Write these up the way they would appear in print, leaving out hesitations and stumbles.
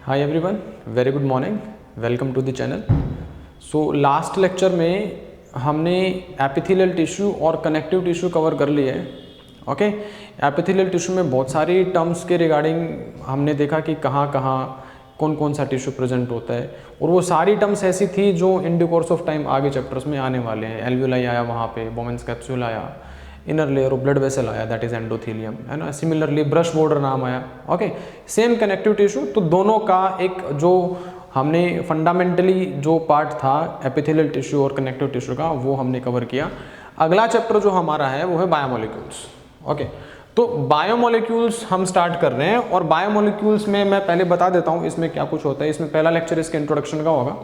Hi everyone, very good morning, welcome to the channel. So last lecture में हमने epithelial tissue और connective tissue cover कर लिए हैं। ओके, एपिथेलियल टिश्यू में बहुत सारी टर्म्स के रिगार्डिंग हमने देखा कि कहाँ कहाँ कौन कौन सा टिश्यू प्रेजेंट होता है, और वो सारी टर्म्स ऐसी थी जो in due course of time आगे चैप्टर्स में आने वाले हैं। एल्वियोलाई आया, वहाँ पे बोमेंस कैप्सूल आया, inner layer of blood vessel आया, दैट इज एंडोथेलियम, है ना। सिमिलरली ब्रश बॉर्डर नाम आया। Okay, same connective tissue. तो दोनों का एक जो हमने फंडामेंटली जो पार्ट था एपिथेलियल टिश्यू और कनेक्टिव टिश्यू का, वो हमने कवर किया। अगला चैप्टर जो हमारा है वो है बायोमोलिक्यूल्स। ओके, तो बायोमोलिक्यूल्स हम स्टार्ट कर रहे हैं, और बायोमोलिक्यूल्स में मैं पहले बता देता हूँ इसमें क्या कुछ होता है। इसमें पहला लेक्चर इसके इंट्रोडक्शन का होगा।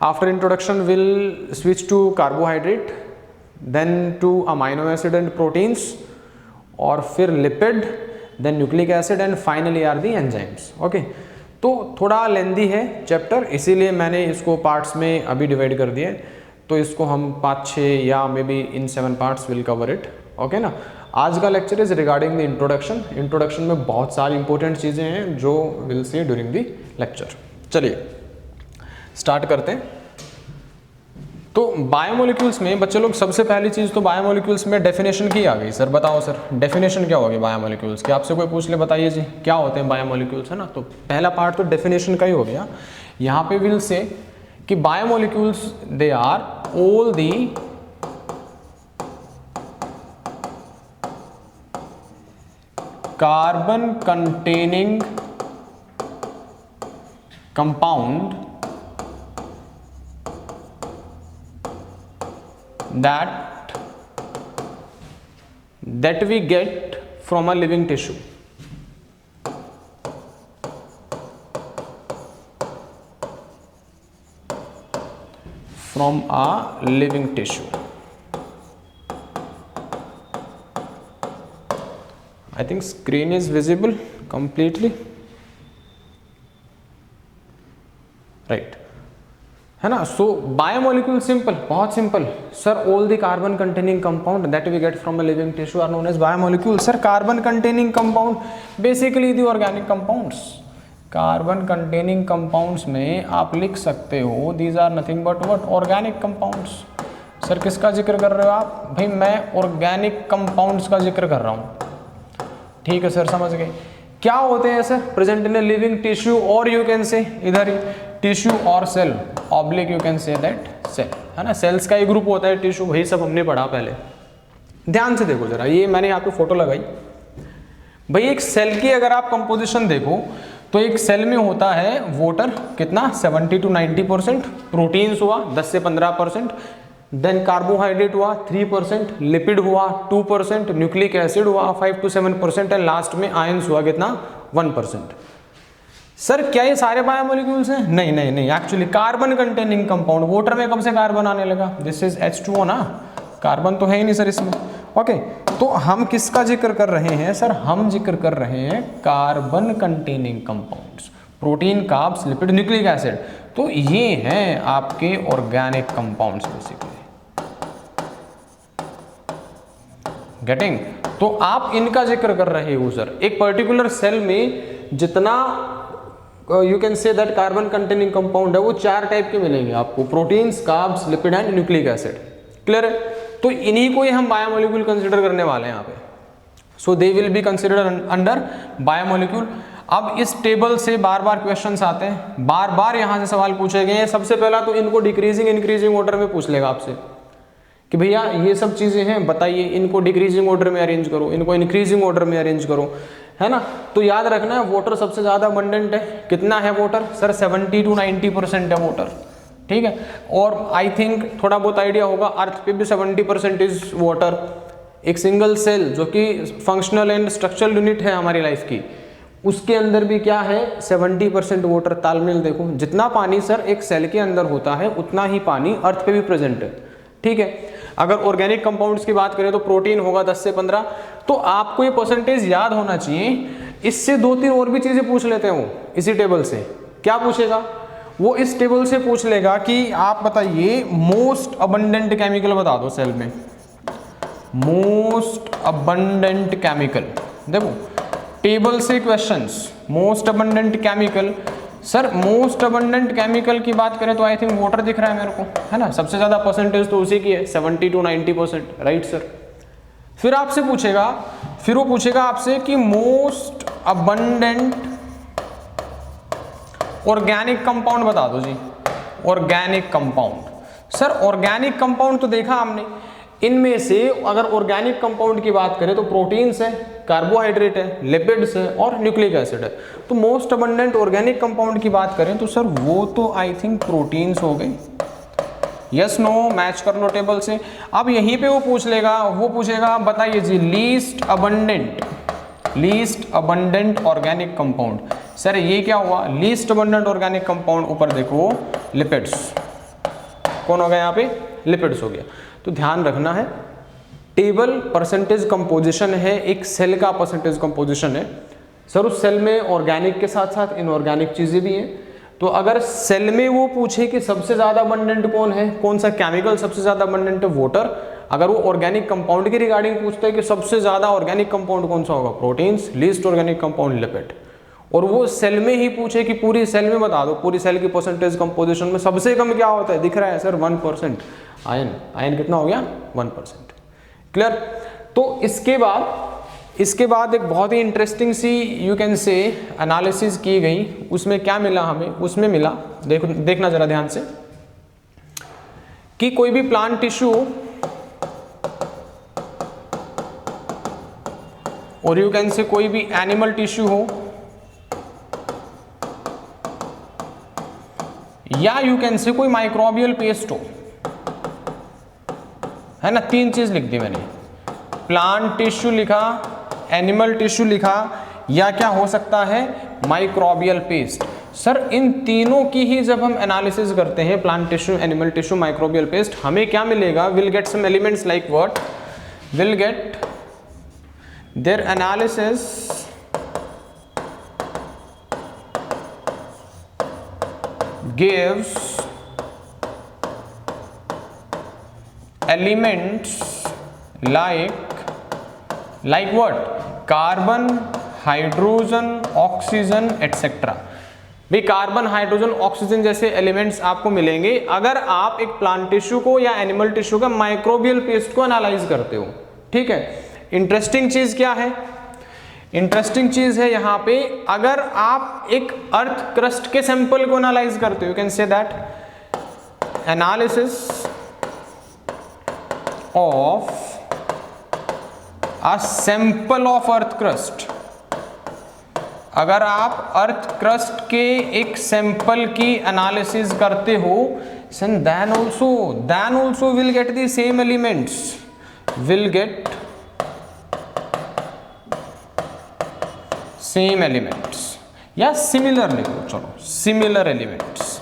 After introduction will switch to carbohydrate, then to amino acid and proteins, और फिर lipid, then nucleic acid, and finally are the enzymes. Okay, तो थोड़ा लेंदी है चैप्टर, इसीलिए मैंने इसको पार्ट्स में अभी डिवाइड कर दिए। तो इसको हम 5-6 या may be in 7 parts will cover it. Okay ना। आज का lecture is regarding the introduction. Introduction में बहुत सारी इंपॉर्टेंट चीज़ें हैं जो will see during the lecture. चलिए स्टार्ट करते हैं। तो बायोमोलिक्यूल्स में बच्चे लोग, सबसे पहली चीज़ तो बायोमोलिक्यूल्स में डेफिनेशन की आ गई। सर बताओ सर, डेफिनेशन क्या होगी बायोमोलिक्यूल्स की? आपसे कोई पूछ ले, बताइए जी क्या होते हैं बायोमोलिक्यूल्स, है ना। तो पहला पार्ट तो डेफिनेशन का ही हो गया। यहाँ पे विल से कि biomolecules they are all the carbon containing compound that we get from a living tissue. From a living tissue. I think screen is visible completely. Right. है ना। सो बायोमोलिक्यूल सिंपल, बहुत simple sir. All the carbon containing compound that we get from a living tissue are known as biomolecule. Sir carbon containing compound basically the organic compounds. Carbon containing compounds में आप लिख सकते हो these are nothing but what, organic compounds. Sir किसका जिक्र कर रहे हो आप? भाई मैं ऑर्गेनिक कंपाउंड्स का जिक्र कर रहा हूँ। ठीक है सर, समझ गए। क्या होते हैं sir? Present in a living tissue, और यू कैन से इधर ही टिश्यू और cell, oblique you can say that cell, है ना। सेल्स का एक ग्रुप होता है टिश्यू, वही सब हमने पढ़ा पहले। ध्यान से देखो जरा, ये मैंने यहाँ पे फोटो लगाई। भाई एक सेल की अगर आप कंपोजिशन देखो तो एक सेल में होता है वाटर कितना, 70 to 90%, प्रोटीन्स हुआ 10 से 15%, देन कार्बोहाइड्रेट हुआ 3%, लिपिड हुआ 2%, न्यूक्लिक एसिड हुआ 5 to 7%, एंड लास्ट में आयंस हुआ कितना, 1%। सर क्या ये सारे बायोमोलिक्यूल्स हैं? नहीं नहीं नहीं, actually carbon containing compound. Water में कब से कार्बन आने लगा? दिस इज H2O ना, कार्बन तो है ही नहीं सर इसमें। ओके, तो हम किसका जिक्र कर रहे हैं सर? हम जिक्र कर रहे हैं carbon containing compounds, protein, carbs, lipid, nucleic acid. तो ये हैं आपके ऑर्गेनिक कंपाउंड्स बेसिकली। गेटिंग? तो आप इनका जिक्र कर रहे हो सर। एक पर्टिकुलर सेल में जितना you can say that carbon containing compound है वो 4 टाइप के मिलेंगे आपको, proteins, carbs, lipid and nucleic acid. Clear है? तो इन्हीं को ही हम बायोमोलिक्यूल कंसीडर करने वाले हैं यहाँ पे। So they will be considered under biomolecule. अब इस टेबल से बार बार क्वेश्चंस आते हैं, बार बार यहाँ से सवाल पूछे गए हैं। सबसे पहला तो इनको डिक्रीजिंग इंक्रीजिंग ऑर्डर में पूछ लेगा आपसे कि भैया ये सब चीजें हैं, बताइए इनको डिक्रीजिंग ऑर्डर में अरेंज करो, इनको इंक्रीजिंग ऑर्डर में अरेंज करो, है ना। तो याद रखना है वाटर सबसे ज्यादा अबंडेंट है। कितना है वाटर सर? 70 to 90% है वाटर। ठीक है, और आई थिंक थोड़ा बहुत आइडिया होगा, अर्थ पे भी 70% इज वाटर। एक सिंगल सेल जो कि फंक्शनल एंड स्ट्रक्चरल यूनिट है हमारी लाइफ की, उसके अंदर भी क्या है, 70% वाटर। तालमेल देखो, जितना पानी सर एक सेल के अंदर होता है उतना ही पानी अर्थ पे भी प्रेजेंट है। ठीक है, अगर ऑर्गेनिक कंपाउंड्स की बात करें तो प्रोटीन होगा 10 से 15। तो आपको ये परसेंटेज याद होना चाहिए। इससे 2-3 और भी चीजें पूछ लेते हैं वो इसी टेबल से। क्या पूछेगा वो? इस टेबल से पूछ लेगा कि आप बताइए मोस्ट अबंडेंट केमिकल बता दो सेल में। मोस्ट अबंडेंट केमिकल देखो, टेबल से questions, most abundant chemical. Sir most abundant chemical की बात करें तो आई थिंक वाटर दिख रहा है मेरे को, है ना, सबसे ज्यादा परसेंटेज तो उसी की है 70 to 90%, राइट सर। फिर आपसे पूछेगा, फिर वो पूछेगा आपसे कि मोस्ट अबंडेंट ऑर्गेनिक कंपाउंड बता दो जी, organic compound. Sir organic compound तो देखा हमने, इनमें से अगर ऑर्गेनिक कंपाउंड की बात करें तो प्रोटीन्स है, कार्बोहाइड्रेट है, लिपिड्स है और न्यूक्लिक एसिड है। तो मोस्ट अबंडेंट ऑर्गेनिक कंपाउंड की बात करें तो सर वो तो आई थिंक प्रोटीन्स हो गई। यस नो, मैच कर लो टेबल से। अब यहीं पे वो पूछ लेगा, वो पूछेगा बताइए जी least abundant organic compound. Sir ये क्या हुआ, लीस्ट अबंडेंट ऑर्गेनिक कंपाउंड, ऊपर देखो लिपिड्स, कौन हो गया यहाँ पे, लिपिड्स हो गया। तो ध्यान रखना है, टेबल परसेंटेज कंपोजिशन है, एक सेल का परसेंटेज कंपोजिशन है। सर उस सेल में ऑर्गेनिक के साथ साथ इनऑर्गेनिक चीजें भी हैं। तो अगर सेल में वो पूछे कि सबसे ज्यादा अबंडेंट कौन है, कौन सा केमिकल सबसे ज्यादा अबंडेंट है, वाटर। अगर वो ऑर्गेनिक कंपाउंड के रिगार्डिंग पूछता है कि सबसे ज्यादा ऑर्गेनिक कंपाउंड कौन सा होगा, proteins, least organic compound lipid. और वो सेल में ही पूछे कि पूरी सेल में बता दो, पूरी सेल की परसेंटेज कंपोजिशन में सबसे कम क्या होता है, दिख रहा है सर 1% आयन। आयन कितना हो गया, 1%। क्लियर। तो इसके बाद एक बहुत ही इंटरेस्टिंग सी यू कैन से एनालिसिस की गई। उसमें क्या मिला हमें, उसमें मिला, देखना जरा ध्यान से, कि कोई भी प्लांट टिश्यू और यू कैन से कोई भी एनिमल टिश्यू हो या यू कैन से कोई माइक्रोबियल पेस्ट हो, है ना, तीन चीज लिख दी मैंने, प्लांट टिश्यू लिखा, एनिमल टिश्यू लिखा, या क्या हो सकता है, माइक्रोबियल पेस्ट। सर इन तीनों की ही जब हम एनालिसिस करते हैं, plant tissue, animal tissue, microbial paste, हमें क्या मिलेगा, will get some elements like what, will get there analysis gives elements like what, carbon, hydrogen, oxygen etcetera. भाई कार्बन, हाइड्रोजन, ऑक्सीजन जैसे एलिमेंट्स आपको मिलेंगे अगर आप एक प्लांट टिश्यू को या एनिमल टिश्यू का माइक्रोबियल पेस्ट को एनालाइज करते हो। ठीक है। इंटरेस्टिंग चीज क्या है, इंटरेस्टिंग चीज है यहाँ पे, अगर आप एक अर्थ क्रस्ट के सैंपल को एनालाइज करते हो, you can say that analysis of a sample of earth crust. अगर आप अर्थ क्रस्ट के एक सैंपल की एनालिसिस करते हो, then also will get the same elements, will get same elements या सिमिलर लिखो, चलो सिमिलर एलिमेंट्स,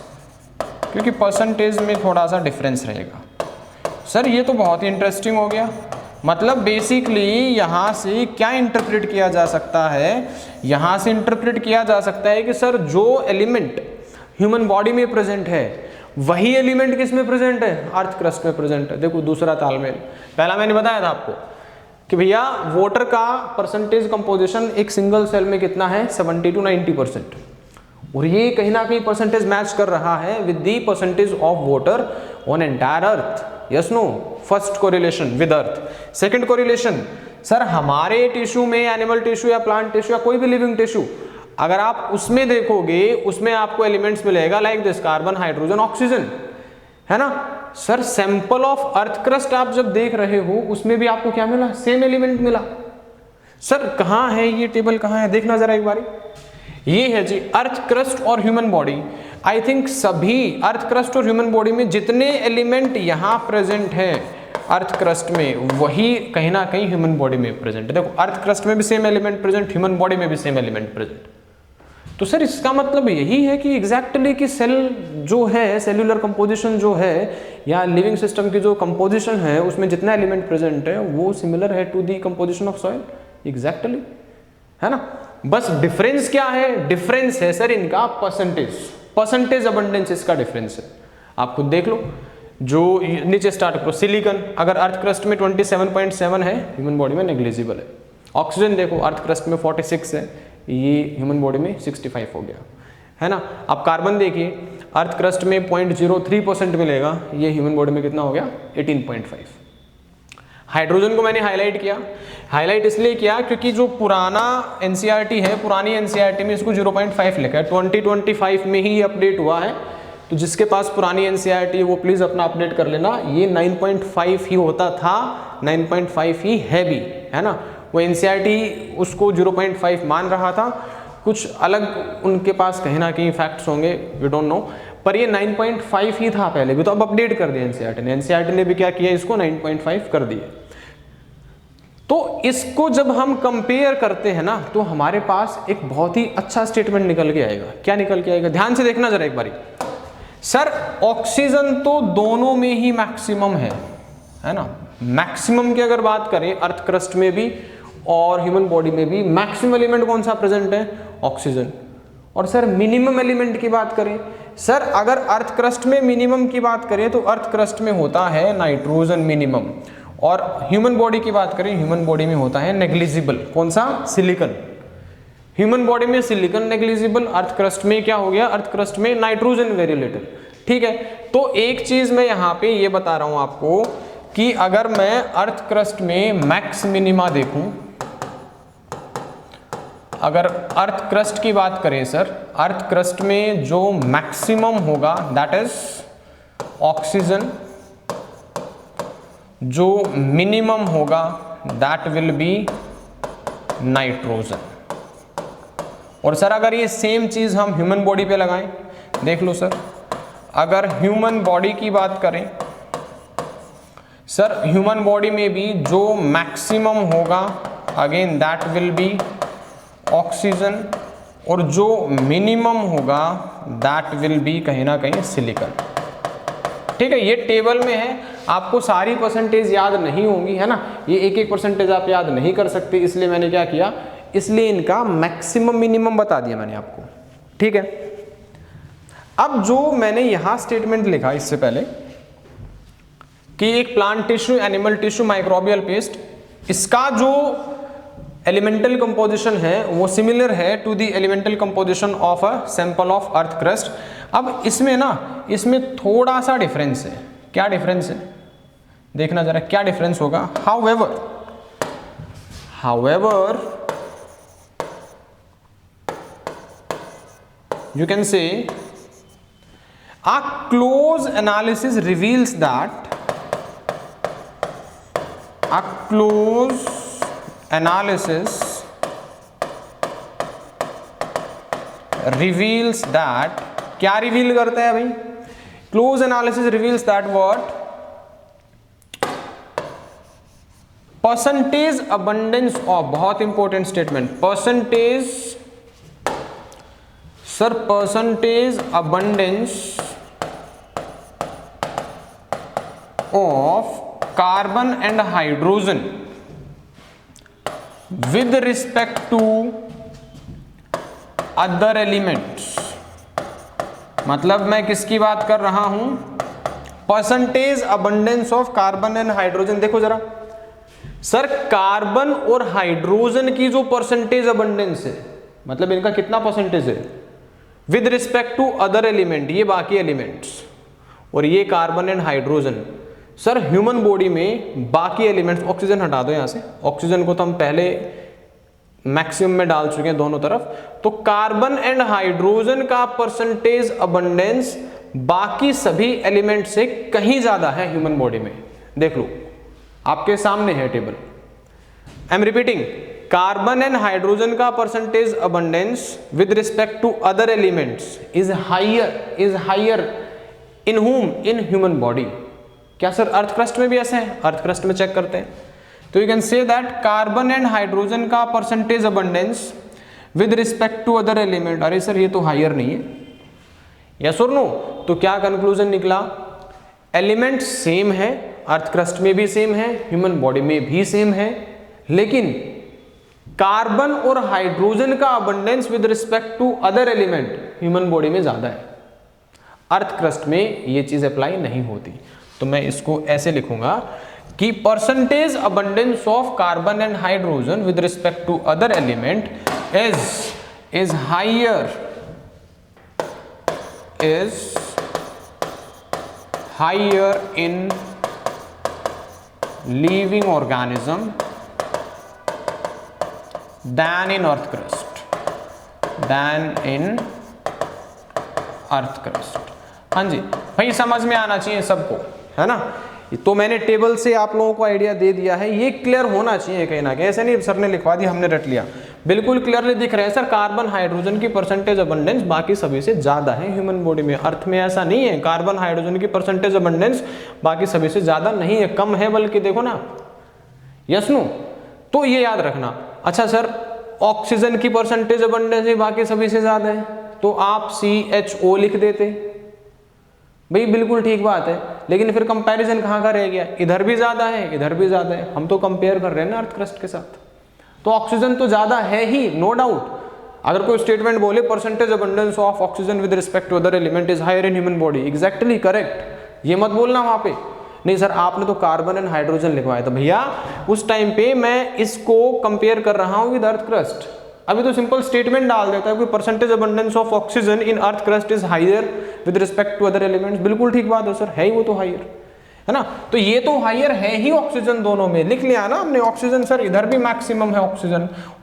क्योंकि परसेंटेज में थोड़ा सा डिफरेंस रहेगा। सर ये तो बहुत ही इंटरेस्टिंग हो गया। मतलब बेसिकली यहाँ से क्या इंटरप्रेट किया जा सकता है, यहाँ से इंटरप्रेट किया जा सकता है कि सर जो एलिमेंट ह्यूमन बॉडी में प्रेजेंट है वही एलिमेंट किस में प्रेजेंट है, अर्थ क्रस्ट में प्रेजेंट है। देखो दूसरा तालमेल, पहला मैंने बताया था आपको कि भैया वाटर का परसेंटेज कंपोजिशन एक सिंगल सेल में कितना है, 70 to 90%, और ये कहीं ना कहीं परसेंटेज मैच कर रहा है with the percentage of water on entire earth. Yes no, first correlation with earth. Second correlation, sir हमारे टिश्यू में, एनिमल टिश्यू या प्लांट टिश्यू या कोई भी लिविंग टिश्यू, अगर आप उसमें देखोगे उसमें आपको एलिमेंट्स मिलेगा like this, carbon, hydrogen, oxygen, है ना। Sir sample of earth crust आप जब देख रहे हो उसमें भी आपको क्या मिला, सेम एलिमेंट मिला। सर कहाँ है ये टेबल, कहाँ है, देखना जरा एक बारी। ये है जी अर्थ क्रस्ट और ह्यूमन बॉडी। आई थिंक सभी अर्थ क्रस्ट और ह्यूमन बॉडी में जितने एलिमेंट यहाँ प्रेजेंट है अर्थ क्रस्ट में, वही कहीं ना कहीं ह्यूमन बॉडी में प्रेजेंट है। देखो अर्थ क्रस्ट में भी same element present, human body में भी सेम एलिमेंट प्रेजेंट। तो सर इसका मतलब यही है कि एग्जैक्टली कि सेल जो है, सेल्यूलर कंपोजिशन जो है या लिविंग सिस्टम की जो कंपोजिशन है उसमें जितना एलिमेंट प्रेजेंट है वो सिमिलर है to the composition of soil, exactly, है ना। बस डिफरेंस क्या है, डिफरेंस है सर इनका परसेंटेज अबंडेंस, इसका डिफरेंस है। आप खुद देख लो, जो नीचे स्टार्ट करो, सिलिकॉन अगर अर्थ क्रस्ट में 27.7 है, ह्यूमन बॉडी में नेग्लिजिबल है। ऑक्सीजन देखो अर्थ क्रस्ट में 46 है, ये ह्यूमन बॉडी में 65 हो गया, है ना। अब कार्बन देखिए, अर्थ क्रस्ट में 0.03% मिलेगा, ये ह्यूमन बॉडी में कितना हो गया 18.5। हाइड्रोजन को मैंने हाईलाइट किया, हाईलाइट इसलिए किया क्योंकि जो पुराना एनसीईआरटी है, पुरानी एनसीईआरटी में इसको 0.5 लिखा है, 2025 में ही अपडेट हुआ है, तो जिसके पास पुरानी एनसीईआरटी है वो प्लीज़ अपना अपडेट कर लेना। ये 9.5 ही होता था, 9.5 ही है भी, है ना। वो एनसीईआरटी उसको 0.5 मान रहा था, कुछ अलग उनके पास कहीं ना कहीं फैक्ट्स होंगे, वी डोंट नो, पर ये 9.5 ही था पहले भी, तो अब अपडेट कर दिया एनसीईआरटी ने। एनसीईआरटी ने भी क्या किया, इसको 9.5 कर दिए। तो इसको जब हम कंपेयर करते हैं ना, तो हमारे पास एक बहुत ही अच्छा स्टेटमेंट निकल के आएगा। क्या निकल के आएगा, ध्यान से देखना जरा एक बारी। सर ऑक्सीजन तो दोनों में ही मैक्सिमम है ना। मैक्सिमम की अगर बात करें अर्थ क्रस्ट में भी और ह्यूमन बॉडी में भी मैक्सिमम एलिमेंट कौन सा प्रेजेंट है, ऑक्सीजन। और सर मिनिमम एलिमेंट की बात करें, सर अगर अर्थ क्रस्ट में मिनिमम की बात करें तो अर्थ क्रस्ट में होता है नाइट्रोजन मिनिमम, और ह्यूमन बॉडी की बात करें, ह्यूमन बॉडी में होता है नेग्लिजिबल, कौन सा, सिलिकॉन। ह्यूमन बॉडी में सिलिकॉन नेग्लिजिबल, अर्थ क्रस्ट में क्या हो गया, अर्थ क्रस्ट में नाइट्रोजन वेरी लिटिल। ठीक है, तो एक चीज मैं यहाँ पे ये बता रहा हूं आपको कि अगर मैं अर्थ क्रस्ट में मैक्स मिनिमा देखूं, अगर अर्थ क्रस्ट की बात करें सर, अर्थ क्रस्ट में जो मैक्सिमम होगा दैट इज ऑक्सीजन, जो मिनिमम होगा दैट विल बी नाइट्रोजन। और सर अगर ये सेम चीज हम ह्यूमन बॉडी पे लगाएं, देख लो सर, अगर ह्यूमन बॉडी की बात करें सर, ह्यूमन बॉडी में भी जो मैक्सिमम होगा again that will be oxygen, और जो मिनिमम होगा दैट विल बी कहीं ना कहीं सिलिकॉन। ठीक है, ये टेबल में है, आपको सारी परसेंटेज याद नहीं होंगी, है ना, ये एक एक परसेंटेज आप याद नहीं कर सकते, इसलिए मैंने क्या किया, इसलिए इनका मैक्सिमम मिनिमम बता दिया मैंने आपको। ठीक है, अब जो मैंने यहां स्टेटमेंट लिखा इससे पहले कि एक plant tissue, animal tissue, microbial paste, इसका जो एलिमेंटल कंपोजिशन है वो सिमिलर है to the elemental composition of a sample of earth crust. अब इसमें ना, इसमें थोड़ा सा डिफरेंस है। क्या डिफरेंस है, देखना जरा क्या डिफरेंस होगा। However you can say a close analysis reveals that क्या रिवील करता है भाई, close analysis reveals that what, percentage abundance of, बहुत important statement, percentage abundance of carbon and hydrogen with respect to other elements. मतलब मैं किसकी बात कर रहा हूं, percentage abundance of carbon and hydrogen. देखो जरा सर, कार्बन और हाइड्रोजन की जो परसेंटेज अबंडेंस है, मतलब इनका कितना परसेंटेज है with respect to other element, ये बाकी एलिमेंट्स, और ये carbon and hydrogen. Sir human body में बाकी एलिमेंट्स, ऑक्सीजन हटा दो यहां से, ऑक्सीजन को तो हम पहले मैक्सिमम में डाल चुके हैं दोनों तरफ, तो कार्बन एंड हाइड्रोजन का परसेंटेज अबंडेंस बाकी सभी एलिमेंट से कहीं ज्यादा है ह्यूमन बॉडी में। देख लो आपके सामने है table, I am repeating, carbon and hydrogen का percentage abundance with respect to other elements is higher in hu, in human body. क्या सर अर्थ क्रस्ट में भी ऐसे है, अर्थ क्रस्ट में चेक करते हैं, तो you can say that carbon and hydrogen का percentage abundance with respect to other element, अरे सर ये तो हायर नहीं है, यस और नो। तो क्या कंक्लूजन निकला, एलिमेंट सेम है, अर्थ क्रस्ट में भी सेम है, ह्यूमन बॉडी में भी सेम है, लेकिन कार्बन और हाइड्रोजन का abundance with respect to other element human body में ज्यादा है, अर्थ क्रस्ट में ये चीज अप्लाई नहीं होती। तो मैं इसको ऐसे लिखूंगा कि percentage abundance of carbon and hydrogen with respect to other element is higher in living organism than in earth crust। हाँ जी भाई, समझ में आना चाहिए सबको, है ना। तो मैंने टेबल से आप लोगों को आइडिया दे दिया है, ये क्लियर होना चाहिए कहीं ना कहीं, ऐसे नहीं सर ने लिखवा दिया हमने रट लिया, बिल्कुल क्लियरली दिख रहा है सर। कार्बन हाइड्रोजन की परसेंटेज अबंडेंस बाकी सभी से ज्यादा है ह्यूमन बॉडी में। अर्थ में ऐसा नहीं है, कार्बन हाइड्रोजन की परसेंटेज अबंडेंस बाकी सभी से ज्यादा नहीं है, कम है बल्कि, देखो ना, यस नो। तो ये याद रखना। अच्छा सर, ऑक्सीजन की परसेंटेज अबंडेंस बाकी सभी से ज्यादा है, तो आप CHO लिख देते भाई, बिल्कुल ठीक बात है, लेकिन फिर कंपैरिजन कहाँ का रह गया, इधर भी ज्यादा है इधर भी ज्यादा है, हम तो कंपेयर कर रहे हैं ना अर्थ क्रस्ट के साथ। तो ऑक्सीजन तो ज्यादा है ही, नो डाउट। अगर कोई स्टेटमेंट बोले percentage abundance of oxygen with respect to other element is higher in human body, exactly correct, ये मत बोलना वहां पे, नहीं सर आपने तो कार्बन एंड हाइड्रोजन लिखवाया था। भैया उस टाइम पे मैं इसको कंपेयर कर रहा हूं विद अर्थ क्रस्ट, अभी तो सिंपल स्टेटमेंट डाल देता है कि percentage abundance of oxygen in earth crust is higher with respect to other elements, बिल्कुल ठीक बात है सर, है ही वो तो हायर, है ना। तो ये तो हायर है ही ऑक्सीजन, दोनों में लिख लिया ना हमने। ऑक्सीजन सर इधर भी मैक्सिमम है,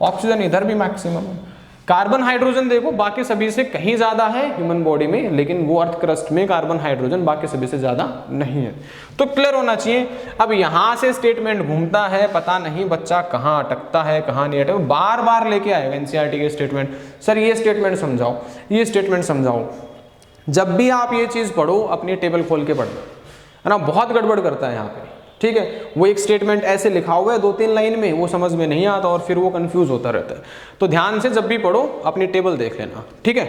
ऑक्सीजन इधर भी मैक्सिमम है। कार्बन हाइड्रोजन देखो बाकी सभी से कहीं ज्यादा है ह्यूमन बॉडी में, लेकिन वो अर्थ क्रस्ट में कार्बन हाइड्रोजन बाकी सभी से ज्यादा नहीं है। तो क्लियर होना चाहिए। अब यहां से स्टेटमेंट घूमता है, पता नहीं बच्चा कहां अटकता है कहां नहीं अटकता, बार बार लेके आएगा एनसीईआरटी के स्टेटमेंट, सर ये स्टेटमेंट समझाओ, ये स्टेटमेंट समझाओ। जब भी आप ये चीज पढ़ो अपनी टेबल खोल के पढ़ना, है ना, बहुत गड़बड़ करता है यहाँ पे, ठीक है। वो एक स्टेटमेंट ऐसे लिखा हुआ है 2-3 लाइन में, वो समझ में नहीं आता और फिर वो कंफ्यूज होता रहता है। तो ध्यान से जब भी पढ़ो अपनी टेबल देख लेना, ठीक है।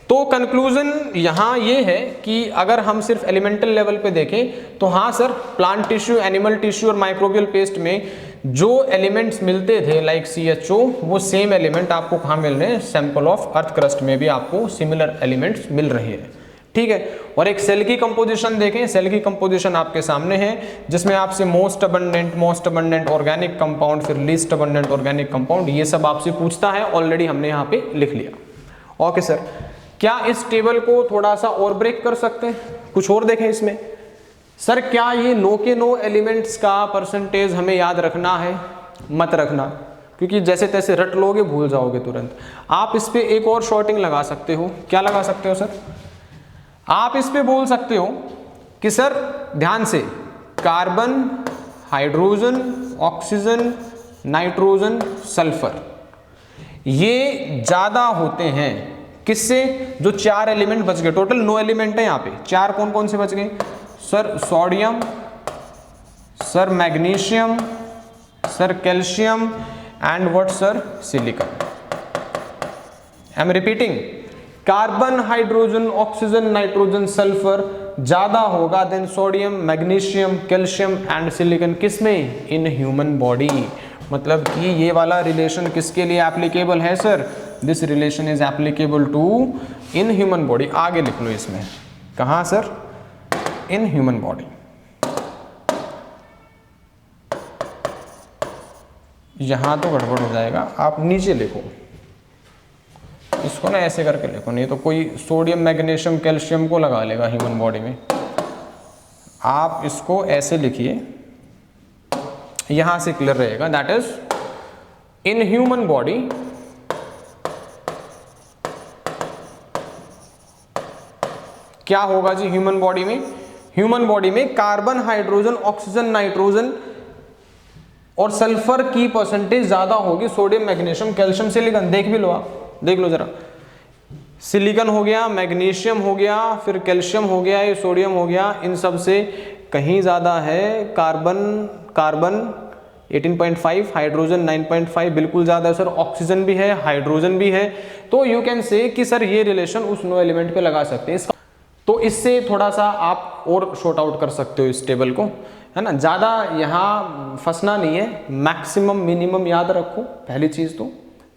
तो कंक्लूजन यहाँ ये है कि अगर हम सिर्फ एलिमेंटल लेवल पे देखें तो हाँ sir, plant tissue, animal tissue और माइक्रोबियल पेस्ट में जो एलिमेंट्स मिलते थे लाइक CHO, वो सेम एलिमेंट आपको कहाँ मिल रहे हैं, सैंपल ऑफ अर्थ क्रस्ट में भी आपको सिमिलर एलिमेंट्स मिल रही है, ठीक है। और एक सेल की कंपोजिशन देखें, सेल की कंपोजिशन आपके सामने है, जिसमें आपसे मोस्ट अबंडेंट ऑर्गेनिक कंपाउंड, फिर लीस्ट अबंडेंट ऑर्गेनिक कंपाउंड, ये सब आपसे पूछता है, ऑलरेडी हमने यहाँ पे लिख लिया। ओके सर, क्या इस टेबल को थोड़ा सा और ब्रेक कर सकते हैं, कुछ और देखें इसमें। सर क्या ये नो के नो एलिमेंट्स का परसेंटेज हमें याद रखना है, मत रखना, क्योंकि जैसे तैसे रट लोगे भूल जाओगे तुरंत। आप इस पे एक और शॉर्टिंग लगा सकते हो, क्या लगा सकते हो सर, आप इस पे बोल सकते हो कि सर ध्यान से, carbon, hydrogen, oxygen, nitrogen, sulphur, ये ज्यादा होते हैं किससे, जो 4 एलिमेंट बच गए, टोटल 9 एलिमेंट है यहाँ पे, 4 कौन कौन से बच गए sir, sodium, sir magnesium, sir calcium and what sir, silicon. I am repeating, carbon, hydrogen, oxygen, nitrogen, sulphur ज्यादा होगा then sodium, magnesium, calcium and silicon, किसमें, इन ह्यूमन बॉडी। मतलब कि ये वाला रिलेशन किसके लिए एप्लीकेबल है sir, this relation is applicable to in human body. आगे लिख लो इसमें, कहाँ सर, इन ह्यूमन बॉडी। यहां तो गड़बड़ हो जाएगा, आप नीचे लिखो इसको ना, ऐसे करके लिखो, नहीं तो कोई सोडियम, मैग्नीशियम, कैल्शियम को लगा लेगा ह्यूमन बॉडी में। आप इसको ऐसे लिखिए, यहां से क्लियर रहेगा, that is in human body क्या होगा जी, ह्यूमन बॉडी में, ह्यूमन बॉडी में कार्बन, हाइड्रोजन, ऑक्सीजन, नाइट्रोजन और सल्फर की परसेंटेज ज्यादा होगी, सोडियम, मैग्नीशियम, कैल्शियम, सिलिकॉन। देख भी लो, आप देख लो जरा, सिलिकॉन हो गया, मैग्नीशियम हो गया, फिर कैल्शियम हो गया, ये सोडियम हो गया, इन सब से कहीं ज्यादा है कार्बन 18.5, हाइड्रोजन 9.5, बिल्कुल ज्यादा है सर, ऑक्सीजन भी है, हाइड्रोजन भी है। तो यू कैन से कि सर ये रिलेशन उस 9 एलिमेंट पे लगा सकते हैं। तो इससे थोड़ा सा आप और शॉर्ट आउट कर सकते हो इस टेबल को, है ना। ज़्यादा यहाँ फंसना नहीं है, मैक्सिमम मिनिमम याद रखो पहली चीज़ तो,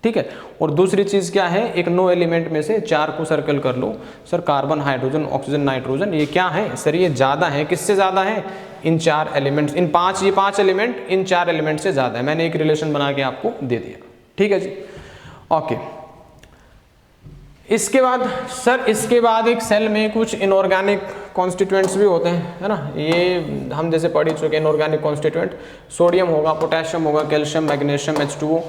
ठीक है। और दूसरी चीज़ क्या है, एक नो एलिमेंट में से 4 को सर्कल कर लो। Sir carbon, hydrogen, oxygen, nitrogen, ये क्या है सर, ये ज़्यादा है, किससे ज़्यादा है, इन 4 एलिमेंट्स, इन 5, ये 5 एलिमेंट इन 4 एलिमेंट से ज़्यादा है। मैंने एक रिलेशन बना के आपको दे दिया, ठीक है जी, ओके। इसके बाद सर, इसके बाद एक सेल में कुछ इनऑर्गेनिक कॉन्स्टिट्यूएंट्स भी होते हैं, है ना, ये हम जैसे पढ़ ही चुके हैं। इनऑर्गेनिक कॉन्स्टिट्यूएंट सोडियम होगा, पोटेशियम होगा, कैल्शियम, मैग्नीशियम, H2O,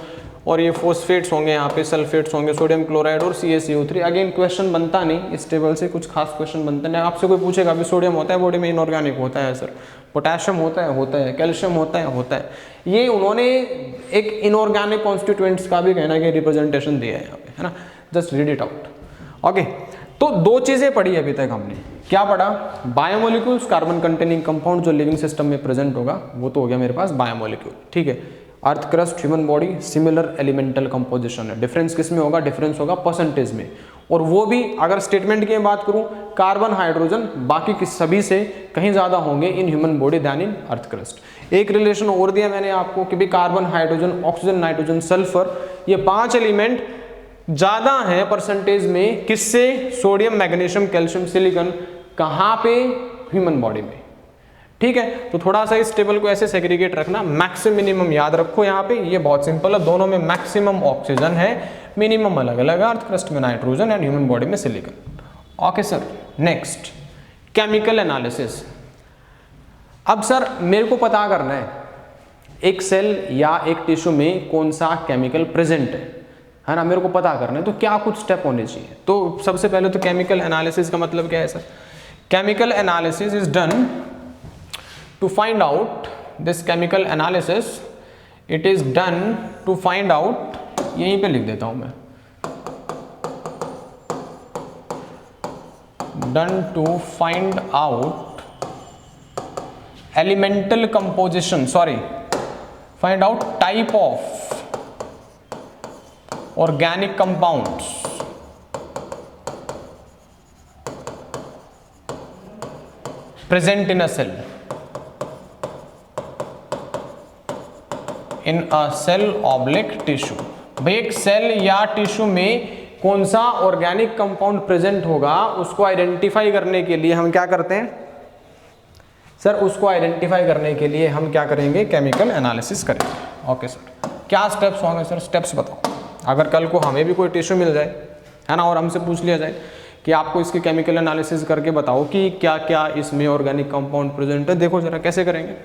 और ये फॉस्फेट्स होंगे, यहाँ पे सल्फेट्स होंगे, सोडियम क्लोराइड और CaCO3। अगेन क्वेश्चन बनता नहीं इस टेबल से, कुछ खास क्वेश्चन बनता नहीं। आपसे कोई पूछेगा अभी सोडियम होता है बॉडी में, इनऑर्गेनिक होता है सर, पोटेशियम होता है, कैल्शियम होता है। ये उन्होंने एक इनऑर्गेनिक कॉन्स्टिट्यूएंट्स का भी कहना कि रिप्रेजेंटेशन दिया है यहाँ पे, है ना, just read it out, okay. तो 2 चीजें पढ़ी अभी तक हमने, क्या पढ़ा, बायोमोलिक्यूल्स, कार्बन कंटेनिंग कंपाउंड जो लिविंग सिस्टम में प्रेजेंट होगा, वो तो हो गया मेरे पास बायोमोलिक्यूल, ठीक है। Earth crust, human body, similar elemental composition है। डिफरेंस किस में होगा, डिफरेंस होगा परसेंटेज में, और वो भी अगर स्टेटमेंट की बात करूं, कार्बन, हाइड्रोजन बाकी की सभी से कहीं ज्यादा होंगे in human body than in earth crust. एक रिलेशन और दिया मैंने आपको कि भी carbon, hydrogen, oxygen, nitrogen, sulphur, ये 5 एलिमेंट ज्यादा है परसेंटेज में, किससे, सोडियम, मैग्नीशियम, कैल्शियम, सिलिकॉन, कहां पे, ह्यूमन बॉडी में, ठीक है। तो थोड़ा सा इस टेबल को ऐसे सेग्रीगेट रखना, मैक्सिमम मिनिमम याद रखो यहाँ पे, ये बहुत सिंपल है, दोनों में मैक्सिमम ऑक्सीजन है, मिनिमम अलग अलग है, अर्थ क्रस्ट में नाइट्रोजन एंड ह्यूमन बॉडी में silicon, okay sir. Next chemical analysis. अब सर मेरे को पता करना है एक सेल या एक टिश्यू में कौन सा केमिकल प्रेजेंट है ना, मेरे को पता करना है, तो क्या कुछ स्टेप होने चाहिए। तो सबसे पहले तो केमिकल एनालिसिस का मतलब क्या है sir, chemical analysis is done to find out, this chemical analysis it is done to find out, यहीं पे लिख देता हूं मैं, done to find out elemental composition, find out type of organic compounds present in a cell, in a cell oblique tissue. भाई एक cell या tissue में कौन सा ऑर्गेनिक कंपाउंड प्रेजेंट होगा, उसको आइडेंटिफाई करने के लिए हम क्या करते हैं सर, उसको आइडेंटिफाई करने के लिए हम क्या करेंगे, केमिकल एनालिसिस करेंगे, ओके सर। क्या स्टेप्स होंगे सर, स्टेप्स बताओ। अगर कल को हमें भी कोई टिश्यू मिल जाए, है ना, और हमसे पूछ लिया जाए कि आपको इसके केमिकल एनालिसिस करके बताओ कि क्या क्या इसमें ऑर्गेनिक कंपाउंड प्रेजेंट है, देखो जरा कैसे करेंगे।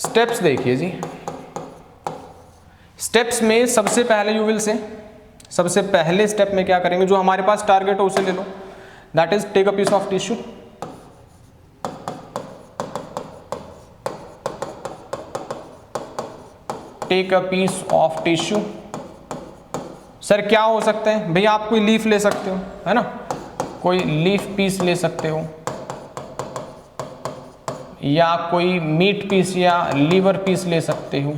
स्टेप्स देखिए जी, स्टेप्स में सबसे पहले यू विल से, सबसे पहले स्टेप में क्या करेंगे, जो हमारे पास टारगेट हो उसे ले लो, that is take a piece of tissue, take a piece of tissue. Sir क्या हो सकता है भैया, आप कोई लीफ ले सकते हो, है ना, कोई लीफ पीस ले सकते हो, या कोई मीट पीस या लीवर पीस ले सकते हो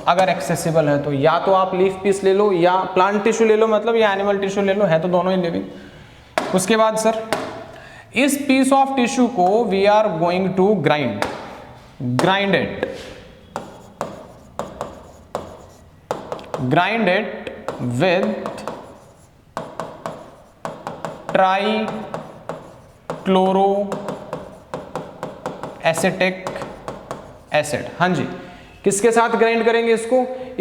अगर एक्सेसिबल है तो, या तो आप लीफ पीस ले लो या प्लांट टिश्यू ले लो, मतलब या एनिमल टिश्यू ले लो, है तो दोनों ही लिविंग। उसके बाद सर इस पीस ऑफ टिश्यू को we are going to grind it with trichloroacetic acid. हाँ जी, किसके साथ ग्राइंड करेंगे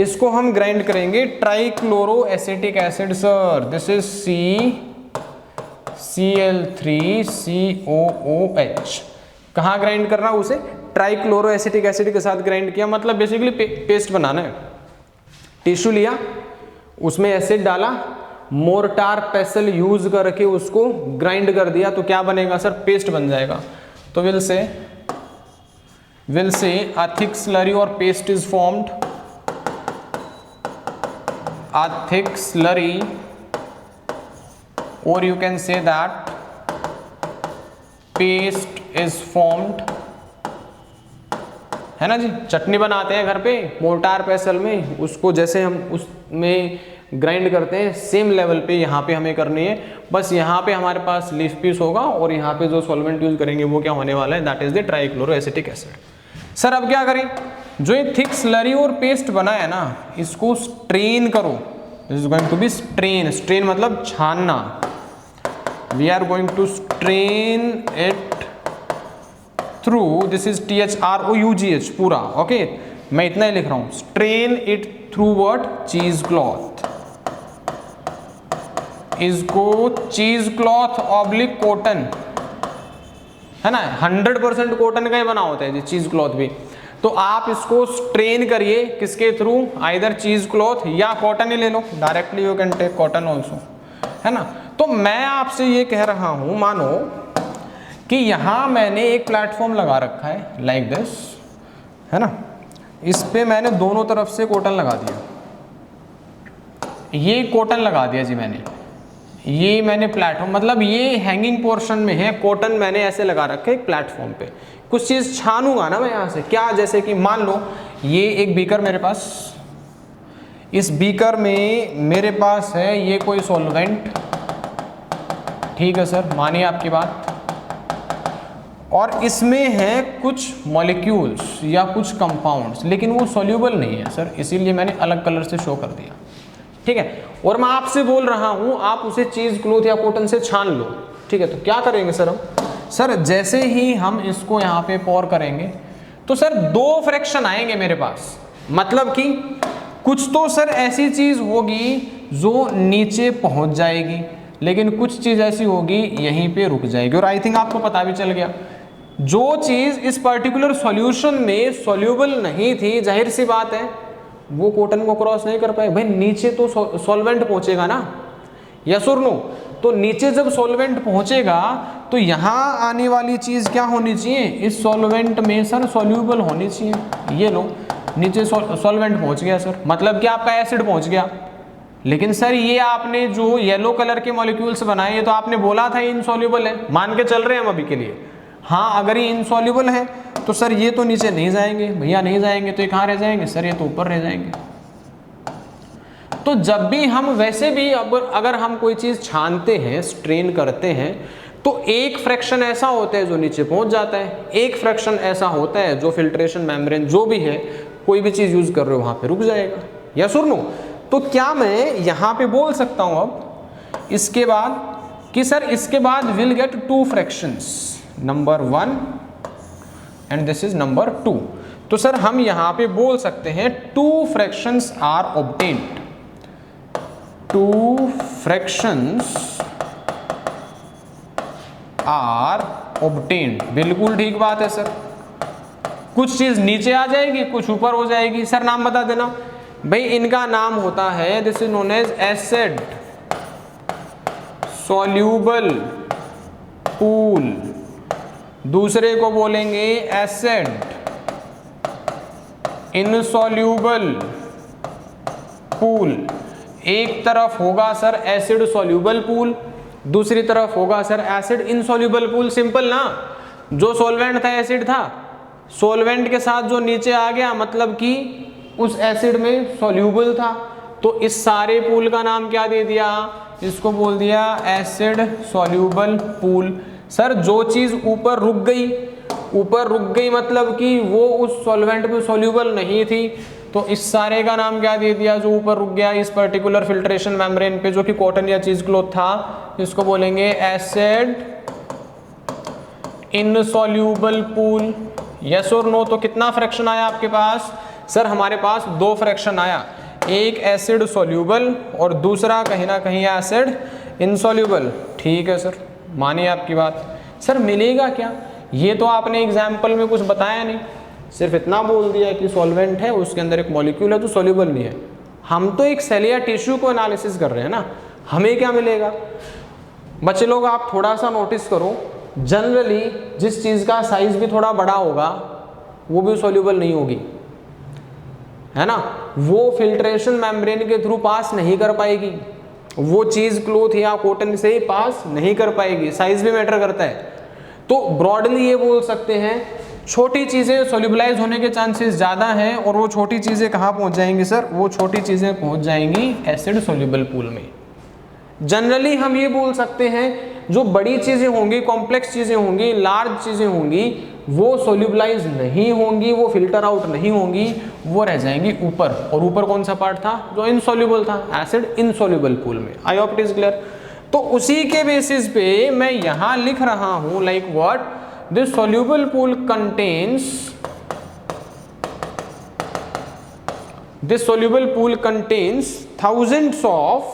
इसको हम ग्राइंड करेंगे try chloro acetic acid sir, this is Cl3COOH। कहाँ ग्राइंड करना उसे, ट्राई क्लोरो एसिटिक एसिड के साथ ग्राइंड किया, मतलब बेसिकली पेस्ट बनाना है। टिश्यू लिया, उसमें एसिड डाला, मोर्टार पेसल यूज करके उसको ग्राइंड कर दिया, तो क्या बनेगा सर, पेस्ट बन जाएगा। तो will say a thick slurry or paste is formed, a thick slurry, or you can say that paste is formed, है ना जी। चटनी बनाते हैं घर पे मोर्टार पेसल में, उसको जैसे हम उसमें ग्राइंड करते हैं सेम लेवल पे यहाँ पे हमें करनी है, बस यहाँ पे हमारे पास लीफ पीस होगा और यहाँ पे जो सॉल्वेंट यूज करेंगे वो क्या होने वाला है, that is the trichloro acetic acid. Sir अब क्या करें, जो ये थिक स्लरी और पेस्ट बना है ना, इसको स्ट्रेन करो। This is going to be strain. Strain मतलब छानना। We are going to strain it through, this is THROUGH पूरा, ओके मैं इतना ही लिख रहा हूं, strain it through what, cheese cloth. इसको चीज क्लॉथ ऑब्लिक कॉटन, है ना, 100% कॉटन का ही बना होता है जी चीज क्लॉथ भी। तो आप इसको स्ट्रेन करिए किसके थ्रू, आइदर चीज क्लॉथ या कॉटन ही ले लो, directly you can take cotton also, है ना। तो मैं आपसे ये कह रहा हूं, मानो कि यहां मैंने एक प्लेटफॉर्म लगा रखा है लाइक दिस, है ना, इस पे मैंने दोनों तरफ से कॉटन लगा दिया, ये कॉटन लगा दिया जी मैंने, ये मैंने प्लेटफॉर्म मतलब ये हैंगिंग पोर्शन में है, कॉटन मैंने ऐसे लगा रखा है एक प्लेटफॉर्म पे। कुछ चीज छानूंगा ना मैं यहाँ से, क्या, जैसे कि मान लो ये एक बीकर मेरे पास, इस बीकर में मेरे पास है ये कोई सॉल्वेंट, ठीक है सर, मानिए आपकी बात, और इसमें है कुछ मॉलिक्यूल्स या कुछ कंपाउंड्स, लेकिन वो सॉल्यूबल नहीं है सर, इसीलिए मैंने अलग कलर से शो कर दिया, ठीक है। और मैं आपसे बोल रहा हूं आप उसे चीज क्लॉथ या कॉटन से छान लो, ठीक है। तो क्या करेंगे सर हम, सर जैसे ही हम इसको यहाँ पे पोर करेंगे तो सर दो फ्रैक्शन आएंगे मेरे पास, मतलब कि कुछ तो सर ऐसी चीज होगी जो नीचे पहुंच जाएगी, लेकिन कुछ चीज ऐसी होगी यहीं पे रुक जाएगी। और आई थिंक आपको पता भी चल गया, जो चीज इस पर्टिकुलर सॉल्यूशन में सॉल्यूबल नहीं थी, जाहिर सी बात है वो कॉटन को क्रॉस नहीं कर पाए। भाई नीचे तो सॉल्वेंट पहुंचेगा ना, यस और नो। तो नीचे जब सॉल्वेंट पहुंचेगा तो यहाँ आने वाली चीज क्या होनी चाहिए, इस सॉल्वेंट में सर सॉल्यूबल होनी चाहिए। ये लो नीचे सॉल्वेंट पहुंच गया सर, मतलब कि आपका एसिड पहुंच गया। लेकिन सर ये आपने जो येलो कलर के मॉलिक्यूल्स बनाए, ये तो आपने बोला था इनसॉल्यूबल है, मान के चल रहे हैं हम अभी के लिए। हाँ अगर ये इनसॉल्यूबल है तो सर ये तो नीचे नहीं जाएंगे, भैया नहीं जाएंगे, तो ये कहाँ रह जाएंगे सर, ये तो ऊपर रह जाएंगे। तो जब भी हम वैसे भी अगर हम कोई चीज छानते हैं, स्ट्रेन करते हैं, तो एक फ्रैक्शन ऐसा होता है जो नीचे पहुंच जाता है, एक फ्रैक्शन ऐसा होता है जो फिल्ट्रेशन मेम्ब्रेन जो भी है, कोई भी चीज यूज कर रहे हो वहां पे रुक जाएगा, या सुन लो। तो क्या मैं यहां पे बोल सकता हूं अब इसके बाद कि सर इसके बाद will get two fractions, number 1 and this is number 2। तो सर हम यहां पे बोल सकते हैं two fractions are obtained, two fractions are obtained. बिल्कुल ठीक बात है सर, कुछ चीज नीचे आ जाएगी, कुछ ऊपर हो जाएगी। सर नाम बता देना भाई, इनका नाम होता है, this is known as acid soluble pool, दूसरे को बोलेंगे एसिड इनसॉल्यूबल पूल। एक तरफ होगा सर एसिड सॉल्यूबल पूल, दूसरी तरफ होगा sir acid insoluble pool. Simple ना, जो सॉल्वेंट था एसिड था, सॉल्वेंट के साथ जो नीचे आ गया मतलब कि उस एसिड में सॉल्यूबल था, तो इस सारे पूल का नाम क्या दे दिया, इसको बोल दिया एसिड सॉल्यूबल पूल। सर जो चीज ऊपर रुक गई मतलब कि वो उस सॉल्वेंट में सॉल्यूबल नहीं थी, तो इस सारे का नाम क्या दे दिया, जो ऊपर रुक गया इस पर्टिकुलर फिल्ट्रेशन मेम्ब्रेन पे, जो कि कॉटन या चीज क्लॉथ था, इसको बोलेंगे एसिड इनसॉल्यूबल पूल। यस और नो। तो कितना फ्रैक्शन आया आपके पास, सर हमारे पास 2 फ्रैक्शन आया, एक एसिड सॉल्यूबल और दूसरा कहीं ना कहीं एसिड इनसॉल्यूबल। ठीक है सर, मानिए आपकी बात। सर मिलेगा क्या, ये तो आपने एग्जाम्पल में कुछ बताया नहीं, सिर्फ इतना बोल दिया कि सॉल्वेंट है, उसके अंदर एक मॉलिक्यूल है जो सॉल्यूबल नहीं है। हम तो एक सेल या टिश्यू को एनालिसिस कर रहे हैं ना, हमें क्या मिलेगा। बच्चे लोग आप थोड़ा सा नोटिस करो, जनरली जिस चीज़ का साइज भी थोड़ा बड़ा होगा वो भी सॉल्यूबल नहीं होगी, है ना, वो फिल्ट्रेशन मेम्ब्रेन के थ्रू पास नहीं कर पाएगी, वो चीज़ क्लॉथ या कॉटन से पास नहीं कर पाएगी, साइज भी मैटर करता है। तो ब्रॉडली ये बोल सकते हैं छोटी चीज़ें सॉल्यूबलाइज होने के चांसेस ज़्यादा हैं, और वो छोटी चीज़ें कहाँ पहुँच जाएंगी सर, वो छोटी चीज़ें पहुँच जाएंगी एसिड सॉल्यूबल पूल में। जनरली हम ये बोल सकते हैं जो बड़ी चीजें होंगी, कॉम्प्लेक्स चीजें होंगी, लार्ज चीजें होंगी, वो सोल्यूबलाइज नहीं होंगी, वो फिल्टर आउट नहीं होंगी, वो रह जाएंगी ऊपर। और ऊपर कौन सा पार्ट था? जो इनसॉल्युबल था, एसिड इनसॉल्युबल पूल में। I hope it is clear. तो उसी के बेसिस पे मैं यहां लिख रहा हूं like what, this soluble pool contains, this soluble pool contains thousands of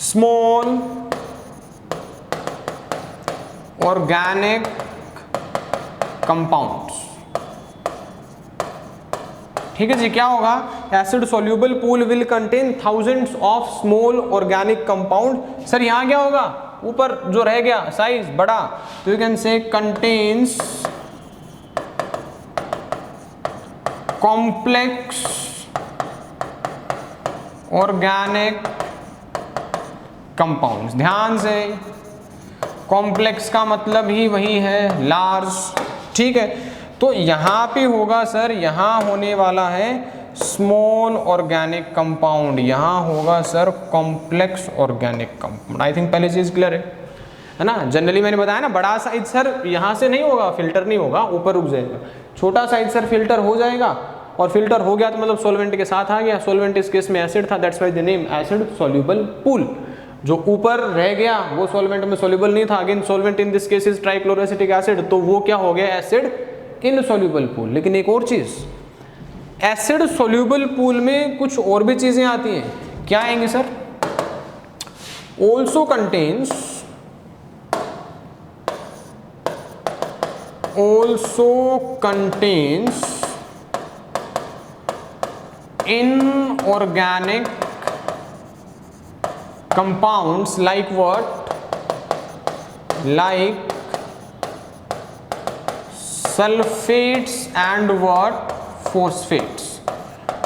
small organic compounds। ठीक है जी, क्या होगा? Acid soluble pool will contain thousands of small organic compound. Sir यहां क्या होगा? ऊपर जो रह गया साइज बड़ा, तो यू कैन से कंटेन्स कॉम्प्लेक्स ऑर्गेनिक कंपाउंड्स। ध्यान से, कॉम्प्लेक्स का मतलब ही वही है लार्ज। ठीक है, तो यहां पे होगा सर, यहां होने वाला है स्मॉल ऑर्गेनिक कंपाउंड, यहां होगा sir complex organic compound. I think पहले चीज क्लियर है ना। जनरली मैंने बताया ना, बड़ा साइज सर यहां से नहीं होगा, फिल्टर नहीं होगा, ऊपर रुक जाएगा। छोटा साइज सर फिल्टर हो जाएगा, और फिल्टर हो गया तो मतलब सॉल्वेंट के साथ आ गया। सॉल्वेंट इस केस में एसिड था, that's why the name acid soluble pool. जो ऊपर रह गया वो सॉल्वेंट में सोल्यूबल नहीं था, again solvent in this case is trichloroacetic acid, तो वो क्या हो गया? Acid insoluble pool. लेकिन एक और चीज, एसिड सोल्यूबल पूल में कुछ और भी चीजें आती हैं। क्या आएंगे sir? Also contains inorganic compounds like what? Like sulphates and what? Phosphates.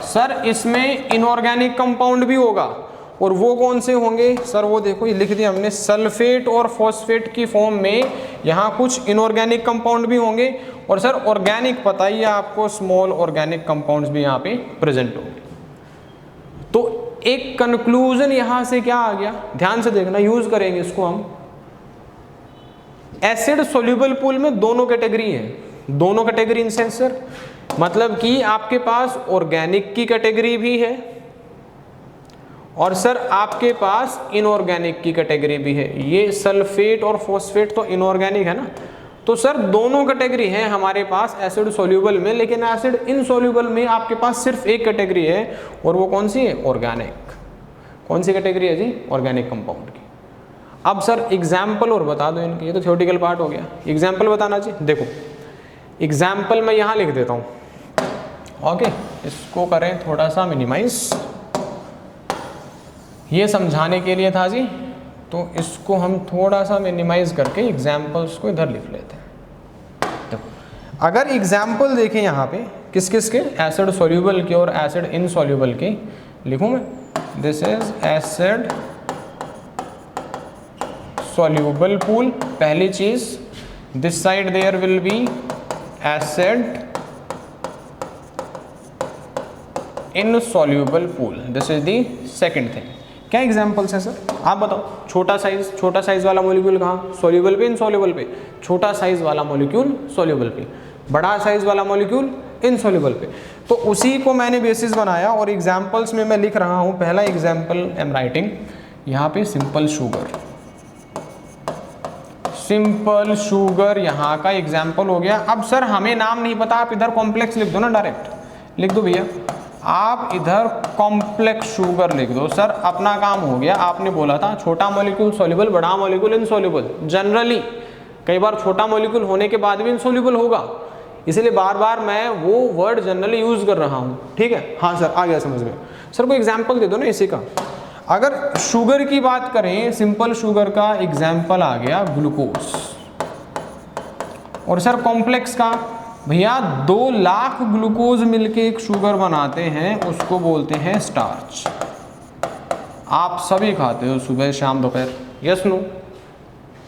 Sir इसमें इनऑर्गेनिक कंपाउंड भी होगा, और वो कौन से होंगे सर? वो देखो ये लिख दिया हमने, सल्फेट और फॉस्फेट की फॉर्म में यहाँ कुछ इनऑर्गेनिक कंपाउंड भी होंगे, और सर ऑर्गेनिक पता ही है आपको, स्मॉल ऑर्गेनिक कंपाउंड्स भी यहाँ पे प्रेजेंट होंगे। तो एक कंक्लूजन यहाँ से क्या आ गया? ध्यान से देखना, यूज करेंगे इसको हम। एसिड सोल्यूबल पूल में दोनों कैटेगरी है। दोनों कैटेगरी इन सेंस सर, मतलब कि आपके पास ऑर्गेनिक की कैटेगरी भी है, और सर आपके पास इनऑर्गेनिक की कैटेगरी भी है। ये सल्फेट और फॉस्फेट तो इनऑर्गेनिक है ना, तो सर दोनों कैटेगरी है हमारे पास एसिड सोल्यूबल में। लेकिन एसिड इनसोल्यूबल में आपके पास सिर्फ एक कैटेगरी है, और वो कौन सी है? ऑर्गेनिक। कौन सी कैटेगरी है जी? ऑर्गेनिक कंपाउंड की। अब सर एग्जाम्पल और बता दो इनके, ये तो थ्योरेटिकल पार्ट हो गया, एग्जाम्पल बताना जी। देखो एग्जाम्पल मैं यहाँ लिख देता हूँ, ओके, इसको करें थोड़ा सा मिनिमाइज, ये समझाने के लिए था जी, तो इसको हम थोड़ा सा मिनिमाइज करके एग्जाम्पल्स को इधर लिख लेते हैं। देखो अगर एग्जाम्पल देखें यहाँ पे किस किस के, एसिड सोल्यूबल के और एसिड इनसोल्यूबल के, लिखूँ मैं, this is acid soluble pool. पहली चीज, this side there will be acid insoluble pool, this is the second thing. क्या एग्जाम्पल्स है सर? आप बताओ। छोटा साइज वाला मॉलिक्यूल कहाँ? सोल्यूबल पे, इनसोल्यूबल पे। छोटा साइज वाला मॉलिक्यूल सोल्यूबल पे, बड़ा साइज वाला मॉलिक्यूल इनसोल्यूबल पे। तो उसी को मैंने बेसिस बनाया, और एग्जाम्पल्स में मैं लिख रहा हूँ। पहला एग्जाम्पल आई एम राइटिंग यहाँ पे सिंपल शुगर। सिंपल शुगर यहाँ का एग्जाम्पल हो गया। अब सर हमें नाम नहीं पता, आप इधर कॉम्प्लेक्स लिख दो ना, डायरेक्ट लिख दो भैया, आप इधर कॉम्प्लेक्स शुगर लिख दो। सर अपना काम हो गया। आपने बोला था छोटा मॉलिक्यूल सॉल्युबल, बड़ा मॉलिक्यूल इनसॉल्युबल। जनरली कई बार छोटा मॉलिक्यूल होने के बाद भी इनसॉल्युबल होगा, इसलिए बार बार मैं वो वर्ड जनरली यूज कर रहा हूँ। ठीक है, हाँ सर आ गया समझ में। सर कोई एग्जाम्पल दे दो ना इसी का। अगर शुगर की बात करें, सिंपल शुगर का एग्जाम्पल आ गया ग्लूकोज, और सर कॉम्प्लेक्स का भैया 2 लाख ग्लूकोज मिलके एक शुगर बनाते हैं, उसको बोलते हैं स्टार्च। आप सभी खाते हो सुबह शाम दोपहर, यस नो?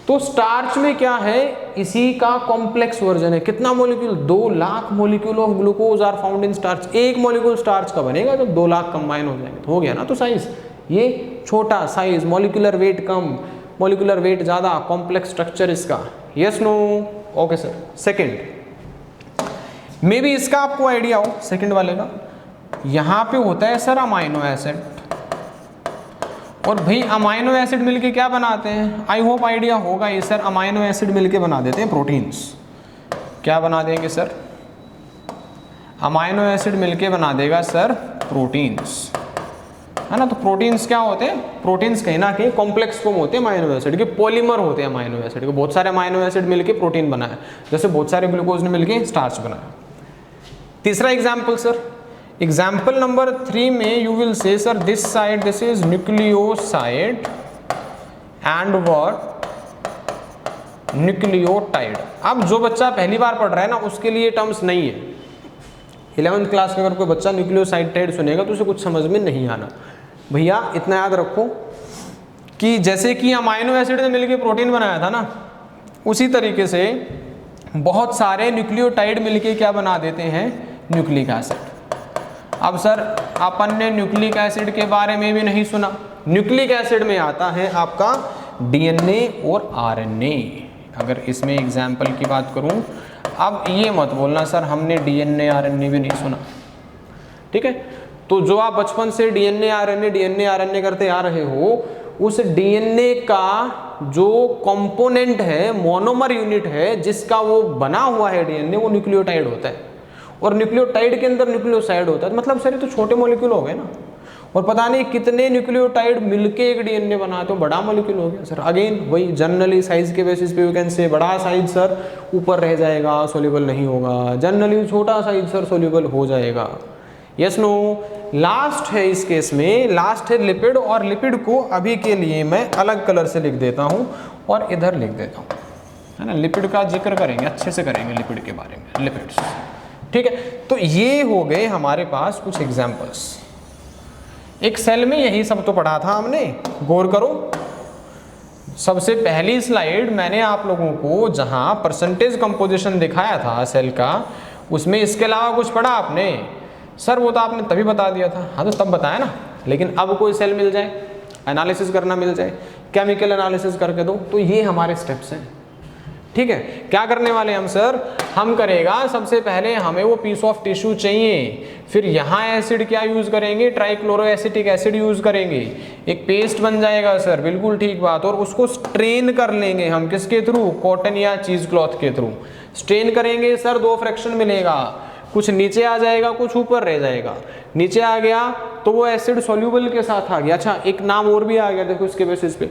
तो स्टार्च में क्या है, इसी का कॉम्प्लेक्स वर्जन है। कितना molecule, 2 lakh molecule of glucose are found in starch. एक मॉलिक्यूल स्टार्च का बनेगा जब 2 लाख कंबाइन हो जाएंगे, तो हो गया ना। तो साइज ये छोटा साइज, मॉलिक्यूलर वेट कम, मॉलिक्यूलर वेट ज़्यादा, कॉम्प्लेक्स स्ट्रक्चर इसका। Yes no? Okay sir. Second may be इसका आपको आइडिया हो, सेकेंड वाले का। यहाँ पे होता है सर अमाइनो एसिड, और भाई अमाइनो एसिड मिलके क्या बनाते हैं, आई होप आइडिया होगा ये सर। अमाइनो एसिड मिलके बना देते हैं प्रोटीन्स। क्या बना देंगे सर? अमाइनो एसिड मिलके बना देगा सर प्रोटीन्स, है ना। तो प्रोटीन्स क्या होते हैं, प्रोटीन्स कहीं ना कहीं कॉम्प्लेक्स फॉर्म होते हैं अमाइनो एसिड के, पॉलीमर होते हैं अमाइनो एसिड के। बहुत सारे अमाइनो एसिड मिलके प्रोटीन बनाया, जैसे बहुत सारे ग्लूकोज ने मिलके स्टार्च बनाया। तीसरा एग्जाम्पल सर, एग्जाम्पल नंबर 3 में यू विल से sir this side this is nucleoside and what, nucleotide. अब जो बच्चा पहली बार पढ़ रहा है ना, उसके लिए टर्म्स नहीं है। 11th क्लास में अगर कोई बच्चा न्यूक्लियोसाइड सुनेगा तो उसे कुछ समझ में नहीं आना। भैया इतना याद रखो कि जैसे कि अमाइनो एसिड ने मिलकर प्रोटीन बनाया था ना, उसी तरीके से बहुत सारे न्यूक्लियोटाइड मिलके क्या बना देते हैं, न्यूक्लिक एसिड। अब सर अपन ने न्यूक्लिक एसिड के बारे में भी नहीं सुना। न्यूक्लिक एसिड में आता है आपका डीएनए और आरएनए। अगर इसमें एग्जाम्पल की बात करूं, अब ये मत बोलना सर हमने डीएनए आरएनए भी नहीं सुना, ठीक है। तो जो आप बचपन से डीएनए आरएनए करते आ रहे हो, उस डीएनए का जो कंपोनेंट है, मोनोमर यूनिट है जिसका वो बना हुआ है डीएनए, वो न्यूक्लियोटाइड होता है। और न्यूक्लियोटाइड के अंदर न्यूक्लियोसाइड होता है। मतलब सर ये तो छोटे मॉलिक्यूल हो गए ना, और पता नहीं कितने न्यूक्लियोटाइड मिलके एक डीएनए बनाते हो, बड़ा मॉलिक्यूल हो गया सर। अगेन वही जनरली साइज के बेसिस पे यू कैन से बड़ा साइज सर ऊपर रह जाएगा, सोल्यूबल नहीं होगा। जनरली छोटा साइज सर सोल्यूबल हो जाएगा। Yes no? लास्ट है इस केस में, लास्ट है लिपिड, और लिपिड को अभी के लिए मैं अलग कलर से लिख देता हूँ और इधर लिख देता हूँ, है ना। लिपिड का जिक्र करेंगे, अच्छे से करेंगे लिपिड के बारे में, लिपिड्स, ठीक है। तो ये हो गए हमारे पास कुछ एग्जाम्पल्स। एक सेल में यही सब तो पढ़ा था हमने, गौर करो। सबसे पहली स्लाइड मैंने आप लोगों को जहां परसेंटेज कंपोजिशन दिखाया था सेल का, उसमें इसके अलावा कुछ पढ़ा आपने? सर वो तो आपने तभी बता दिया था। हाँ तो तब बताया ना, लेकिन अब कोई सेल मिल जाए, एनालिसिस करना मिल जाए, केमिकल एनालिसिस करके दो, तो ये हमारे स्टेप्स हैं, ठीक है। क्या करने वाले हम सर, हम करेगा सबसे पहले हमें वो पीस ऑफ टिश्यू चाहिए, फिर यहाँ एसिड क्या यूज करेंगे, ट्राइक्लोरोएसिटिक एसिड यूज करेंगे, एक पेस्ट बन जाएगा सर, बिल्कुल ठीक बात। और उसको स्ट्रेन कर लेंगे हम, किसके थ्रू, कॉटन या चीज क्लॉथ के थ्रू स्ट्रेन करेंगे सर। 2 फ्रैक्शन मिलेगा, कुछ नीचे आ जाएगा, कुछ ऊपर रह जाएगा। नीचे आ गया तो वो एसिड सोल्यूबल के साथ आ गया। अच्छा एक नाम और भी आ गया, देखो इसके बेसिस पे,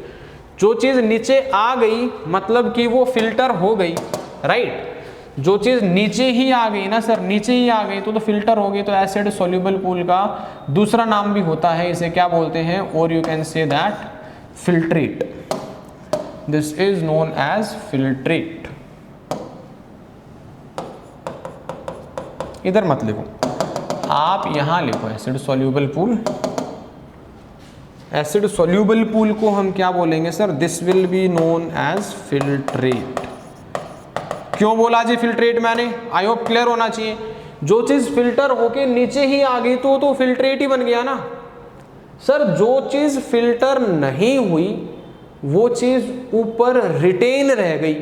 जो चीज नीचे आ गई मतलब कि वो फिल्टर हो गई, राइट। जो चीज नीचे ही आ गई ना सर, नीचे ही आ गई तो फिल्टर हो गई। तो एसिड सोल्यूबल पूल का दूसरा नाम भी होता है, इसे क्या बोलते हैं, और you can say that filtrate. This is known as filtrate. इधर मत लिखो, आप यहां लिखो acid soluble pool. Acid soluble pool को हम क्या बोलेंगे sir, this will be known as filtrate. क्यों बोला जी फिल्ट्रेट मैंने, आई होप क्लियर होना चाहिए। जो चीज फिल्टर होके नीचे ही आ गई तो फिल्ट्रेट ही बन गया ना सर। जो चीज फिल्टर नहीं हुई वो चीज ऊपर रिटेन रह गई,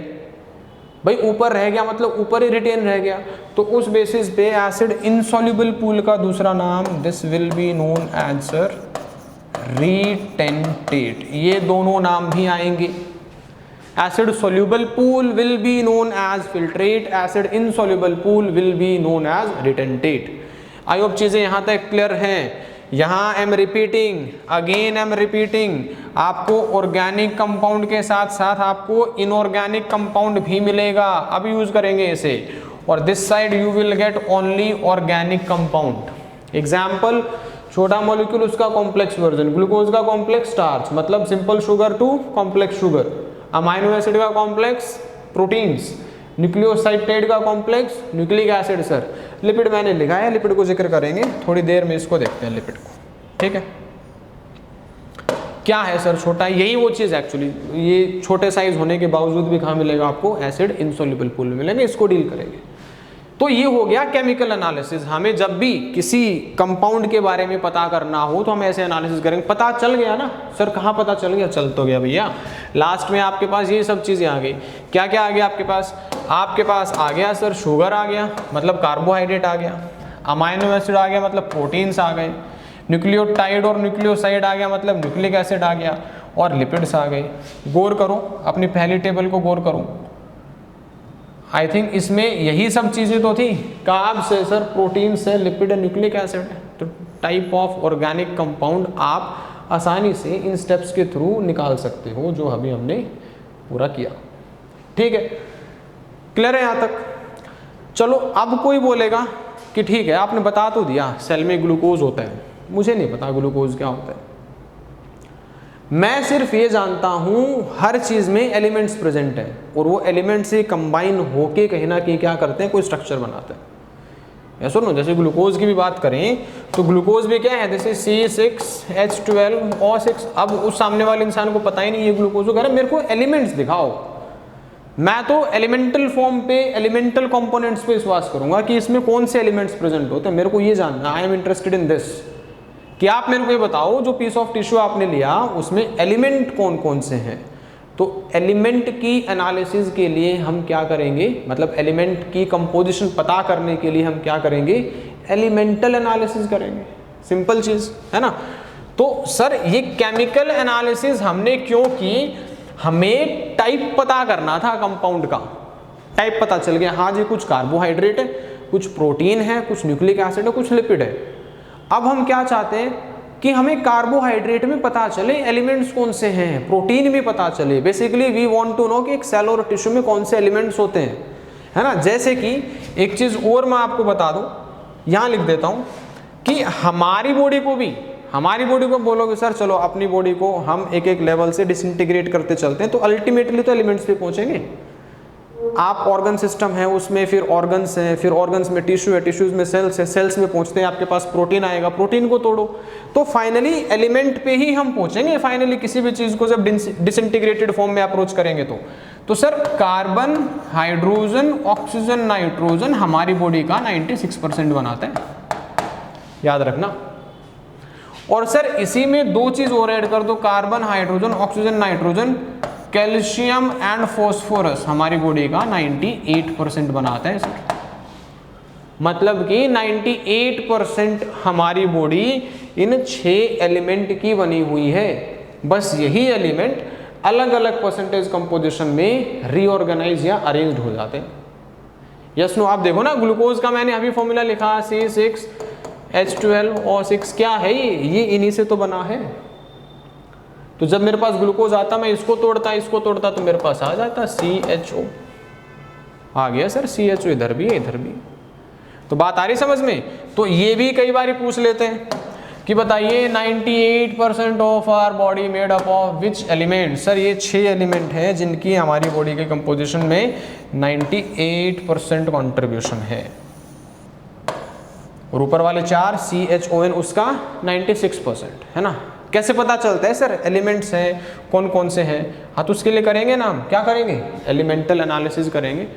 भाई ऊपर रह गया मतलब ऊपर ही रिटेन रह गया, तो उस बेसिस पे एसिड इनसॉल्युबल पूल का दूसरा नाम this will be known as sir retentate. ये दोनों नाम भी आएंगे। Acid soluble pool will be known as filtrate, acid insoluble pool will be known as retentate. I hope चीजें यहां तक क्लियर हैं। यहाँ am repeating, again am repeating, आपको ऑर्गेनिक कंपाउंड के साथ साथ आपको इनऑर्गेनिक कंपाउंड भी मिलेगा, अब यूज करेंगे इसे। और this side you will get only organic compound. Example, छोटा मॉलिक्यूल उसका कॉम्प्लेक्स वर्जन, ग्लूकोज का कॉम्प्लेक्स स्टार्च, मतलब simple sugar to complex sugar. Amino acid का कॉम्प्लेक्स प्रोटीन्स, न्यूक्लियोसाइड का complex nucleic acid sir. Lipid मैंने लिखा है, लिपिड को जिक्र करेंगे थोड़ी देर में, इसको देखते हैं लिपिड को, ठीक है। क्या है सर छोटा है, यही वो चीज़ एक्चुअली, ये छोटे साइज होने के बावजूद भी कहाँ मिलेगा आपको, एसिड इनसॉल्युबल पूल में मिलेंगे, इसको डील करेंगे। तो ये हो गया केमिकल एनालिसिस। हमें जब भी किसी कंपाउंड के बारे में पता करना हो तो हम ऐसे एनालिसिस करेंगे। पता चल गया ना सर, कहाँ पता चल गया, चल तो गया भैया। लास्ट में आपके पास ये सब चीज़ें आ गई। क्या क्या आ गया आपके पास, आपके पास आ गया सर शुगर आ गया, मतलब कार्बोहाइड्रेट आ गया, अमाइनो एसिड आ गया, मतलब प्रोटीन्स आ गए, न्यूक्लियोटाइड और न्यूक्लियोसाइड आ गया, मतलब न्यूक्लिक एसिड आ गया, और लिपिड्स आ गए। गौर करो अपनी पहली टेबल को, गौर करो। आई थिंक इसमें यही सब चीज़ें तो थी, कार्ब से सर, प्रोटीन से, लिपिड, न्यूक्लिक एसिड है। तो टाइप ऑफ ऑर्गेनिक कंपाउंड आप आसानी से इन स्टेप्स के थ्रू निकाल सकते हो, जो अभी हमने पूरा किया। ठीक है, क्लियर है यहाँ तक? चलो अब कोई बोलेगा कि ठीक है आपने बता तो दिया सेल में ग्लूकोज होता है, मुझे नहीं पता ग्लूकोज क्या होता है। मैं सिर्फ ये जानता हूँ हर चीज़ में एलिमेंट्स प्रेजेंट है, और वो एलिमेंट से कंबाइन होके कहीं ना कहीं क्या करते हैं, कोई स्ट्रक्चर बनाते हैं। ऐसा ना, जैसे ग्लूकोज की भी बात करें तो ग्लूकोज भी क्या है, जैसे C6H12O6। अब उस सामने वाले इंसान को पता ही नहीं ये ग्लूकोज वगैरह, मेरे को एलिमेंट्स दिखाओ। मैं तो एलिमेंटल फॉर्म पे, एलिमेंटल कंपोनेंट्स पे विश्वास करूंगा कि इसमें कौन से एलिमेंट्स प्रेजेंट होते हैं, मेरे को ये जानना। I am interested in this, कि आप मेरे को ये बताओ जो पीस ऑफ टिश्यू आपने लिया उसमें एलिमेंट कौन कौन से हैं। तो एलिमेंट की एनालिसिस के लिए हम क्या करेंगे, मतलब एलिमेंट की कंपोजिशन पता करने के लिए हम क्या करेंगे, एलिमेंटल एनालिसिस करेंगे। सिंपल चीज है ना। तो सर ये केमिकल एनालिसिस हमने क्यों की, हमें टाइप पता करना था कंपाउंड का। टाइप पता चल गया, हाँ जी कुछ कार्बोहाइड्रेट है, कुछ प्रोटीन है, कुछ न्यूक्लिक एसिड है, कुछ लिपिड है। अब हम क्या चाहते हैं कि हमें कार्बोहाइड्रेट में पता चले एलिमेंट्स कौन से हैं, प्रोटीन में पता चले। Basically we want to know कि एक सेल और टिश्यू में कौन से एलिमेंट्स होते हैं, है ना। जैसे कि एक चीज़ और मैं आपको बता दूं, यहाँ लिख देता हूँ कि हमारी बॉडी को बोलोगे सर चलो अपनी बॉडी को हम एक एक लेवल से डिसइंटीग्रेट करते चलते हैं, तो अल्टीमेटली तो एलिमेंट्स पे पहुंचेंगे। आप ऑर्गन सिस्टम है, उसमें फिर ऑर्गन्स हैं, फिर ऑर्गन्स में टिश्यू है, टिश्यूज में सेल्स है, सेल्स में पहुंचते हैं आपके पास प्रोटीन आएगा, प्रोटीन को तोड़ो तो फाइनली एलिमेंट पे ही हम पहुंचेंगे। फाइनली किसी भी चीज को जब डिसइंटीग्रेटेड फॉर्म में अप्रोच करेंगे तो sir carbon, hydrogen, oxygen, nitrogen हमारी बॉडी का 96% बनाता है, याद रखना। और सर इसी में दो चीज और ऐड कर दो, carbon, hydrogen, oxygen, nitrogen, calcium and phosphorus हमारी बॉडी का 98% बनाता है सर। मतलब कि 98% हमारी बॉडी इन 6 एलिमेंट की बनी हुई है। बस यही एलिमेंट अलग अलग परसेंटेज कंपोजिशन में रीऑर्गेनाइज या अरेंज्ड हो जाते हैं। यस नो, आप देखो ना ग्लूकोज का मैंने अभी फॉर्मूला लिखा C6H12O6, क्या है ये इन्हीं से तो बना है। तो जब मेरे पास ग्लूकोज आता, मैं इसको तोड़ता तो मेरे पास आ जाता CHO, आ गया सर CHO, इधर भी है इधर भी। तो बात आ रही समझ में। तो ये भी कई बार पूछ लेते हैं कि बताइए 98% of our body made up of which element. Sir ये 6 एलिमेंट हैं जिनकी हमारी बॉडी के कंपोजिशन में 98% कॉन्ट्रीब्यूशन है, और ऊपर वाले 4 CHON उसका 96% है ना। कैसे पता चलता है सर, एलिमेंट्स हैं कौन कौन से हैं। हाँ तो उसके लिए करेंगे ना हम, क्या करेंगे, एलिमेंटल एनालिसिस करेंगे।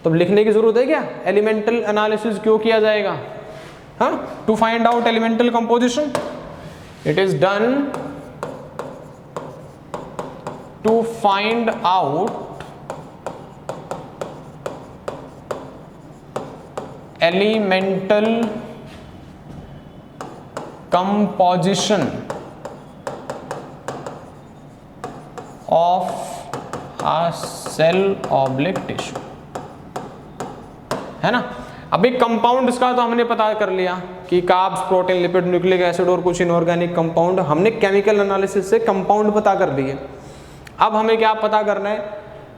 तो लिखने की जरूरत है क्या, एलिमेंटल एनालिसिस क्यों किया जाएगा, हाँ, to find out elemental composition. It is done to find out elemental composition of a cell oblique tissue, है ना। अब एक कंपाउंड का तो हमने पता कर लिया कि carbs, protein, lipid, nucleic acid और कुछ इनऑर्गेनिक कंपाउंड, हमने केमिकल एनालिसिस से कंपाउंड पता कर दिए। अब हमें क्या पता करना है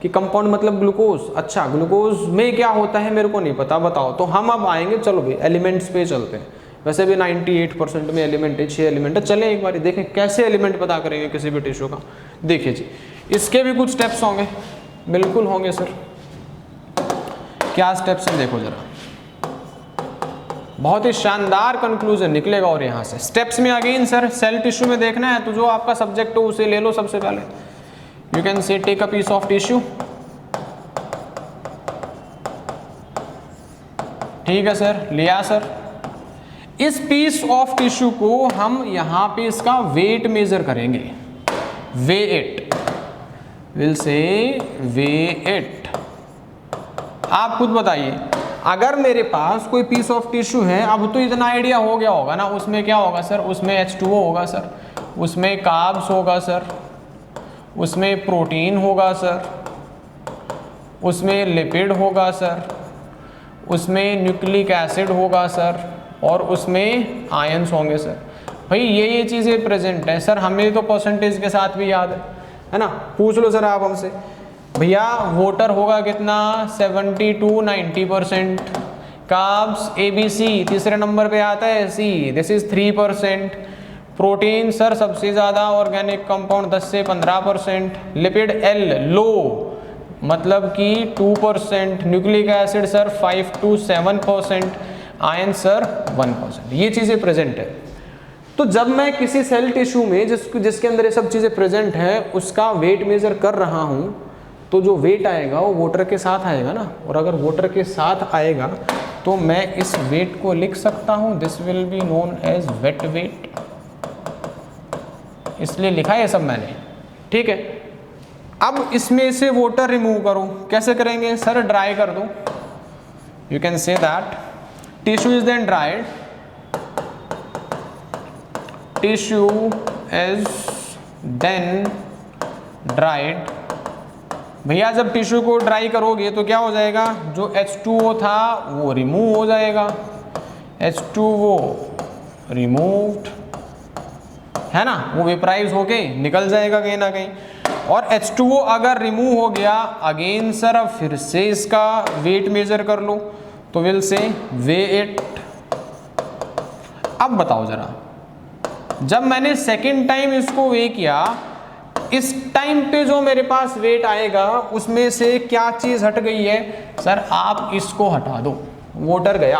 कि कंपाउंड मतलब ग्लूकोज। अच्छा ग्लूकोज में क्या होता है मेरे को नहीं पता, बताओ। तो हम अब आएंगे, चलो भाई एलिमेंट्स पे चलते हैं। वैसे भी 98% में एलिमेंट है, 6 एलिमेंट है। चलें एक बार देखें कैसे एलिमेंट पता करेंगे किसी भी टिश्यू का। देखिए जी, इसके भी कुछ स्टेप्स होंगे, बिल्कुल होंगे सर। क्या स्टेप्स हैं देखो जरा। बहुत ही शानदार कंक्लूजन निकलेगा। और यहाँ से स्टेप्स में अगेन सर सेल टिश्यू में देखना है तो जो आपका सब्जेक्ट हो उसे ले लो सबसे पहले। You can say take a piece of tissue, ठीक है सर, लिया सर। इस पीस ऑफ टिश्यू को हम यहाँ पे इसका वेट मेजर करेंगे, वेट, विल से वेट। आप खुद बताइए, अगर मेरे पास कोई पीस ऑफ टिश्यू है, अब तो इतना आइडिया हो गया होगा ना, उसमें क्या होगा सर, उसमें H2O होगा सर, उसमें कार्ब्स होगा सर, उसमें प्रोटीन होगा सर, उसमें लिपिड होगा सर, उसमें न्यूक्लिक एसिड होगा सर, और उसमें आयंस होंगे सर। भाई ये चीज़ें प्रेजेंट है सर, हमें तो परसेंटेज के साथ भी याद है ना। पूछ लो सर आप हमसे, भैया वोटर होगा कितना, 70 to 90%, कार्ब्स ABC तीसरे नंबर पे आता है C, this is 3%, protein sir सबसे ज़्यादा ऑर्गेनिक कंपाउंड 10 से 15%, लिपिड L लो मतलब कि 2%, nucleic acid sir 5 to 7%, ion sir 1%। ये चीज़ें प्रेजेंट है। तो जब मैं किसी सेल टिश्यू में जिसके अंदर ये सब चीज़ें प्रेजेंट है उसका वेट मेजर कर रहा हूँ, तो जो वेट आएगा वो वाटर के साथ आएगा ना। और अगर वाटर के साथ आएगा तो मैं इस वेट को लिख सकता हूँ, this will be known as wet weight, इसलिए लिखा है सब मैंने, ठीक है। अब इसमें से वाटर रिमूव करो, कैसे करेंगे सर, ड्राई कर दो। You can say that tissue is then dried, tissue is then dried. भैया जब टिश्यू को ड्राई करोगे तो क्या हो जाएगा, जो H2O था वो रिमूव हो जाएगा, H2O रिमूव्ड है ना, वो वेपराइज होके निकल जाएगा कहीं ना कहीं। और H2O अगर रिमूव हो गया अगेन सर, अब फिर से इसका वेट मेजर कर लो, तो विल से वेट। अब बताओ जरा, जब मैंने सेकेंड टाइम इसको वे किया, इस टाइम पे जो मेरे पास वेट आएगा उसमें से क्या चीज़ हट गई है सर, आप इसको हटा दो, वाटर गया।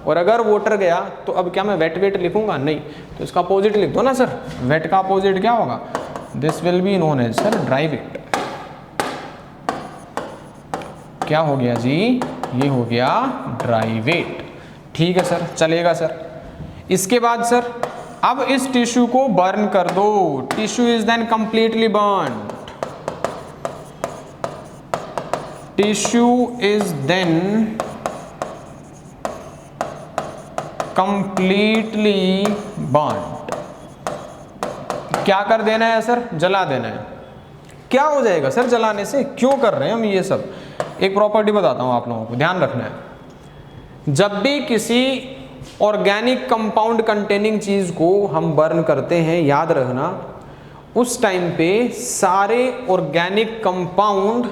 और अगर वाटर गया तो अब क्या मैं वेट वेट लिखूंगा, नहीं, तो इसका अपोजिट लिख दो ना सर। वेट का अपोजिट क्या होगा, this will be known as sir dry weight. क्या हो गया जी, ये हो गया ड्राई वेट, ठीक है सर, चलेगा सर। इसके बाद सर अब इस टिश्यू को बर्न कर दो, tissue is then completely burn, tissue is then completely burn. क्या कर देना है सर, जला देना है। क्या हो जाएगा सर जलाने से, क्यों कर रहे हैं हम ये सब, एक प्रॉपर्टी बताता हूं आप लोगों को, ध्यान रखना है। जब भी किसी ऑर्गेनिक कंपाउंड कंटेनिंग चीज को हम बर्न करते हैं, याद रखना उस टाइम पे सारे ऑर्गेनिक कंपाउंड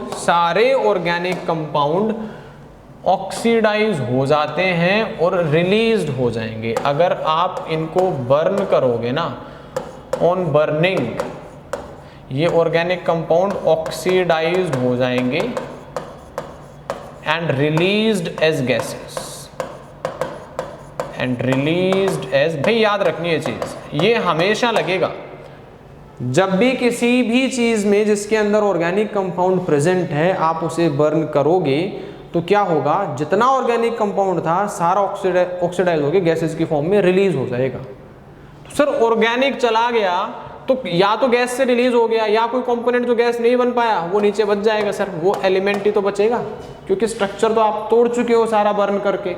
ऑक्सीडाइज हो जाते हैं और रिलीज्ड हो जाएंगे। अगर आप इनको बर्न करोगे ना, ऑन बर्निंग ये ऑर्गेनिक कंपाउंड ऑक्सीडाइज्ड हो जाएंगे and released as gases, and released as, भाई याद रखनी है चीज, ये हमेशा लगेगा। जब भी किसी भी चीज में जिसके अंदर ऑर्गेनिक कंपाउंड प्रेजेंट है आप उसे बर्न करोगे तो क्या होगा, जितना ऑर्गेनिक कंपाउंड था सारा ऑक्सीडाइज होकर गैसेस की फॉर्म में रिलीज हो जाएगा। तो सर ऑर्गेनिक चला गया तो या तो गैस से रिलीज हो गया, या कोई कंपोनेंट जो गैस नहीं बन पाया वो नीचे बच जाएगा सर, वो एलिमेंट ही तो बचेगा, क्योंकि स्ट्रक्चर तो आप तोड़ चुके हो सारा बर्न करके।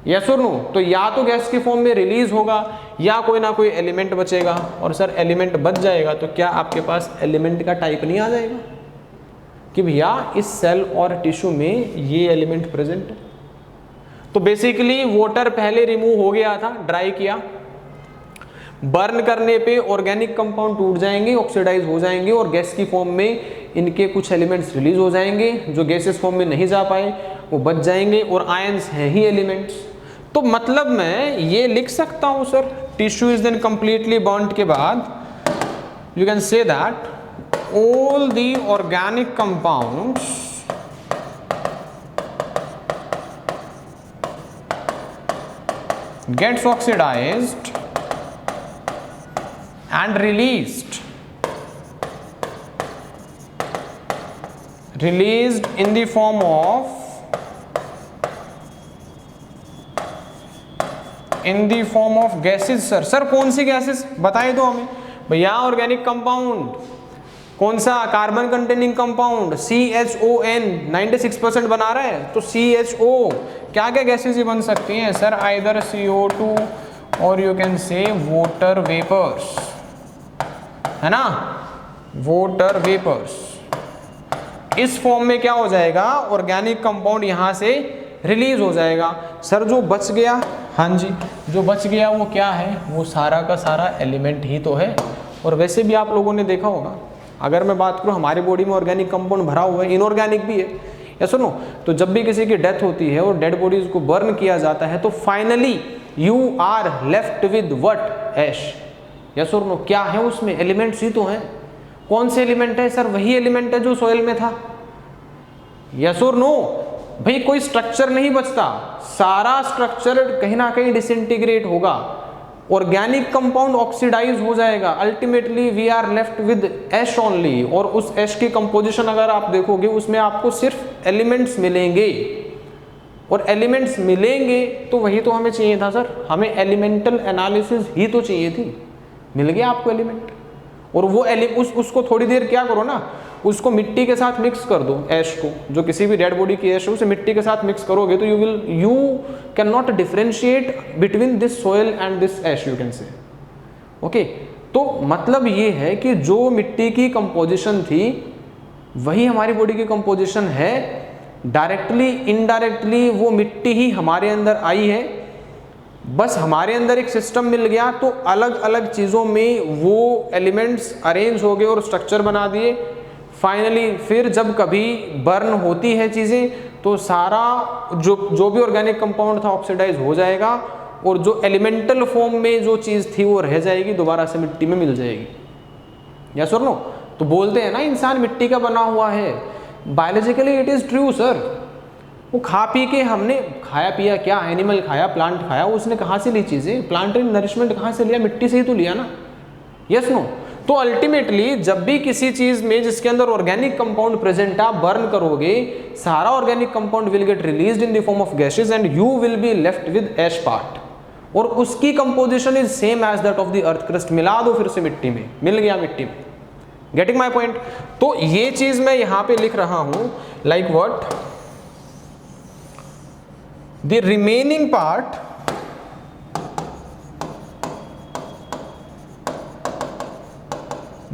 यस और नो, तो या तो गैस की फॉर्म में रिलीज होगा या कोई ना कोई एलिमेंट बचेगा। और सर एलिमेंट बच जाएगा तो क्या आपके पास एलिमेंट का टाइप नहीं आ जाएगा कि भैया इस सेल और टिश्यू में ये एलिमेंट प्रेजेंट है। तो बेसिकली वाटर पहले रिमूव हो गया था, ड्राई किया, बर्न करने पे ऑर्गेनिक कंपाउंड टूट जाएंगे, ऑक्सीडाइज हो जाएंगे और गैस की फॉर्म में इनके कुछ एलिमेंट्स रिलीज हो जाएंगे, जो गैसेस फॉर्म में नहीं जा पाए वो बच जाएंगे, और आयंस हैं ही एलिमेंट्स। तो मतलब मैं ये लिख सकता हूं sir, tissue is then completely burned के बाद you can say that all the organic compounds gets oxidized and released in the form of gases। Sir कौन सी गैसेस बताइए तो हमें भैया। ऑर्गेनिक कंपाउंड कौन सा? कार्बन कंटेनिंग कंपाउंड CHON 96% बना रहा है, तो CHO क्या क्या गैसेस ही बन सकती हैं सर? आइदर CO2 और you can say water vapours, है ना, वाटर वेपर्स। इस फॉर्म में क्या हो जाएगा? ऑर्गेनिक कंपाउंड यहां से रिलीज हो जाएगा। सर जो बच गया, हाँ जी, जो बच गया वो क्या है? वो सारा का सारा एलिमेंट ही तो है। और वैसे भी आप लोगों ने देखा होगा, अगर मैं बात करूं हमारी बॉडी में ऑर्गेनिक कंपाउंड भरा हुआ है, इनऑर्गेनिक भी है, या सुनो, तो जब भी किसी की डेथ होती है और डेड बॉडीज को बर्न किया जाता है तो finally you are left with what? Ash. या सुनो, क्या है उसमें? एलिमेंट्स ही तो हैं। कौन से एलिमेंट है सर? वही एलिमेंट है जो सोयल में था। यस और नो? भाई कोई स्ट्रक्चर नहीं बचता, सारा स्ट्रक्चर कहीं ना कहीं डिसइंटीग्रेट होगा, ऑर्गेनिक कंपाउंड ऑक्सीडाइज हो जाएगा, ultimately we are left with ash only. और उस एश की कंपोजिशन अगर आप देखोगे उसमें आपको सिर्फ एलिमेंट्स मिलेंगे, और एलिमेंट्स मिलेंगे तो वही तो हमें चाहिए था सर, हमें एलिमेंटल एनालिसिस ही तो चाहिए थी। मिल गया आपको एलिमेंट, और वो उसको थोड़ी देर क्या करो ना, उसको मिट्टी के साथ मिक्स कर दो, ऐश को, जो किसी भी डेड बॉडी की ऐश है उसे मिट्टी के साथ मिक्स करोगे तो you can not differentiate between this soil and this ash, you can say. Okay, तो मतलब ये है कि जो मिट्टी की कंपोजिशन थी वही हमारी बॉडी की कंपोजिशन है। डायरेक्टली इनडायरेक्टली वो मिट्टी ही हमारे अंदर आई है, बस हमारे अंदर एक सिस्टम मिल गया तो अलग अलग चीज़ों में वो एलिमेंट्स अरेंज हो गए और स्ट्रक्चर बना दिए। फाइनली फिर जब कभी बर्न होती है चीज़ें तो सारा जो भी ऑर्गेनिक कंपाउंड था ऑक्सीडाइज हो जाएगा, और जो एलिमेंटल फॉर्म में जो चीज़ थी वो रह जाएगी, दोबारा से मिट्टी में मिल जाएगी। यस और नो? तो बोलते हैं ना इंसान मिट्टी का बना हुआ है, biologically it is true sir. वो खा पी के हमने खाया पिया क्या? एनिमल खाया, प्लांट खाया, उसने कहाँ से ली चीज़ें? प्लांट नरिशमेंट कहाँ से लिया? मिट्टी से ही तो लिया ना। Yes no? तो अल्टीमेटली जब भी किसी चीज़ में जिसके अंदर ऑर्गेनिक कंपाउंड प्रेजेंट आप बर्न करोगे, सारा organic compound will get released in the form of gases and you will be left with ash part, और उसकी composition is same as that of the earth crust. मिला दो फिर से मिट्टी में, मिल गया मिट्टी में। Getting my point? तो ये चीज़ मैं यहाँ पे लिख रहा हूँ like what,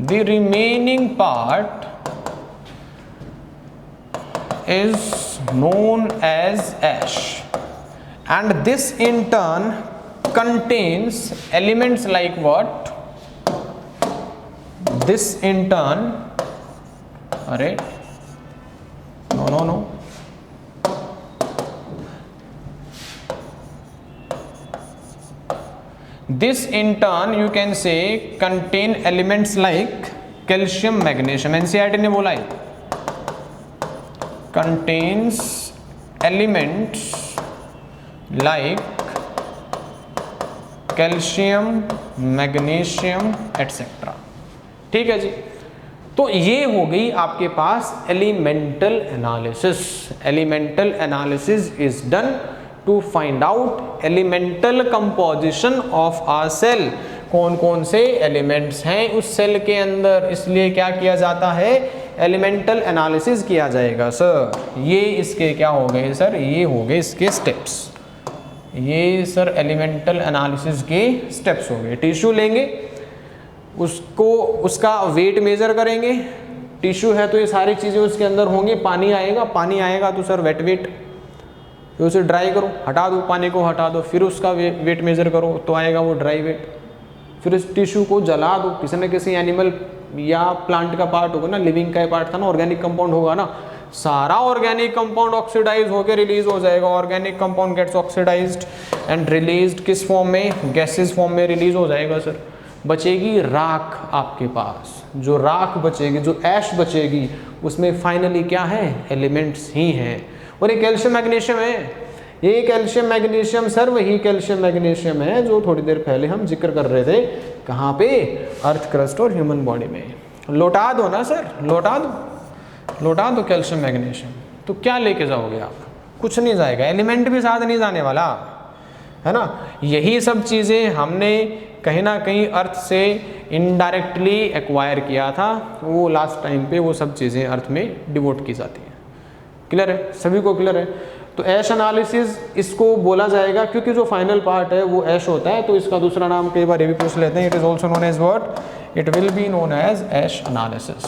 the remaining part is known as ash, and this in turn contains elements like what? This in turn, no, this in turn you can say contain elements like calcium, magnesium। NCERT ने बोला है contains elements like calcium, magnesium etc। ठीक है जी। तो ये हो गई आपके पास elemental analysis. Elemental analysis is done to find out elemental composition of a cell. कौन कौन से एलिमेंट्स हैं उस सेल के अंदर, इसलिए क्या किया जाता है? एलिमेंटल एनालिसिस किया जाएगा सर। ये इसके क्या हो गए सर? ये हो गए इसके स्टेप्स। ये सर एलिमेंटल एनालिसिस के स्टेप्स हो गए। टिश्यू लेंगे, उसको उसका वेट मेजर करेंगे। टिश्यू है तो ये सारी चीज़ें उसके अंदर होंगी। पानी आएगा तो सर वेट वेट, फिर उसे ड्राई करो, हटा दो, पानी को हटा दो, फिर उसका वेट मेजर करो तो आएगा वो ड्राई वेट। फिर इस टिश्यू को जला दो, किसी न किसी एनिमल या प्लांट का पार्ट होगा ना, लिविंग का पार्ट था ना, ऑर्गेनिक कंपाउंड होगा ना, सारा ऑर्गेनिक कंपाउंड ऑक्सीडाइज होकर रिलीज हो जाएगा। Organic compound gets oxidised and released किस फॉर्म में? गैसेस फॉर्म में रिलीज हो जाएगा सर। बचेगी राख आपके पास। जो राख बचेगी, जो ऐश बचेगी, उसमें फाइनली क्या है? एलिमेंट्स ही हैं। और ये कैल्शियम मैग्नीशियम है, ये कैल्शियम मैग्नीशियम सर वही कैल्शियम मैग्नीशियम है जो थोड़ी देर पहले हम जिक्र कर रहे थे, कहाँ पे, अर्थ क्रस्ट और ह्यूमन बॉडी में। लौटा दो ना सर, लौटा दो कैल्शियम मैग्नीशियम, तो क्या लेके जाओगे आप, कुछ नहीं जाएगा, एलिमेंट भी साथ नहीं जाने वाला, है ना। यही सब चीज़ें हमने कहीं ना कहीं अर्थ से इनडायरेक्टली एक्वायर किया था, वो लास्ट टाइम पे वो सब चीज़ें अर्थ में डिवोट की जाती हैं। क्लियर है, सभी को क्लियर है। तो ऐश एनालिसिस इसको बोला जाएगा, क्योंकि जो फाइनल पार्ट है वो ऐश होता है, तो इसका दूसरा नाम कई बार ये भी पूछ लेते हैं, it is also known as what, it will be known as ash analysis.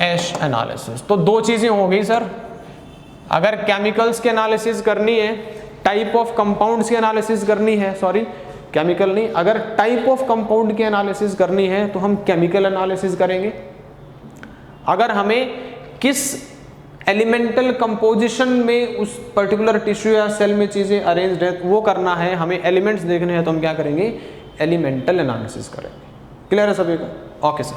Ash analysis, तो दो चीज़ें हो गई सर, अगर केमिकल्स की एनालिसिस करनी है, टाइप ऑफ कंपाउंड्स की एनालिसिस करनी है, सॉरी केमिकल नहीं, अगर टाइप ऑफ कंपाउंड की एनालिसिस करनी है तो हम केमिकल एनालिसिस करेंगे। अगर हमें किस एलिमेंटल कंपोजिशन में उस पर्टिकुलर टिश्यू या सेल में चीज़ें अरेंज्ड है वो करना है, हमें एलिमेंट्स देखने हैं, तो हम क्या करेंगे, एलिमेंटल एनालिसिस करेंगे। क्लियर है सभी का, ओके सर।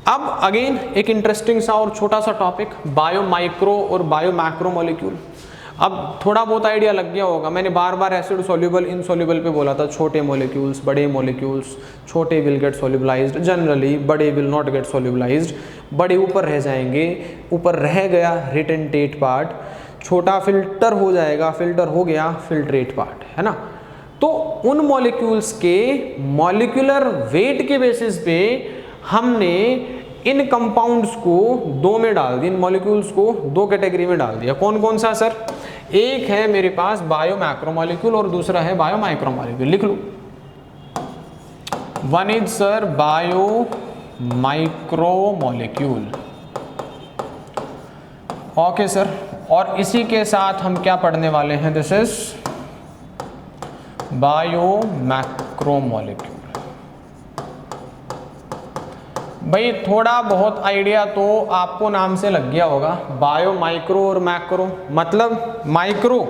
अब अगेन एक इंटरेस्टिंग सा और छोटा सा टॉपिक, बायो माइक्रो और बायो मैक्रो मॉलिक्यूल। अब थोड़ा बहुत आइडिया लग गया होगा, मैंने बार बार एसिड सोल्यूबल इनसोल्यूबल पे बोला था, छोटे मॉलिक्यूल्स, बड़े मॉलिक्यूल्स, छोटे विल गेट सोल्यूबलाइज्ड जनरली, बड़े विल नॉट गेट सोल्यूबलाइज्ड, बड़े ऊपर रह जाएंगे, ऊपर रह गया रिटेंटेट पार्ट, छोटा फिल्टर हो जाएगा, फिल्टर हो गया फिल्ट्रेट पार्ट, है ना। तो उन मॉलिक्यूल्स के मॉलिक्यूलर वेट के बेसिस पे हमने इन कंपाउंड्स को दो में डाल दिया, इन मॉलिक्यूल्स को दो कैटेगरी में डाल दिया। कौन कौन सा सर, एक है मेरे पास बायो मैक्रो मॉलिक्यूल और दूसरा है बायो माइक्रो मॉलिक्यूल, लिख लो। One is sir bio micro molecule, okay sir. और इसी के साथ हम क्या पढ़ने वाले हैं, this is bio macro molecule. भाई थोड़ा बहुत आइडिया तो आपको नाम से लग गया होगा, बायो माइक्रो और मैक्रो, मतलब माइक्रो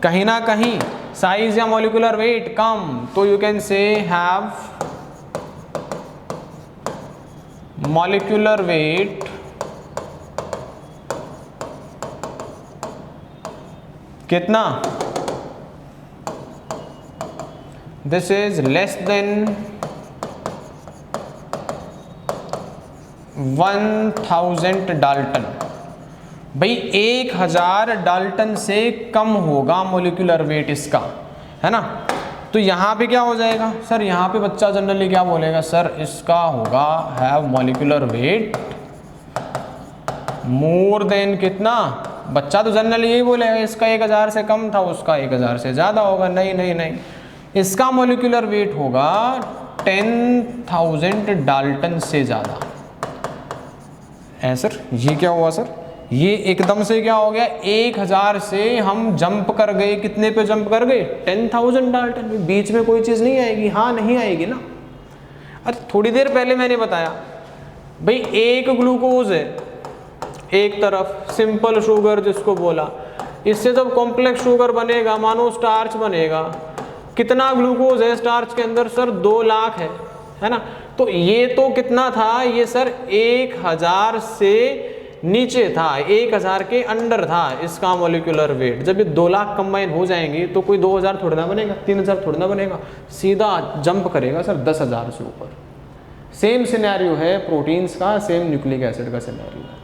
कहीं ना कहीं साइज या मॉलिक्यूलर वेट कम, तो you can say have molecular weight कितना, this is less than 1000 dalton. भाई 1000 डाल्टन से कम होगा मॉलिक्यूलर वेट इसका, है ना। तो यहाँ पे क्या हो जाएगा सर, यहाँ पे बच्चा जनरली क्या बोलेगा, सर इसका होगा have molecular wait more than कितना, बच्चा तो जनरली यही बोलेगा इसका 1000 से कम था, उसका 1000 से ज़्यादा होगा। नहीं नहीं नहीं, इसका मॉलिक्यूलर वेट होगा 10,000 डाल्टन से ज़्यादा। सर ये क्या हुआ सर, ये एकदम से क्या हो गया, 1000 से हम जंप कर गए, कितने पे जंप कर गए, 10,000 डाल्टन। बीच में कोई चीज़ नहीं आएगी, हाँ नहीं आएगी ना। अरे थोड़ी देर पहले मैंने बताया भाई एक ग्लूकोज है एक तरफ, सिंपल शुगर जिसको बोला, इससे जब कॉम्प्लेक्स शुगर बनेगा, मानो स्टार्च बनेगा, कितना ग्लूकोज है स्टार्च के अंदर, सर 2 लाख है ना। तो ये तो कितना था, ये सर 1000 से नीचे था, 1000 के अंडर था इसका मॉलिक्यूलर वेट। जब ये 2 लाख कंबाइन हो जाएंगे तो कोई 2000 थोड़ा ना बनेगा, 3000 थोड़ा ना बनेगा, सीधा जंप करेगा सर 10,000 से ऊपर। सेम सिनेरियो है प्रोटीन्स का, सेम न्यूक्लिक एसिड का सिनेरियो है।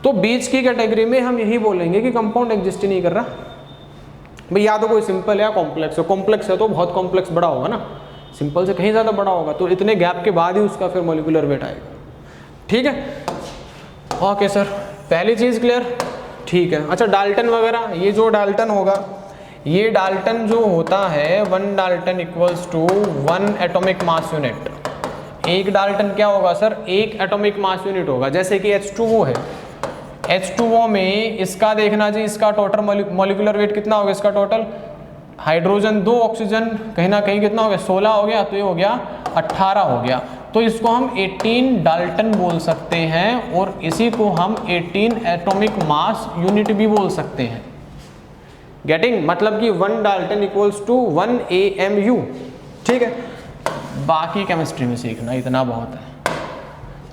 तो बीच की कैटेगरी में हम यही बोलेंगे कि कंपाउंड एग्जिस्ट ही नहीं कर रहा भाई, या तो कोई सिंपल है या कॉम्प्लेक्स है। कॉम्प्लेक्स है तो बहुत कॉम्प्लेक्स बड़ा होगा ना, सिंपल से कहीं ज़्यादा बड़ा होगा, तो इतने गैप के बाद ही उसका फिर मॉलिक्यूलर वेट आएगा। ठीक है, ओके सर, पहली चीज़ क्लियर, ठीक है। अच्छा डाल्टन वगैरह, ये जो डाल्टन होगा, ये डाल्टन जो होता है 1 dalton equals to 1 atomic mass unit. एक डाल्टन क्या होगा सर, 1 एटॉमिक मास यूनिट होगा। जैसे कि H2O है, H2O में इसका देखना जी, इसका टोटल मॉलिक्यूलर वेट कितना होगा, इसका टोटल हाइड्रोजन 2 ऑक्सीजन कहीं ना कहीं कितना हो गया, 16 हो गया, तो ये हो गया 18 हो गया। तो इसको हम 18 डाल्टन बोल सकते हैं, और इसी को हम 18 एटॉमिक मास यूनिट भी बोल सकते हैं। गेटिंग, मतलब कि 1 डाल्टन इक्वल्स टू 1 AMU। ठीक है, बाकी केमिस्ट्री में सीखना इतना बहुत है।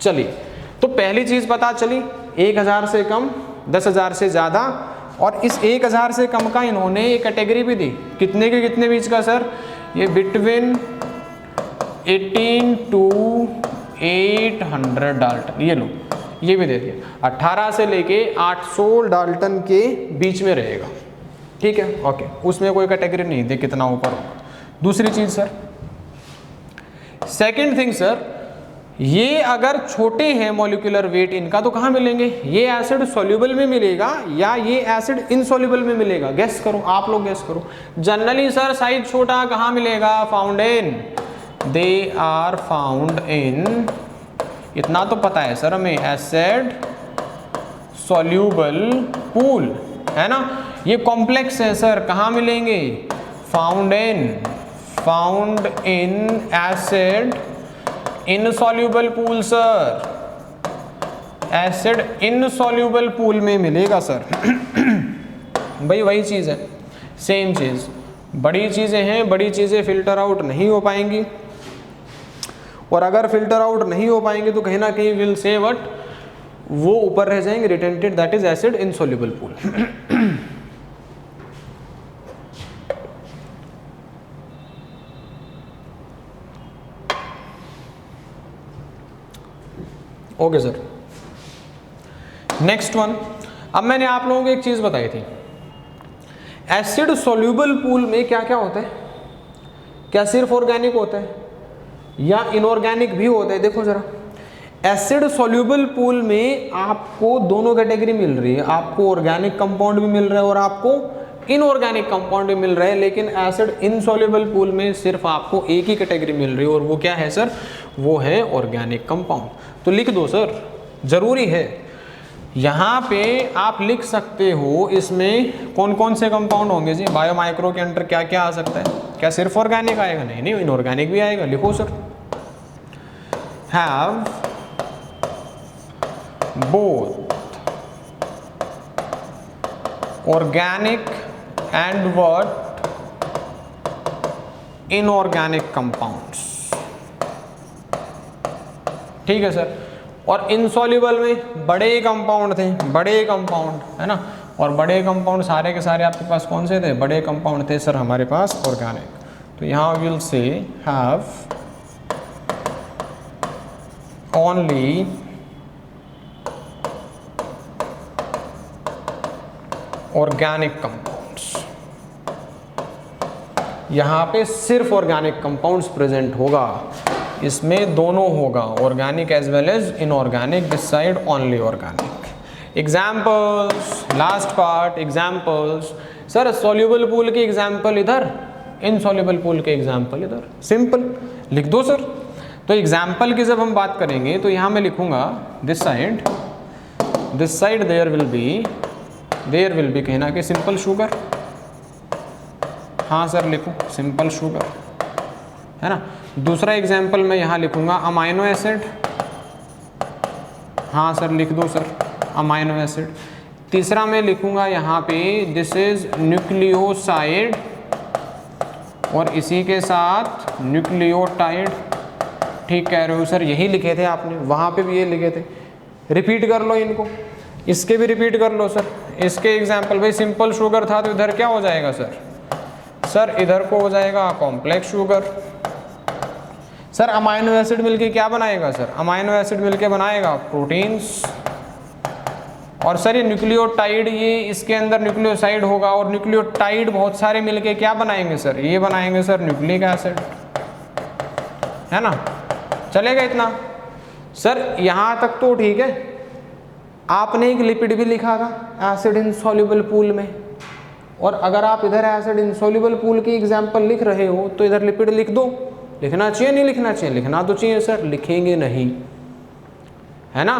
चलिए, तो पहली चीज पता चली, 1000 से कम, 10,000 से ज़्यादा, और इस 1000 से कम का इन्होंने एक कैटेगरी भी दी, कितने के कितने बीच का सर, ये बिटवीन 18 to 800 डाल्टन, ये लो, ये भी दे दिया, 18 से लेके 800 डाल्टन के बीच में रहेगा, ठीक है, ओके, उसमें कोई कैटेगरी नहीं दे कितना ऊपर होगा। दूसरी चीज सर, सेकंड थिंग सर, ये अगर छोटे हैं मॉलिक्यूलर वेट इनका तो कहाँ मिलेंगे, ये एसिड सॉल्युबल में मिलेगा या ये एसिड इनसॉल्युबल में मिलेगा, गेस करो, आप लोग गेस करो। जनरली सर साइज छोटा कहाँ मिलेगा, found in, they are found in, इतना तो पता है सर हमें, एसिड सॉल्युबल पूल, है ना। ये कॉम्प्लेक्स है सर, कहाँ मिलेंगे, found in acid insoluble pool sir, acid insoluble pool में मिलेगा सर। भाई वही चीज़ है, सेम चीज़, बड़ी चीज़ें हैं, बड़ी चीज़ें फिल्टर आउट नहीं हो पाएंगी, और अगर फिल्टर आउट नहीं हो पाएंगे तो कहीं ना कहीं विल से व्हाट, वो ऊपर रह जाएंगे, retentate, that is acid insoluble pool. Okay sir, next one. अब मैंने आप लोगों को एक चीज बताई थी, एसिड सॉल्युबल पूल में क्या क्या होता है, क्या सिर्फ ऑर्गेनिक होता है या इनऑर्गेनिक भी होता है। देखो जरा, एसिड सॉल्युबल पूल में आपको दोनों कैटेगरी मिल रही है, आपको ऑर्गेनिक कंपाउंड भी मिल रहा है और आपको इनऑर्गेनिक कंपाउंड भी मिल रहा है, लेकिन एसिड इनसॉल्युबल पूल में सिर्फ आपको एक ही कैटेगरी मिल रही है, और वो क्या है सर, वो है ऑर्गेनिक कंपाउंड। तो लिख दो सर, जरूरी है, यहाँ पे आप लिख सकते हो इसमें कौन कौन से कंपाउंड होंगे जी, बायो माइक्रो के अंदर क्या क्या आ सकता है, क्या सिर्फ ऑर्गेनिक आएगा, नहीं नहीं, इनऑर्गेनिक भी आएगा। लिखो sir, have both organic and what inorganic compounds, ठीक है सर। और इनसॉल्युबल में बड़े कंपाउंड थे, बड़े कंपाउंड, है ना, और बड़े कंपाउंड सारे के सारे आपके पास कौन से थे, बड़े कंपाउंड थे सर हमारे पास ऑर्गेनिक। तो यहाँ will say have only organic compounds, यहाँ पे सिर्फ ऑर्गेनिक कंपाउंड्स प्रेजेंट होगा, इसमें दोनों होगा, organic as well as inorganic, this side only organic. Examples, last part, examples sir, soluble pool के एग्जाम्पल इधर, इनसॉल्युबल पूल के एग्जाम्पल इधर, सिंपल लिख दो सर। तो एग्जाम्पल की जब हम बात करेंगे तो यहाँ मैं लिखूंगा this side there will be कहना कि सिंपल शुगर, हाँ सर लिखो सिंपल शुगर, है ना। दूसरा एग्जाम्पल मैं यहाँ लिखूंगा अमाइनो एसिड, हाँ सर लिख दो सर अमाइनो एसिड। तीसरा मैं लिखूंगा यहाँ पे दिस इज न्यूक्लियोसाइड, और इसी के साथ न्यूक्लियोटाइड, ठीक कह रहे हो सर, यही लिखे थे आपने, वहाँ पे भी ये लिखे थे, रिपीट कर लो इनको, इसके भी रिपीट कर लो सर। इसके एग्जाम्पल, भाई सिंपल शुगर था तो इधर क्या हो जाएगा सर इधर को हो जाएगा complex sugar. Sir amino acid मिलके क्या बनाएगा सर, अमाइनो एसिड मिलके बनाएगा प्रोटीन्स। और सर ये न्यूक्लियोटाइड, ये इसके अंदर न्यूक्लियोसाइड होगा, और न्यूक्लियोटाइड बहुत सारे मिलके क्या बनाएंगे सर, ये बनाएंगे सर न्यूक्लिक एसिड, है ना। चलेगा इतना सर, यहाँ तक तो ठीक है। आपने एक लिपिड भी लिखा था एसिड इनसॉल्युबल पूल में, और अगर आप इधर एसिड इनसॉल्युबल पूल की एग्जांपल लिख रहे हो तो इधर लिपिड लिख दो। लिखना चाहिए नहीं लिखना चाहिए, लिखना तो चाहिए सर, लिखेंगे नहीं, है ना।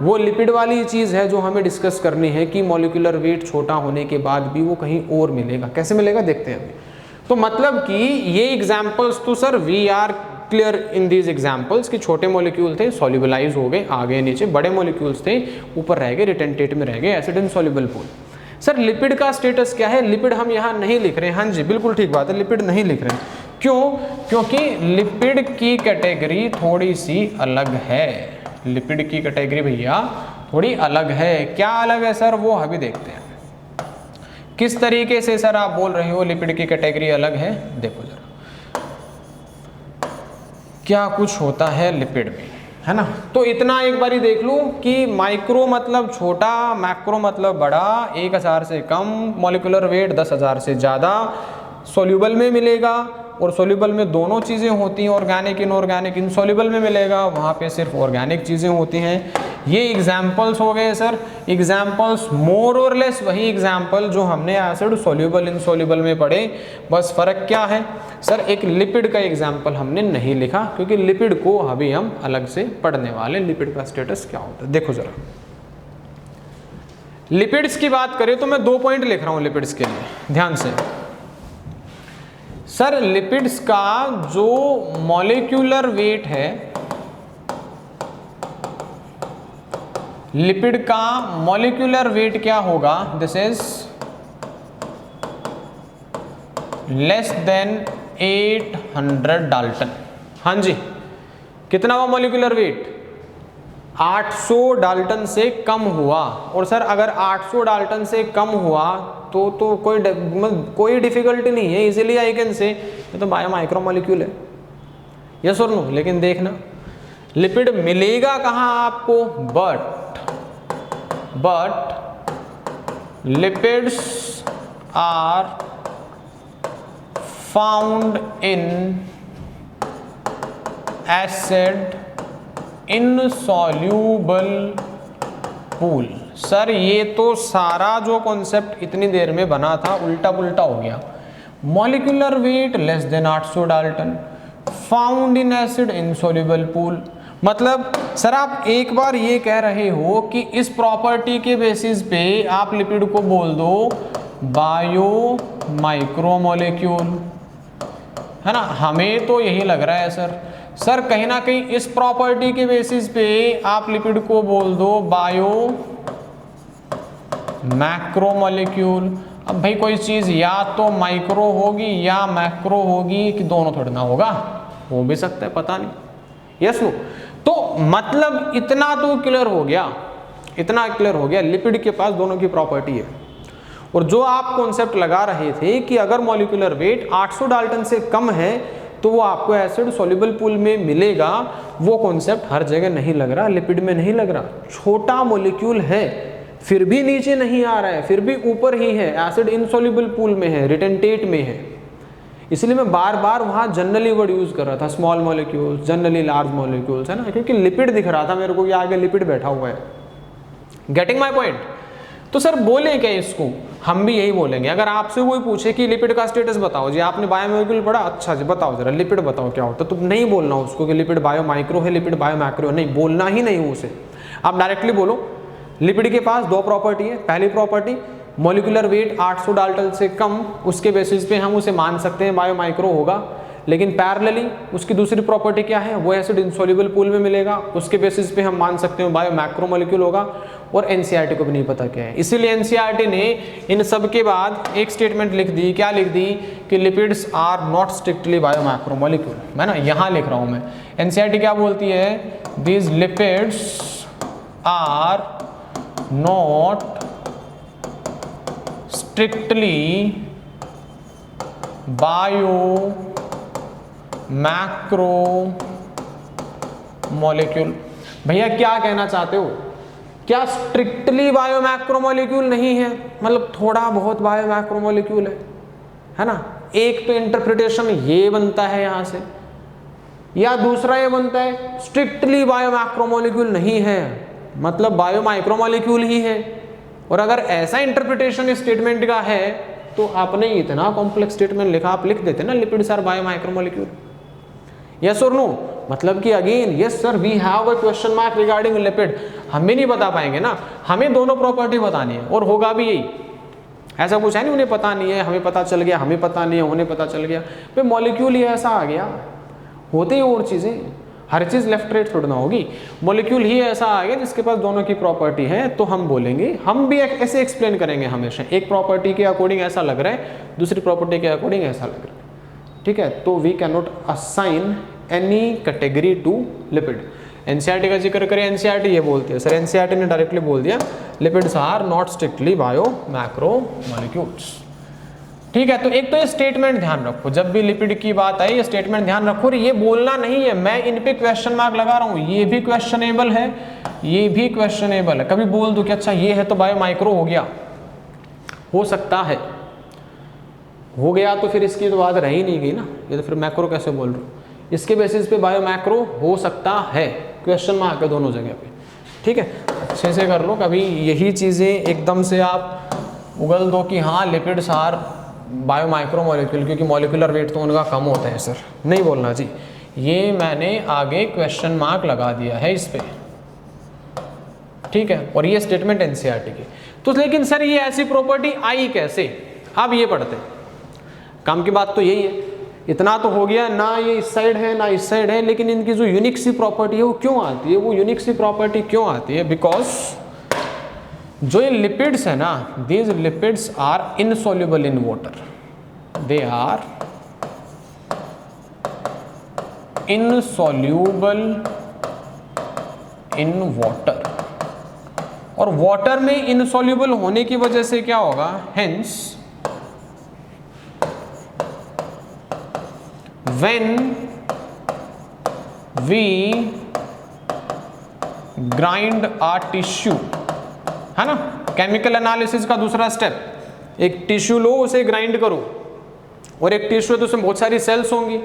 वो लिपिड वाली चीज़ है जो हमें डिस्कस करनी है कि मॉलिक्यूलर वेट छोटा होने के बाद भी वो कहीं और मिलेगा, कैसे मिलेगा देखते हैं अभी। तो मतलब कि ये एग्जाम्पल्स तो sir we are clear in these examples कि छोटे मॉलिक्यूल थे सॉल्युबलाइज हो गए आगे नीचे, बड़े मॉलिक्यूल्स थे ऊपर रह गए रिटेंटेट में रह गए acid insoluble pool. Sir lipid का स्टेटस क्या है, लिपिड हम यहाँ नहीं लिख रहे हैं, हाँ जी बिल्कुल ठीक बात है, लिपिड नहीं लिख रहे हैं। क्यों? क्योंकि लिपिड की कैटेगरी थोड़ी सी अलग है, लिपिड की कैटेगरी भैया थोड़ी अलग है। क्या अलग है सर, वो अभी देखते हैं। किस तरीके से सर आप बोल रहे हो लिपिड की कैटेगरी अलग है, देखो जरा क्या कुछ होता है लिपिड में, है ना। तो इतना एक बारी देख लो कि माइक्रो मतलब छोटा, मैक्रो मतलब बड़ा, 1000 से कम, मॉलिक्यूलर वेट 10,000 से ज़्यादा, सॉल्यूबल में मिलेगा, और सॉल्यूबल में दोनों चीज़ें होती हैं, ऑर्गेनिक इनऑर्गेनिक। इनसॉल्यूबल में मिलेगा, वहाँ पे सिर्फ ऑर्गेनिक चीज़ें होती हैं। ये एग्जाम्पल्स हो गए सर, एग्जाम्पल्स मोर और लेस वही एग्जाम्पल जो हमने एसिड सॉल्यूबल इनसॉल्यूबल में पढ़े, बस फ़र्क क्या है सर, एक लिपिड का एग्जाम्पल हमने नहीं लिखा, क्योंकि लिपिड को अभी हम अलग से पढ़ने वाले, लिपिड का स्टेटस क्या होता है। देखो जरा, लिपिड्स की बात करें तो मैं 2 पॉइंट लिख रहा हूँ लिपिड्स के लिए, ध्यान से। सर लिपिड्स का जो मॉलिक्यूलर वेट है, लिपिड का मॉलिक्यूलर वेट क्या होगा, this is less then 800 Dalton. हाँ जी, कितना हुआ मॉलिक्यूलर वेट, 800 डाल्टन से कम हुआ। और सर अगर 800 डाल्टन से कम हुआ तो कोई डिफिकल्टी नहीं है, इजीली आई कैन से ये तो बायो माइक्रो मॉलिक्यूल है, यस और नो। लेकिन देखना लिपिड मिलेगा कहाँ आपको, but lipids are found in acid insoluble pool. Sir ये तो सारा जो कॉन्सेप्ट इतनी देर में बना था उल्टा पुल्टा हो गया। Molecular weight less than 800 Dalton, found in acid insoluble pool, मतलब सर आप एक बार ये कह रहे हो कि इस प्रॉपर्टी के बेसिस पे आप लिपिड को बोल दो बायो माइक्रोमोलेक्यूल, है ना। हमें तो यही लग रहा है सर कहीं ना कहीं इस प्रॉपर्टी के बेसिस पे आप लिपिड को बोल दो बायो मैक्रोमोलेक्यूल। अब भाई कोई चीज़ या तो माइक्रो होगी या मैक्रो होगी, कि दोनों थोड़ा ना होगा, हो भी सकता है, पता नहीं, यस नो। तो मतलब इतना तो क्लियर हो गया, इतना क्लियर हो गया, लिपिड के पास दोनों की प्रॉपर्टी है। और जो आप कॉन्सेप्ट लगा रहे थे कि अगर मॉलिक्यूलर वेट 800 डाल्टन से कम है तो वो आपको एसिड सॉल्युबल पूल में मिलेगा, वो कॉन्सेप्ट हर जगह नहीं लग रहा, लिपिड में नहीं लग रहा। छोटा मॉलिक्यूल है फिर भी नीचे नहीं आ रहा है, फिर भी ऊपर ही है, एसिड इनसॉल्युबल पूल में है, रिटेंटेट में है। इसलिए मैं बार बार वहाँ जनरली वर्ड यूज कर रहा था, small molecules, generally large molecules, है ना, क्योंकि लिपिड दिख रहा था मेरे को कि आगे लिपिड बैठा हुआ है। Getting my point. तो सर बोले क्या इसको, हम भी यही बोलेंगे। अगर आपसे कोई पूछे कि लिपिड का स्टेटस बताओ जी, आपने बायोमोलिक्यूल पढ़ा, अच्छा जी बताओ जरा लिपिड बताओ क्या होता है, तो नहीं बोलना उसको कि लिपिड बायो माइक्रो है, लिपिड बायो मैक्रो है, नहीं बोलना ही नहीं उसे। आप डायरेक्टली बोलो लिपिड के पास 2 प्रॉपर्टी है। पहली प्रॉपर्टी मॉलिक्यूलर वेट 800 डाल्टन से कम, उसके बेसिस पे हम उसे मान सकते हैं बायो माइक्रो होगा। लेकिन पैरेलली उसकी दूसरी प्रॉपर्टी क्या है, वो एसिड इनसॉल्युबल पूल में मिलेगा, उसके बेसिस पे हम मान सकते हैं बायो मैक्रो मॉलिक्यूल होगा। और एनसीईआरटी को भी नहीं पता क्या है, इसीलिए एनसीईआरटी ने इन सब के बाद एक स्टेटमेंट लिख दी, क्या लिख दी, कि lipids are not strictly bio macro molecule. मैं ना यहाँ लिख रहा हूँ मैं, एनसीईआरटी क्या बोलती है, these lipids are not strictly bio macro molecule. भैया क्या कहना चाहते हो, क्या स्ट्रिक्टली बायो मैक्रो मॉलिक्यूल नहीं है, मतलब थोड़ा बहुत बायो मैक्रो मॉलिक्यूल है ना। एक तो इंटरप्रिटेशन ये बनता है यहां से, या दूसरा ये बनता है स्ट्रिक्टली बायो मैक्रो मॉलिक्यूल नहीं है, मतलब बायो माइक्रो मॉलिक्यूल ही है। और अगर ऐसा इंटरप्रिटेशन इस स्टेटमेंट का है तो आपने इतना कॉम्प्लेक्स स्टेटमेंट लिखा, आप लिख देते ना lipids are bio micro molecule, yes और नो। मतलब कि again yes sir we have a question mark regarding lipid, हम भी नहीं बता पाएंगे ना, हमें दोनों प्रॉपर्टी बतानी है और होगा भी यही। ऐसा कुछ है नहीं उन्हें पता नहीं है, हमें पता चल गया, हमें पता नहीं है, उन्हें पता चल गया। भाई मॉलिक्यूल ही ऐसा आ गया, होते ही और चीज़ें, हर चीज़ लेफ्ट राइट थोड़ा ना होगी। मॉलिक्यूल ही ऐसा आ गया जिसके पास दोनों की प्रॉपर्टी है, तो हम बोलेंगे, हम भी ऐसे एक्सप्लेन करेंगे हमेशा, एक प्रॉपर्टी के अकॉर्डिंग ऐसा लग रहा है, दूसरी प्रॉपर्टी के अकॉर्डिंग ऐसा लग रहा है, ठीक है। तो we can not assign any category to lipid. NCERT का जिक्र करें, एनसीईआरटी ये बोलती है, सर एनसीईआरटी ने डायरेक्टली बोल दिया lipids are not strictly bio macro molecules. ठीक है, तो एक तो ये स्टेटमेंट ध्यान रखो, जब भी लिपिड की बात आई ये स्टेटमेंट ध्यान रखो, और ये बोलना नहीं है, मैं इन पे क्वेश्चन मार्क लगा रहा हूँ, ये भी क्वेश्चनेबल है, ये भी क्वेश्चनेबल है। कभी बोल दो कि अच्छा ये है तो बायो माइक्रो हो गया, हो सकता है, हो गया तो फिर इसकी तो बात रह ही नहीं गई ना, ये तो फिर मैक्रो कैसे बोल रहे हो, इसके बेसिस पे बायो मैक्रो हो सकता है, क्वेश्चन मार्क है दोनों जगह पे। ठीक है, अच्छे से कर लो, कभी यही चीज़ें एकदम से आप उगल दो कि हाँ lipids are bio micro molecule, क्योंकि मॉलिक्यूलर वेट तो उनका कम होता है सर, नहीं बोलना जी, ये मैंने आगे क्वेश्चन मार्क लगा दिया है इस पे। ठीक है, और ये स्टेटमेंट एनसीईआरटी की। तो लेकिन सर ये ऐसी प्रॉपर्टी आई कैसे, अब ये पढ़ते हैं। काम की बात तो यही है, इतना तो हो गया ना, ये इस साइड है ना इस साइड है, लेकिन इनकी जो यूनिक सी प्रॉपर्टी है वो क्यों आती है, वो यूनिक सी प्रॉपर्टी क्यों आती है, बिकॉज जो ये लिपिड्स है ना, these lipids are insoluble in water, they are insoluble in water, और वाटर में इनसॉल्युबल होने की वजह से क्या होगा, hence when we grind a tissue, है ना, केमिकल एनालिसिस का दूसरा स्टेप, एक टिश्यू लो उसे ग्राइंड करो, और एक टिश्यू है तो उसमें बहुत सारी सेल्स होंगी,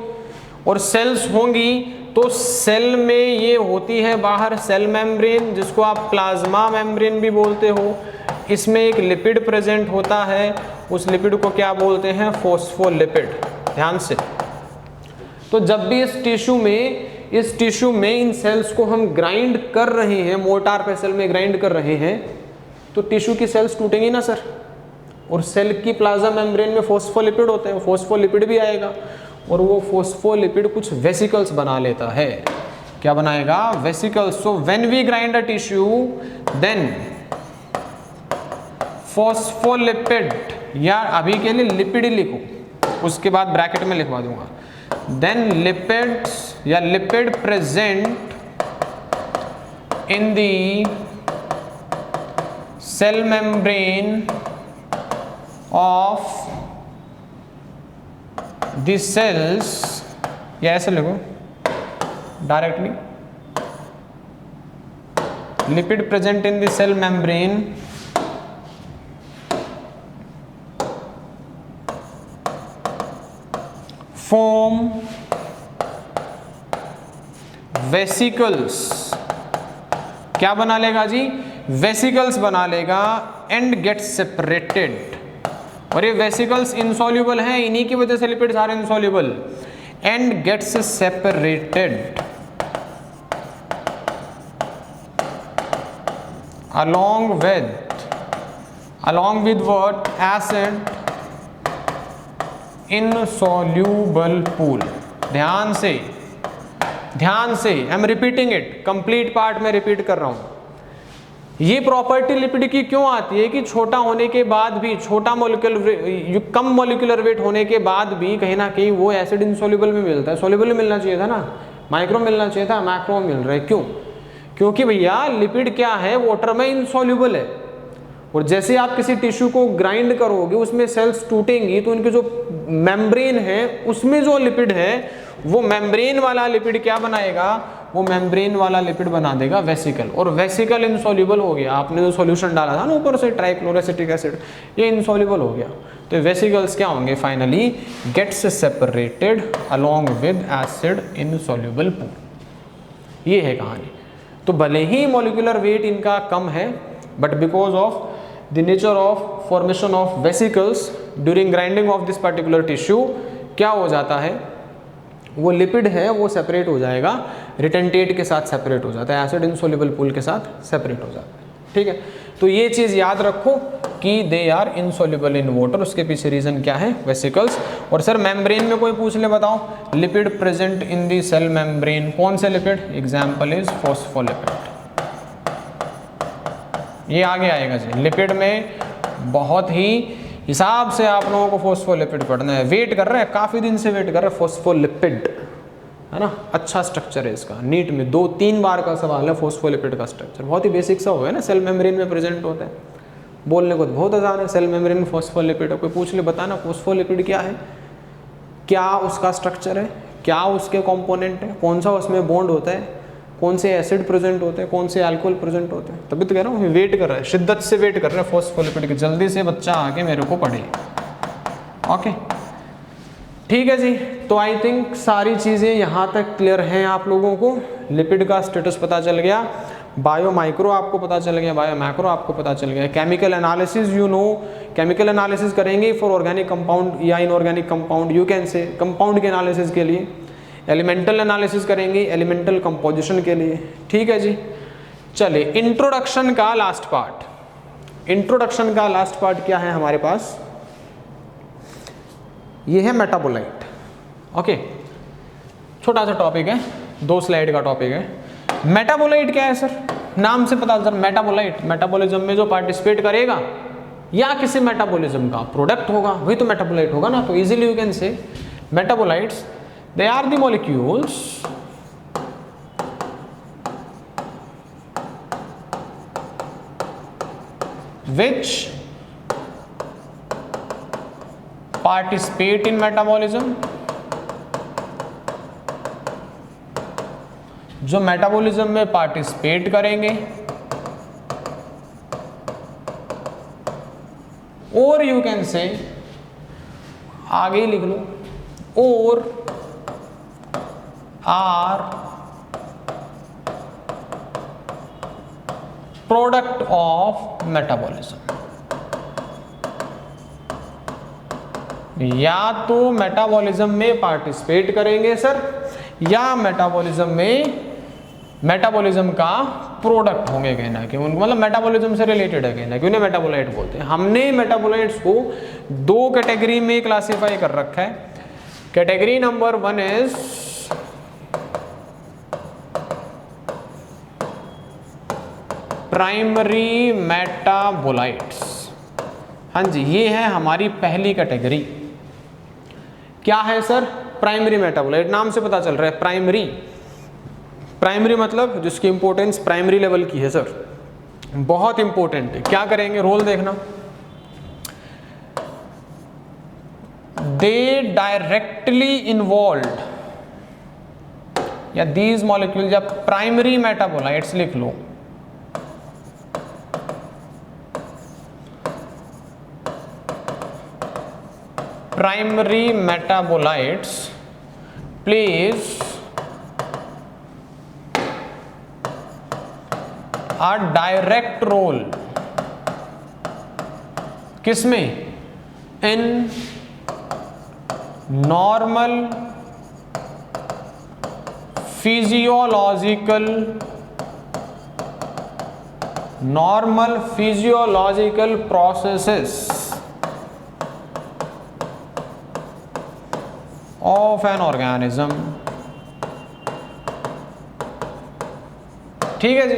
और सेल्स होंगी तो सेल में ये होती है बाहर सेल मेम्ब्रेन, जिसको आप प्लाज्मा मेम्ब्रेन भी बोलते हो, इसमें एक लिपिड प्रेजेंट होता है, उस लिपिड को क्या बोलते हैं, फॉस्फोलिपिड। ध्यान से, तो जब भी इस टिश्यू में इन सेल्स को हम ग्राइंड कर रहे हैं, मोर्टार पेसल में ग्राइंड कर रहे हैं, तो टिश्यू की सेल्स टूटेंगी ना सर, और सेल की प्लाज्मा मेम्ब्रेन में फॉस्फोलिपिड होते हैं, फॉस्फोलिपिड भी आएगा, और वो फॉस्फोलिपिड कुछ वेसिकल्स बना लेता है। क्या बनाएगा, vesicles. So when we grind a tissue then phospholipid, या अभी के लिए लिपिड लिखो, उसके बाद ब्रैकेट में लिखवा दूंगा, then lipids या lipid present in the cell membrane of the cells, या ऐसे लिखो directly, lipid present in the cell membrane form vesicles, क्या बना लेगा जी, वेसिकल्स बना लेगा, एंड गेट सेपरेटेड, और ये वेसिकल्स इनसॉल्युबल हैं, इन्हीं की वजह से lipids are insoluble, and gets separated along with what, acid insoluble pool. ध्यान से I am repeating it, complete part में रिपीट कर रहा हूं। ये प्रॉपर्टी लिपिड की क्यों आती है कि छोटा होने के बाद भी, छोटा मॉलिक्यूलर, कम मॉलिक्यूलर वेट होने के बाद भी कहीं ना कहीं वो एसिड इनसॉल्यूबल में मिलता है। सॉल्यूबल में मिलना चाहिए था ना, माइक्रो मिलना चाहिए था, मैक्रो मिल रहा है। क्यों? क्योंकि भैया लिपिड क्या है, वाटर में इनसॉल्यूबल है, और जैसे आप किसी टिश्यू को ग्राइंड करोगे उसमें सेल्स टूटेंगी, तो उनके जो मेम्ब्रेन है उसमें जो लिपिड है वो मेम्ब्रेन वाला लिपिड क्या बनाएगा, वो मेम्ब्रेन वाला लिपिड बना देगा वेसिकल, और वेसिकल इनसॉल्यूबल हो गया। आपने जो सॉल्यूशन डाला था ना ऊपर से ट्राइक्लोरोएसिटिक एसिड, ये इनसॉल्यूबल हो गया, तो वेसिकल्स क्या होंगे, finally gets separated along with acid insoluble pool. ये है कहानी। तो भले ही मॉलिक्यूलर वेट इनका कम है, but because of the nature of formation of vesicles during grinding of this particular tissue क्या हो जाता है, वो लिपिड है वो सेपरेट हो जाएगा, रिटेंटेट के साथ सेपरेट हो जाता है, एसिड इनसॉल्युबल पूल के साथ सेपरेट हो जाता है। ठीक है, तो ये चीज़ याद रखो कि they are insoluble in water. उसके पीछे रीजन क्या है, वेसिकल्स। और सर मेम्ब्रेन में कोई पूछ ले बताओ, lipid present in the cell membrane, कौन से लिपिड, एग्जाम्पल इज फॉस्फोलिपिड। ये आगे आएगा जी, लिपिड में बहुत ही हिसाब से आप लोगों को फॉस्फोलिपिड पढ़ना है। वेट कर रहे हैं, काफ़ी दिन से वेट कर रहे हैं, फॉस्फोलिपिड है ना, अच्छा स्ट्रक्चर है इसका। नीट में 2-3 बार का सवाल है फॉस्फोलिपिड का स्ट्रक्चर, बहुत ही बेसिक सा हो है ना, सेल मेम्ब्रेन में प्रेजेंट होता है, बोलने को तो बहुत आसान है, सेल मेम्ब्रेन में फॉस्फोलिपिड। कोई पूछ ले बताना फॉस्फोलिपिड क्या है, क्या उसका स्ट्रक्चर है, क्या उसके कंपोनेंट है, कौन सा उसमें बॉन्ड होता है, कौन से एसिड प्रेजेंट होते हैं, कौन से अल्कोहल प्रेजेंट होते हैं। तभी तो कह रहा हूँ वेट कर रहा है, शिद्दत से वेट कर रहा है फॉस्फोलिपिड के, जल्दी से बच्चा आके मेरे को पढ़े। ओके ठीक है जी, तो आई थिंक सारी चीज़ें यहाँ तक क्लियर हैं आप लोगों को। लिपिड का स्टेटस पता चल गया, बायो माइक्रो आपको पता चल गया, बायो मैक्रो आपको पता चल गया। Chemical analysis you know, chemical analysis करेंगे फॉर ऑर्गेनिक कंपाउंड या इनऑर्गेनिक कंपाउंड, यू कैन से कंपाउंड के एनालिसिस के लिए। एलिमेंटल एनालिसिस करेंगे एलिमेंटल कंपोजिशन के लिए। ठीक है जी, चलिए इंट्रोडक्शन का लास्ट पार्ट। इंट्रोडक्शन का लास्ट पार्ट क्या है हमारे पास, ये है मेटाबोलाइट। ओके छोटा सा टॉपिक है, 2 स्लाइड का टॉपिक है। मेटाबोलाइट क्या है सर, नाम से पता चल, मेटाबोलाइट मेटाबॉलिज्म में जो पार्टिसिपेट करेगा या किसी मेटाबॉलिज्म का प्रोडक्ट होगा वही तो मेटाबोलाइट होगा ना। तो easily you can say metabolites they are the molecules which participate in metabolism, जो मेटाबॉलिज्म में पार्टिसिपेट करेंगे, और यू कैन से आगे लिख लो, और आर प्रोडक्ट ऑफ मेटाबॉलिज्म। या तो मेटाबॉलिज्म में पार्टिसिपेट करेंगे सर, या मेटाबॉलिज्म में मेटाबॉलिज्म का प्रोडक्ट होंगे कहना कि उनको, मतलब मेटाबॉलिज्म से रिलेटेड है कहना कि उन्हें मेटाबोलाइट बोलते हैं। हमने मेटाबोलाइट्स को 2 कैटेगरी में क्लासिफाई कर रखा है। Category number 1 is primary metabolites. हाँ जी, ये है हमारी पहली कैटेगरी। क्या है सर, प्राइमरी मेटाबोलाइट, नाम से पता चल रहा है प्राइमरी। प्राइमरी मतलब जिसकी इंपॉर्टेंस प्राइमरी लेवल की है सर, बहुत इंपॉर्टेंट है। क्या करेंगे, रोल देखना, दे डायरेक्टली इन्वॉल्व, या दीज मॉलिक्यूल, या प्राइमरी मेटाबोलाइट्स लिख लो, primary metabolites plays a direct role किसमें, in normal physiological processes of an organism। ठीक है जी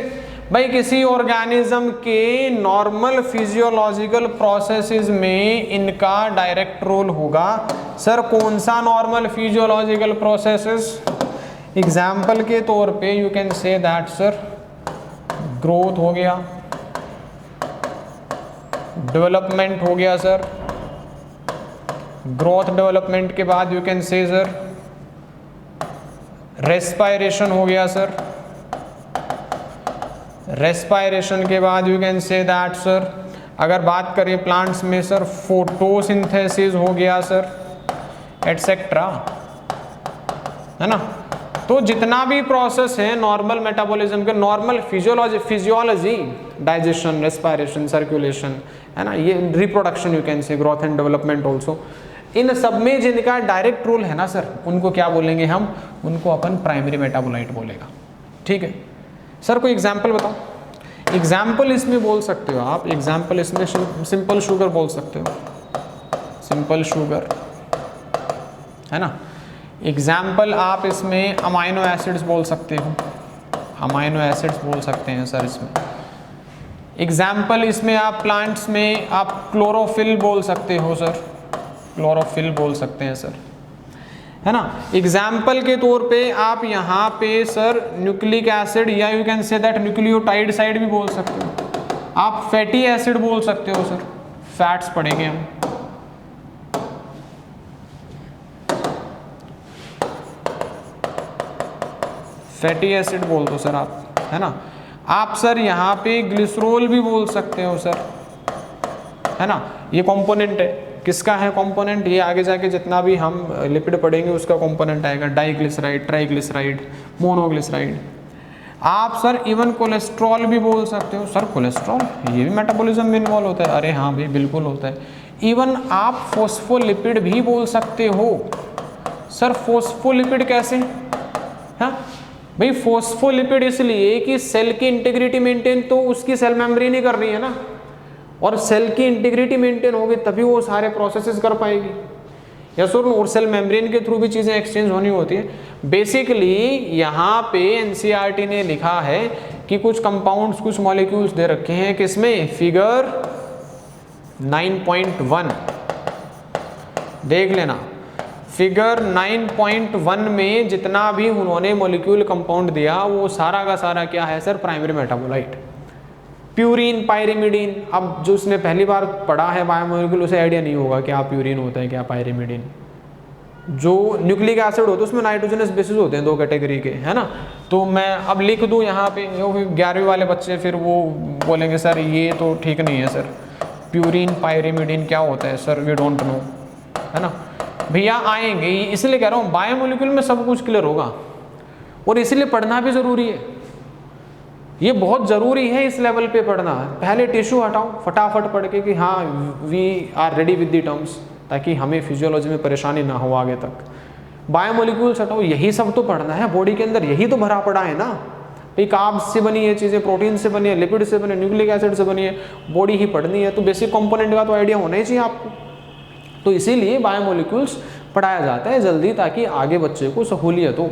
भाई, किसी ऑर्गेनिज्म के नॉर्मल फिजियोलॉजिकल प्रोसेसेस में इनका डायरेक्ट रोल होगा। सर कौन सा नॉर्मल फिजियोलॉजिकल प्रोसेसेस, एग्जाम्पल के तौर पे you can say that sir growth हो गया, डेवलपमेंट हो गया सर, ग्रोथ डेवलपमेंट के बाद यू कैन से सर रेस्पायरेशन हो गया सर, रेस्पायरेशन के बाद you can say that sir, अगर बात करें प्लांट्स में सर फोटोसिंथेसिस हो गया सर, एटसेट्रा, है ना। तो जितना भी प्रोसेस है नॉर्मल मेटाबॉलिज्म के, normal physiology, digestion, respiration, circulation, है ना, ये reproduction, you can say growth and development also, इन सब में जिनका डायरेक्ट रोल है ना सर, उनको क्या बोलेंगे हम, उनको अपन प्राइमरी मेटाबोलाइट बोलेगा। ठीक है सर, कोई एग्जाम्पल बताओ। एग्जाम्पल इसमें बोल सकते हो आप, एग्जाम्पल इसमें सिंपल शुगर बोल सकते हो, सिंपल शुगर, है ना। एग्जाम्पल आप इसमें अमाइनो एसिड्स बोल सकते हो, अमाइनो एसिड्स बोल सकते हैं सर इसमें। एग्जाम्पल इसमें आप प्लांट्स में आप क्लोरोफिल बोल सकते हो सर, क्लोरोफिल बोल सकते हैं सर। है ना। एग्जाम्पल के तौर पे आप यहाँ पे सर न्यूक्लिक एसिड या you can say that nucleotide side भी बोल सकते हो, आप फैटी एसिड बोल सकते हो सर, फैट्स पढ़ेंगे हम। फैटी एसिड बोल दो सर आप, है ना। आप सर यहाँ पे ग्लिसरॉल भी बोल सकते हो सर, है ना। ये कंपोनेंट है, किसका है कंपोनेंट, ये आगे जाके जितना भी हम लिपिड पढ़ेंगे उसका कंपोनेंट आएगा, डाइग्लिसराइड, ट्राइग्लिसराइड, मोनोग्लिसराइड। आप सर इवन कोलेस्ट्रॉल भी बोल सकते हो सर, कोलेस्ट्रॉल ये भी मेटाबॉलिज्म में इन्वॉल्व होता है, अरे हाँ भाई बिल्कुल होता है। इवन आप फॉस्फोलिपिड भी बोल सकते हो सर, फॉस्फोलिपिड कैसे, हाँ भाई फॉस्फोलिपिड इसलिए कि सेल की इंटीग्रिटी मेंटेन तो उसकी सेल मेम्ब्रेन ही कर रही है ना, और सेल की इंटीग्रिटी मेंटेन होगी तभी वो सारे प्रोसेसेस कर पाएगी, या सर, और सेल मेम्ब्रेन के थ्रू भी चीज़ें एक्सचेंज होनी होती है। बेसिकली यहाँ पे एनसीईआरटी ने लिखा है कि कुछ कंपाउंड्स, कुछ मॉलिक्यूल्स दे रखे हैं, किसमें, फिगर 9.1 देख लेना। फिगर 9.1 में जितना भी उन्होंने मॉलिक्यूल कंपाउंड दिया वो सारा का सारा क्या है sir, primary metabolite, purine, pyrimidine. अब जो उसने पहली बार पढ़ा है बायोमोलिक्यूल उसे आइडिया नहीं होगा क्या प्यूरिन होता है, क्या पायरिमिडीन। जो न्यूक्लिक एसिड होता है उसमें नाइट्रोजनस बेसिस होते हैं 2 कैटेगरी के, है ना। तो मैं अब लिख दूं यहाँ पे, 11वीं वाले बच्चे फिर वो बोलेंगे सर ये तो ठीक नहीं है सर, प्यूरिन पायरिमिडीन क्या होता है सर, वी डोंट नो, है ना। भैया आएंगे, इसलिए कह रहा हूँ बायोमोलिक्यूल में सब कुछ क्लियर होगा, और इसलिए पढ़ना भी जरूरी है, ये बहुत ज़रूरी है इस लेवल पे पढ़ना। पहले टिश्यू हटाओ फटाफट पढ़ के कि हाँ we are ready with the terms, ताकि हमें फिजियोलॉजी में परेशानी ना हो आगे तक। बायोमोलिक्यूल्स हटाओ, यही सब तो पढ़ना है, बॉडी के अंदर यही तो भरा पड़ा है ना भाई, कार्ब्स से बनी है चीज़ें, प्रोटीन से बनी है, लिपिड से बनी है, न्यूक्लिक एसिड से बनी है, बॉडी ही पढ़नी है, तो बेसिक कंपोनेंट का तो आइडिया होना ही चाहिए आपको। तो इसीलिए बायोमोलिक्यूल्स पढ़ाया जाता है जल्दी, ताकि आगे बच्चे को सहूलियत हो।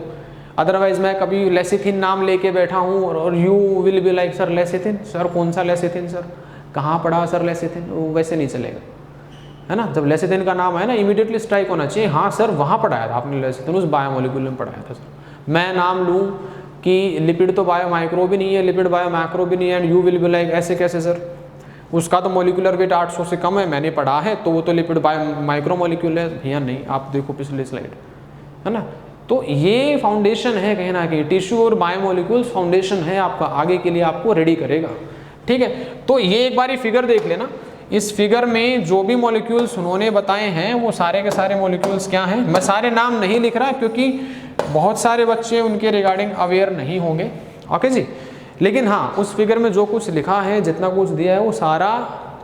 अदरवाइज मैं कभी लेसिथिन नाम लेके बैठा हूँ और you will be like sir lecithin, sir कौन सा लेसिथिन सर, कहाँ पढ़ा सर लेसिथिन, वो वैसे नहीं चलेगा, है ना। जब लेसिथिन का नाम है ना इमीडिएटली स्ट्राइक होना चाहिए, हाँ सर वहाँ पढ़ाया था आपने लेसिथिन, उस बायोमोलिक्यूल में पढ़ाया था सर। मैं नाम लूँ कि लिपिड तो बायो माइक्रो भी नहीं है, लिपिड बायो मैक्रो भी नहीं है, and you will be like ऐसे कैसे सर, उसका तो मोलिकुलर वेट 800 से कम है, मैंने पढ़ा है, तो वो तो लिपिड बायो माइक्रो मोलिक्यूल है। भैया नहीं, आप देखो पिछले स्लाइड, है ना। तो ये फाउंडेशन है कहीं ना कहीं, टिश्यू और बायोमोलिक्यूल्स फाउंडेशन है आपका, आगे के लिए आपको रेडी करेगा, ठीक है। तो ये एक बार फिगर देख लेना, इस फिगर में जो भी मॉलिक्यूल्स उन्होंने बताए हैं वो सारे के सारे मॉलिक्यूल्स क्या हैं। मैं सारे नाम नहीं लिख रहा क्योंकि बहुत सारे बच्चे उनके रिगार्डिंग अवेयर नहीं होंगे, ओके जी। लेकिन हाँ, उस फिगर में जो कुछ लिखा है, जितना कुछ दिया है, वो सारा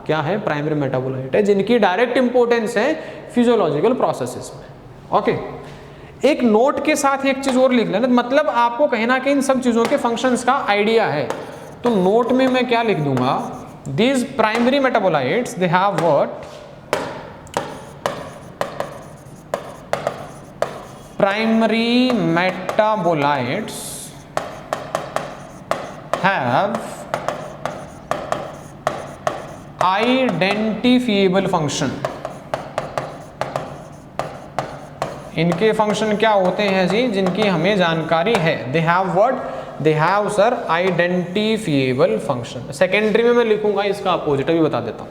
क्या है, प्राइमरी मेटाबोलाइट है, जिनकी डायरेक्ट इंपॉर्टेंस है फिजियोलॉजिकल प्रोसेसेस में, ओके। एक नोट के साथ एक चीज और लिख लेना, मतलब आपको कहीं ना कहीं इन सब चीजों के फंक्शंस का आइडिया है। तो नोट में मैं क्या लिख दूंगा, these primary metabolites they have what, primary metabolites have identifiable function. इनके फंक्शन क्या होते हैं जी, जिनकी हमें जानकारी है। They have what, they have sir identifiable function. Secondary में मैं लिखूंगा, इसका अपोजिट भी बता देता हूँ।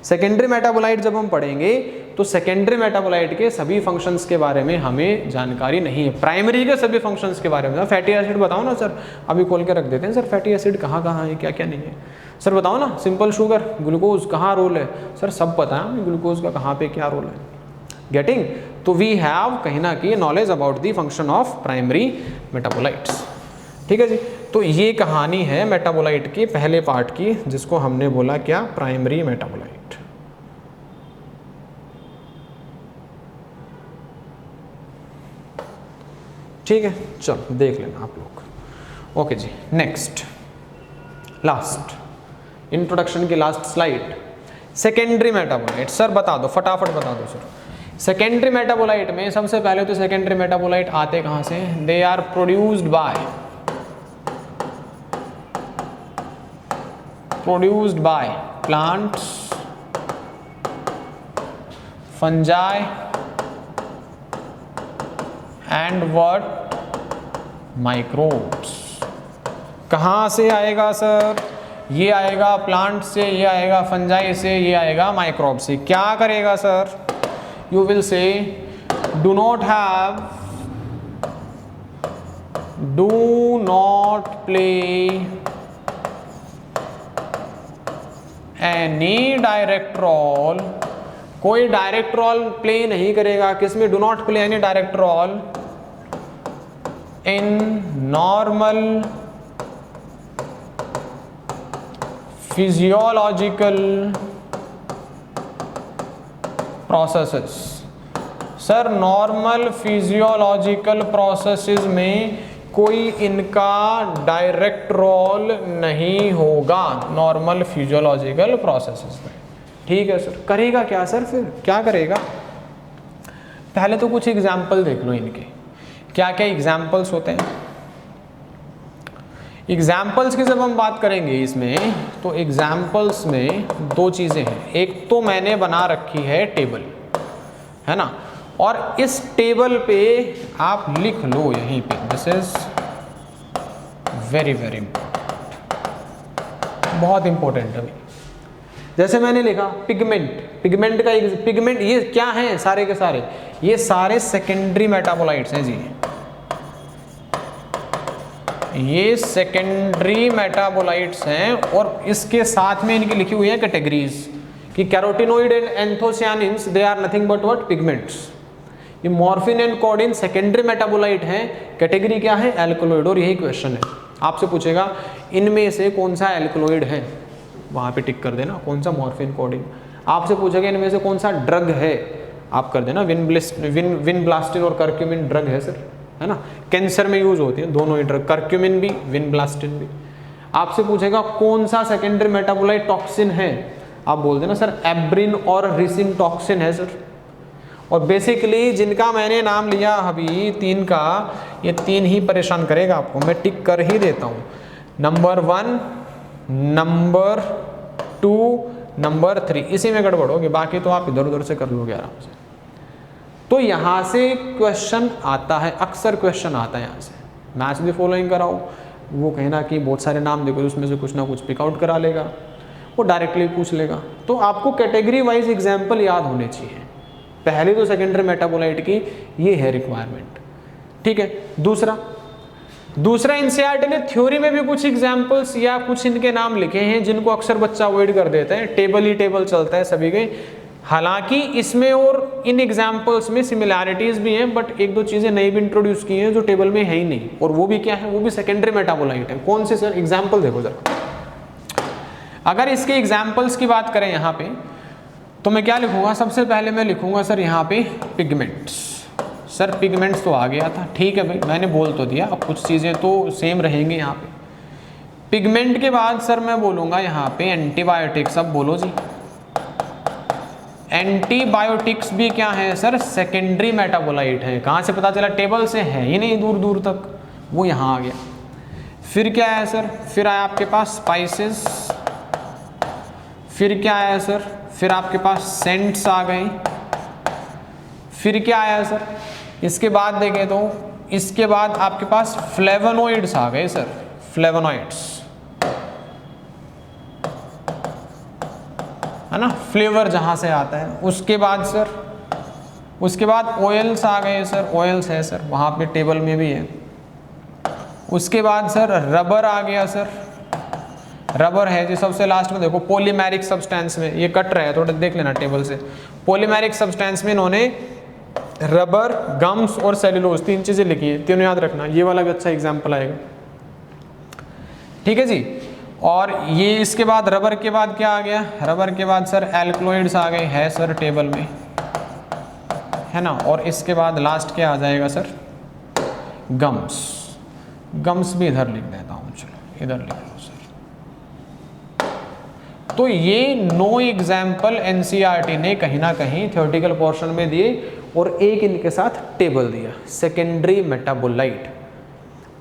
सेकेंडरी मेटाबोलाइट जब हम पढ़ेंगे तो सेकेंडरी मेटाबोलाइट के सभी फंक्शंस के बारे में हमें जानकारी नहीं है, प्राइमरी के सभी फंक्शंस के बारे में। फैटी एसिड बताओ ना सर, अभी खोल के रख देते हैं सर, फैटी एसिड कहाँ कहाँ है, क्या क्या नहीं है सर, बताओ ना। सिंपल शुगर, ग्लूकोज कहाँ रोल है सर, सब पता है ग्लूकोज का कहाँ पे क्या रोल है, गेटिंग। तो वी हैव कहीं ना कहीं knowledge about the function of primary metabolites, ठीक है जी। तो ये कहानी है मेटाबोलाइट के पहले पार्ट की, जिसको हमने बोला क्या, प्राइमरी मेटाबोलाइट। ठीक है, चलो देख लेना आप लोग, ओके जी। नेक्स्ट, लास्ट इंट्रोडक्शन की last slide, secondary metabolite. Sir बता दो, फटाफट बता दो सर। सेकेंडरी मेटाबोलाइट में सबसे पहले तो सेकेंडरी मेटाबोलाइट आते कहाँ से, they are produced by plants, fungi and what microbes. कहाँ से आएगा सर? ये आएगा प्लांट से, ये आएगा फंजाई से, ये आएगा माइक्रोब से। क्या करेगा sir? You will say do not play any direct role. कोई डायरेक्ट रोल प्ले नहीं करेगा। किसमें? Do not play any direct role in normal physiological processes. Sir normal physiological processes में कोई इनका डायरेक्ट रोल नहीं होगा, नॉर्मल फिजियोलॉजिकल प्रोसेसेस में। ठीक है सर। करेगा क्या सर? फिर क्या करेगा? पहले तो कुछ एग्जाम्पल देख लो इनके, क्या क्या एग्जाम्पल्स होते हैं। एग्जाम्पल्स की जब हम बात करेंगे इसमें, तो एग्जाम्पल्स में दो चीज़ें हैं। एक तो मैंने बना रखी है टेबल, है ना, और इस टेबल पे आप लिख लो यहीं पे, दिस इज वेरी वेरी बहुत इंपॉर्टेंट है। जैसे मैंने लिखा पिगमेंट, पिगमेंट का पिगमेंट ये क्या है? सारे के सारे ये सारे सेकेंडरी मेटाबोलाइट्स हैं जी। ये सेकेंडरी मेटाबोलाइट्स हैं और इसके साथ में इनकी लिखी हुई है कैटेगरीज कि carotenoid and anthocyanins they are nothing but what? Pigments. ये morphine and codeine secondary metabolite हैं, कैटेगरी क्या है? एल्कलॉइड। और यही क्वेश्चन है, आपसे पूछेगा इनमें से कौन सा एल्कलॉइड है, वहां पे टिक कर देना कौन सा मॉर्फिन कोडिन। आपसे पूछेगा इनमें से कौन सा ड्रग है, आप कर देना विनब्लास्टिन और कर्क्यूमिन ड्रग है सर, है ना। कैंसर में यूज होती है दोनों ही ड्रग, कर्क्यूमिन भी विनब्लास्टिन भी। आपसे पूछेगा कौन सा सेकेंडरी मेटाबोलाइट टॉक्सिन है, आप बोल देना सर एब्रिन और रिसिन टॉक्सिन है सर। और बेसिकली जिनका मैंने नाम लिया अभी तीन का, ये तीन ही परेशान करेगा आपको, मैं टिक कर ही देता हूँ। नंबर 1, नंबर 2, नंबर 3, इसी में गड़बड़ होगी, बाकी तो आप इधर उधर से कर लोगे आराम से। तो यहाँ से क्वेश्चन आता है, अक्सर क्वेश्चन आता है यहाँ से। मैच द फॉलोइंग कराओ, वो कहना कि बहुत सारे नाम देखो उसमें से कुछ ना कुछ पिकआउट करा लेगा, वो डायरेक्टली पूछ लेगा। तो आपको कैटेगरी वाइज एग्जाम्पल याद होने चाहिए। पहले तो सेकेंडरी मेटाबोलाइट की ये है रिक्वायरमेंट, ठीक है। दूसरा एनसीईआरटी ने थ्योरी में भी कुछ एग्जाम्पल्स या कुछ इनके नाम लिखे हैं जिनको अक्सर बच्चा अवॉइड कर देते हैं। टेबल ही टेबल चलता है सभी के, हालांकि इसमें और इन एग्जाम्पल्स में सिमिलैरिटीज भी हैं, बट एक दो चीजें नई भी इंट्रोड्यूस की हैं जो टेबल में है ही नहीं, और वो भी क्या है? वो भी सेकेंडरी मेटाबोलाइट है। कौन से सर? एग्जाम्पल देखो जरा। अगर इसके एग्जाम्पल्स की बात करें यहाँ पे, तो मैं क्या लिखूंगा? सबसे पहले मैं लिखूंगा सर यहाँ पे पिगमेंट्स। सर पिगमेंट्स तो आ गया था, ठीक है भाई, मैंने बोल तो दिया, अब कुछ चीज़ें तो सेम रहेंगी यहाँ पे। पिगमेंट के बाद सर मैं बोलूँगा यहाँ पे एंटीबायोटिक्स। अब बोलो जी, एंटीबायोटिक्स भी क्या है सर? सेकेंडरी मेटाबोलाइट है। कहाँ से पता चला? टेबल से है ही नहीं दूर दूर तक, वो यहाँ आ गया। फिर क्या है सर? फिर आया आपके पास स्पाइसेस। फिर क्या आया सर? फिर आपके पास सेंट्स आ गए। फिर क्या आया सर? इसके बाद देखें तो इसके बाद आपके पास फ्लेवोनॉइड्स आ गए सर, फ्लेवोनॉइड्स, है ना, फ्लेवर जहां से आता है। उसके बाद सर, उसके बाद ऑयल्स आ गए सर, ऑयल्स है सर, वहां पे टेबल में भी है। उसके बाद सर रबर आ गया सर, रबर है जी सबसे लास्ट में। देखो पॉलीमेरिक सब्सटेंस में, ये कट रहा है थोड़ा देख लेना टेबल से। पॉलीमेरिक सब्सटेंस में इन्होंने रबर, गम्स और सेलुलोज, तीन चीजें लिखी है, तीनों याद रखना। ये वाला भी अच्छा एग्जाम्पल आएगा, ठीक है जी। और ये इसके बाद रबर के बाद क्या आ गया? रबर के बाद सर एल्कलॉइड्स आ गए, है सर टेबल में, है ना। और इसके बाद लास्ट क्या आ जाएगा सर? गम्स। गम्स भी इधर लिख देता हूँ, चलो इधर लिख लो सर। तो ये 9 एग्जाम्पल एनसीईआरटी ने कहीं ना कहीं थ्योरेटिकल पोर्शन में दिए, और एक इनके साथ टेबल दिया, सेकेंडरी मेटाबोलाइट।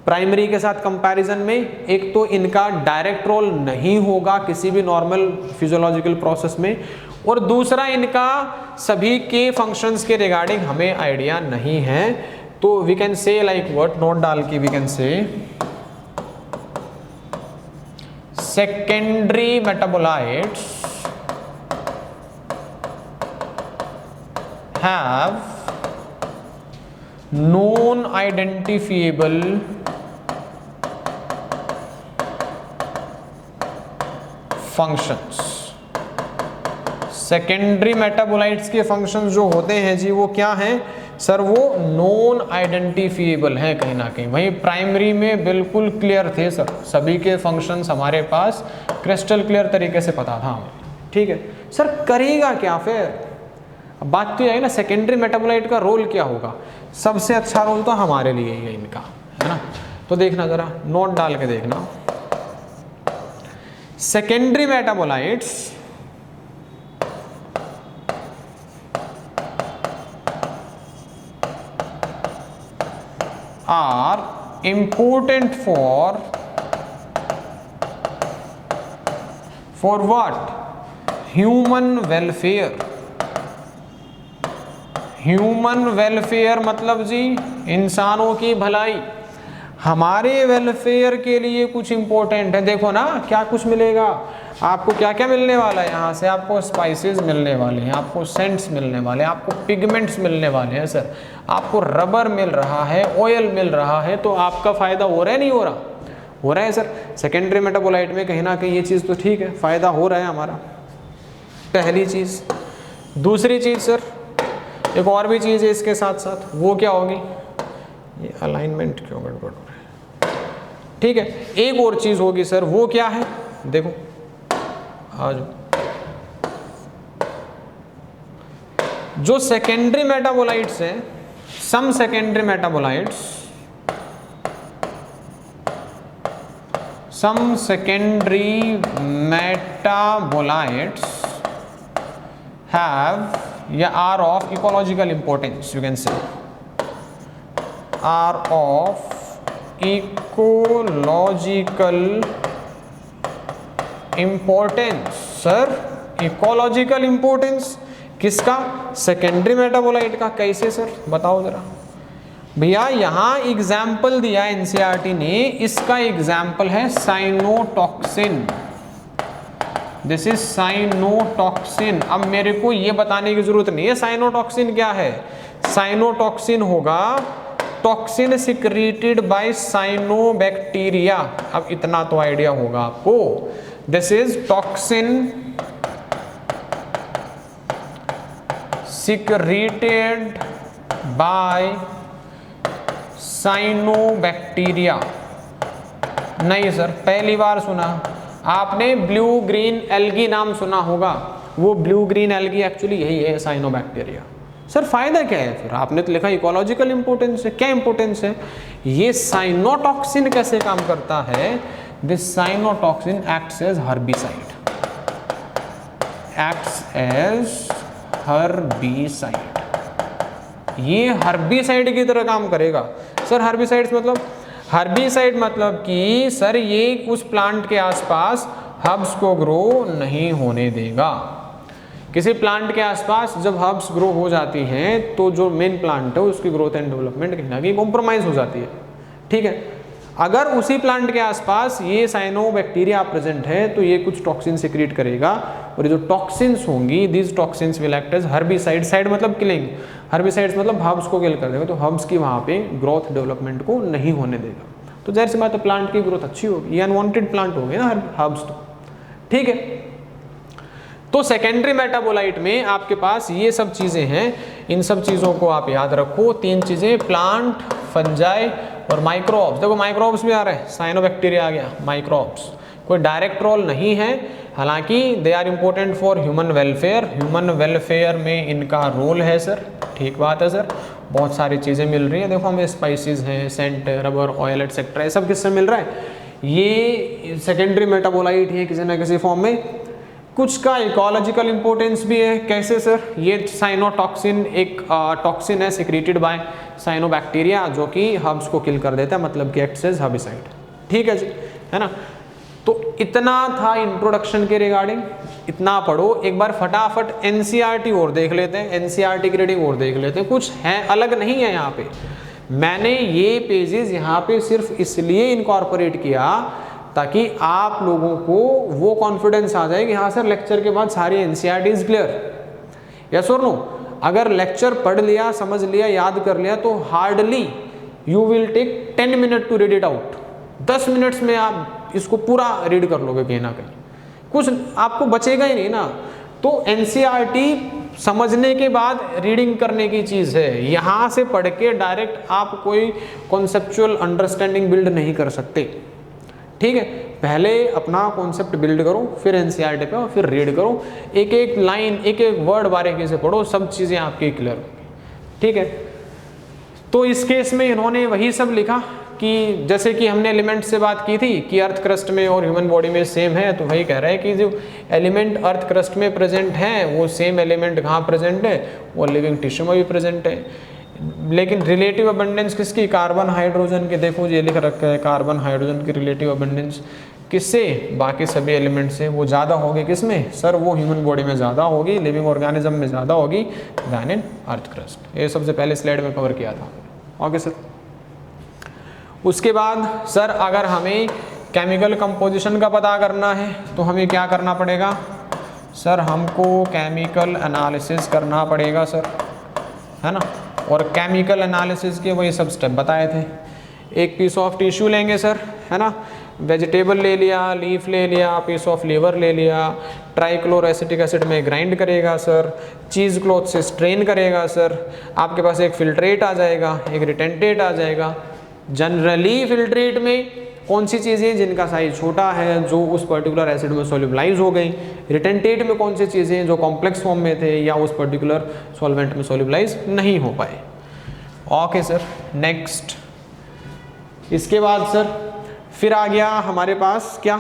प्राइमरी के साथ कंपैरिजन में एक तो इनका डायरेक्ट रोल नहीं होगा किसी भी नॉर्मल फिजियोलॉजिकल प्रोसेस में, और दूसरा इनका सभी के फंक्शंस के रिगार्डिंग हमें आइडिया नहीं है। तो we can say like what, note डाल के we can say secondary metabolites have non identifiable functions। Secondary metabolites के फंक्शंस जो होते हैं जी वो क्या हैं सर, वो नॉन आइडेंटिफिएबल हैं कहीं ना कहीं। वहीं प्राइमरी में बिल्कुल क्लियर थे सर, सभी के फंक्शंस हमारे पास क्रिस्टल क्लियर तरीके से पता था हमें। ठीक है सर, करेगा क्या फिर? अब बात तो ये है ना, सेकेंडरी मेटाबोलाइट का रोल क्या होगा? सबसे अच्छा रोल तो हमारे लिए ही है इनका, है ना। तो देखना जरा, नोट डाल के देखना, secondary metabolites are important for what? Human welfare। Human welfare मतलब जी इंसानों की भलाई, हमारे वेलफेयर के लिए कुछ इंपॉर्टेंट है। देखो ना क्या कुछ मिलेगा आपको, क्या क्या मिलने वाला है यहाँ से, आपको स्पाइसेस मिलने वाले हैं, आपको सेंट्स मिलने वाले हैं, आपको पिगमेंट्स मिलने वाले हैं सर, आपको रबर मिल रहा है, ऑयल मिल रहा है। तो आपका फ़ायदा हो रहा है नहीं हो रहा? हो रहा है सर। सेकेंडरी मेटाबोलाइट में कहीं ना कहीं ये चीज़ तो ठीक है, फ़ायदा हो रहा है हमारा, पहली चीज़। दूसरी चीज़ सर, एक और भी चीज़ है इसके साथ साथ, वो क्या होगी? ये अलाइनमेंट क्यों गड़बड़ हो रहा है? ठीक है, एक और चीज़ होगी सर, वो क्या है? देखो आज जो सेकेंडरी मेटाबोलाइट्स हैं, some secondary metabolites, some secondary metabolites have या are of ecological importance, you can say are of ecological importance. Sir ecological importance किसका? सेकेंडरी मेटाबोलाइट का। कैसे सर, बताओ जरा। भैया यहाँ एग्जाम्पल दिया एनसीईआरटी ने, इसका एग्जाम्पल है साइनोटॉक्सिन। This is साइनोटॉक्सिन। अब मेरे को ये बताने की जरूरत नहीं है साइनोटॉक्सिन क्या है। साइनोटॉक्सिन होगा टॉक्सिन सिक्रीटेड बाय साइनोबैक्टीरिया। अब इतना तो आइडिया होगा आपको। This is toxin secreted by cyanobacteria. नहीं सर, पहली बार सुना। आपने ब्लू ग्रीन एल्गी नाम सुना होगा, वो ब्लू ग्रीन एल्गी एक्चुअली यही है, साइनोबैक्टीरिया। सर फायदा क्या है फिर? आपने तो लिखा इकोलॉजिकल इंपॉर्टेंस है। क्या इंपॉर्टेंस है? ये साइनोटॉक्सिन कैसे काम करता है? This cyanotoxin acts as herbicide, acts as herbicide. ये हर्बिसाइड की तरह काम करेगा। सर हर्बिसाइड्स मतलब? हर्बिसाइड मतलब कि सर ये उस प्लांट के आसपास हर्ब्स को ग्रो नहीं होने देगा। किसी प्लांट के आसपास जब हर्ब्स ग्रो हो जाती हैं तो जो मेन प्लांट है उसकी ग्रोथ एंड डेवलपमेंट कहीं ना कहीं कॉम्प्रोमाइज हो जाती है। ठीक है, अगर उसी प्लांट के आसपास ये साइनोबैक्टीरिया प्रेजेंट है तो ये कुछ टॉक्सिन सिक्रीट करेगा, और ये जो टॉक्सिन्स होंगी, these toxins will act as herbicide. Side मतलब किलिंग, हर्बिसाइड्स मतलब हर्ब्स को किल कर देगा, तो हर्ब्स की वहाँ पे ग्रोथ डेवलपमेंट को नहीं होने देगा। तो जाहिर सी बात है प्लांट की ग्रोथ अच्छी होगी, ये अनवांटेड प्लांट हो गए ना हर्ब्स तो। ठीक है, तो सेकेंडरी मेटाबोलाइट में आपके पास ये सब चीज़ें हैं। इन सब चीज़ों को आप याद रखो, तीन चीज़ें, प्लांट, फंजाई और माइक्रोब्स। देखो माइक्रोब्स भी आ रहे हैं, साइनोबैक्टीरिया आ गया, माइक्रोब्स कोई डायरेक्ट रोल नहीं है, हालांकि they are important for human welfare. Human welfare में इनका रोल है सर। ठीक बात है सर, बहुत सारी चीज़ें मिल रही हैं। देखो हमें स्पाइसेस हैं, सेंट, रबर, ऑयल एटसेट्रा, ये सब किससे मिल रहा है? ये सेकेंडरी मेटाबोलाइट है किसी ना किसी फॉर्म में। कुछ का इकोलॉजिकल इंपॉर्टेंस भी है। कैसे सर? ये साइनोटॉक्सिन एक टॉक्सिन है सिक्रीटेड बाय साइनोबैक्टीरिया जो कि हर्ब्स को किल कर देता है, मतलब कि एक्ट्स एज हर्बिसाइड। ठीक है जी, है ना। तो इतना था इंट्रोडक्शन के रिगार्डिंग, इतना पढ़ो। एक बार फटाफट एनसीईआरटी और देख लेते हैं, एनसीईआरटी की रीडिंग और देख लेते हैं। कुछ है अलग नहीं है यहाँ पे, मैंने ये पेजेस यहाँ पे सिर्फ इसलिए इनकॉर्पोरेट किया ताकि आप लोगों को वो कॉन्फिडेंस आ जाए कि हाँ सर लेक्चर के बाद सारी एनसीईआरटी इज क्लियर। यस और नो? अगर लेक्चर पढ़ लिया, समझ लिया, याद कर लिया तो hardly you will take 10 minute to read it out. 10 minutes में आप इसको पूरा रीड कर लोगे, कहीं ना कहीं कुछ आपको बचेगा ही नहीं ना। तो एनसीईआरटी समझने के बाद रीडिंग करने की चीज़ है। यहाँ से पढ़ के डायरेक्ट आप कोई कॉन्सेप्चुअल अंडरस्टैंडिंग बिल्ड नहीं कर सकते, ठीक है? पहले अपना कॉन्सेप्ट बिल्ड करो, फिर एनसीईआरटी पे और फिर रीड करो, एक एक लाइन, एक एक वर्ड बारीकी से पढ़ो, सब चीज़ें आपकी क्लियर होंगी, ठीक है? तो इस केस में इन्होंने वही सब लिखा कि जैसे कि हमने एलिमेंट से बात की थी कि अर्थ क्रस्ट में और ह्यूमन बॉडी में सेम है, तो वही कह रहा है कि जो एलिमेंट अर्थ क्रस्ट में प्रेजेंट हैं वो सेम एलिमेंट कहाँ प्रेजेंट है, वो लिविंग टिश्यू में भी प्रेजेंट है। लेकिन रिलेटिव अबंडेंस किसकी? कार्बन हाइड्रोजन की। देखो ये लिख रखा है कार्बन हाइड्रोजन की रिलेटिव अबंडेंस किससे? बाकी सभी एलिमेंट से। वो ज़्यादा होगी किसमें? सर वो ह्यूमन बॉडी में ज़्यादा होगी, लिविंग ऑर्गेनिज्म में ज़्यादा होगी दैन इन अर्थ क्रस्ट। ये सबसे पहले स्लाइड में कवर किया था। Okay sir. उसके बाद सर अगर हमें केमिकल कंपोजिशन का पता करना है तो हमें क्या करना पड़ेगा? सर हमको केमिकल एनालिसिस करना पड़ेगा सर, है ना? और केमिकल एनालिसिस के वही सब स्टेप बताए थे। एक पीस ऑफ टिश्यू लेंगे सर, है ना? वेजिटेबल ले लिया, लीफ ले लिया, पीस ऑफ लीवर ले लिया, ट्राइक्लोरोएसिटिक एसिड में ग्राइंड करेगा सर, चीज़ क्लॉथ से स्ट्रेन करेगा सर, आपके पास एक फिल्ट्रेट आ जाएगा, एक रिटेंटेट आ जाएगा। जनरली फिल्ट्रेट में कौन सी चीज़ें जिनका साइज छोटा है जो उस पर्टिकुलर एसिड में सोल्यूबलाइज हो गई, रिटेंटेट में कौन सी चीज़ें जो कॉम्प्लेक्स फॉर्म में थे या उस पर्टिकुलर सॉल्वेंट में सोल्यूबलाइज नहीं हो पाए। Okay sir, next. इसके बाद सर फिर आ गया हमारे पास क्या?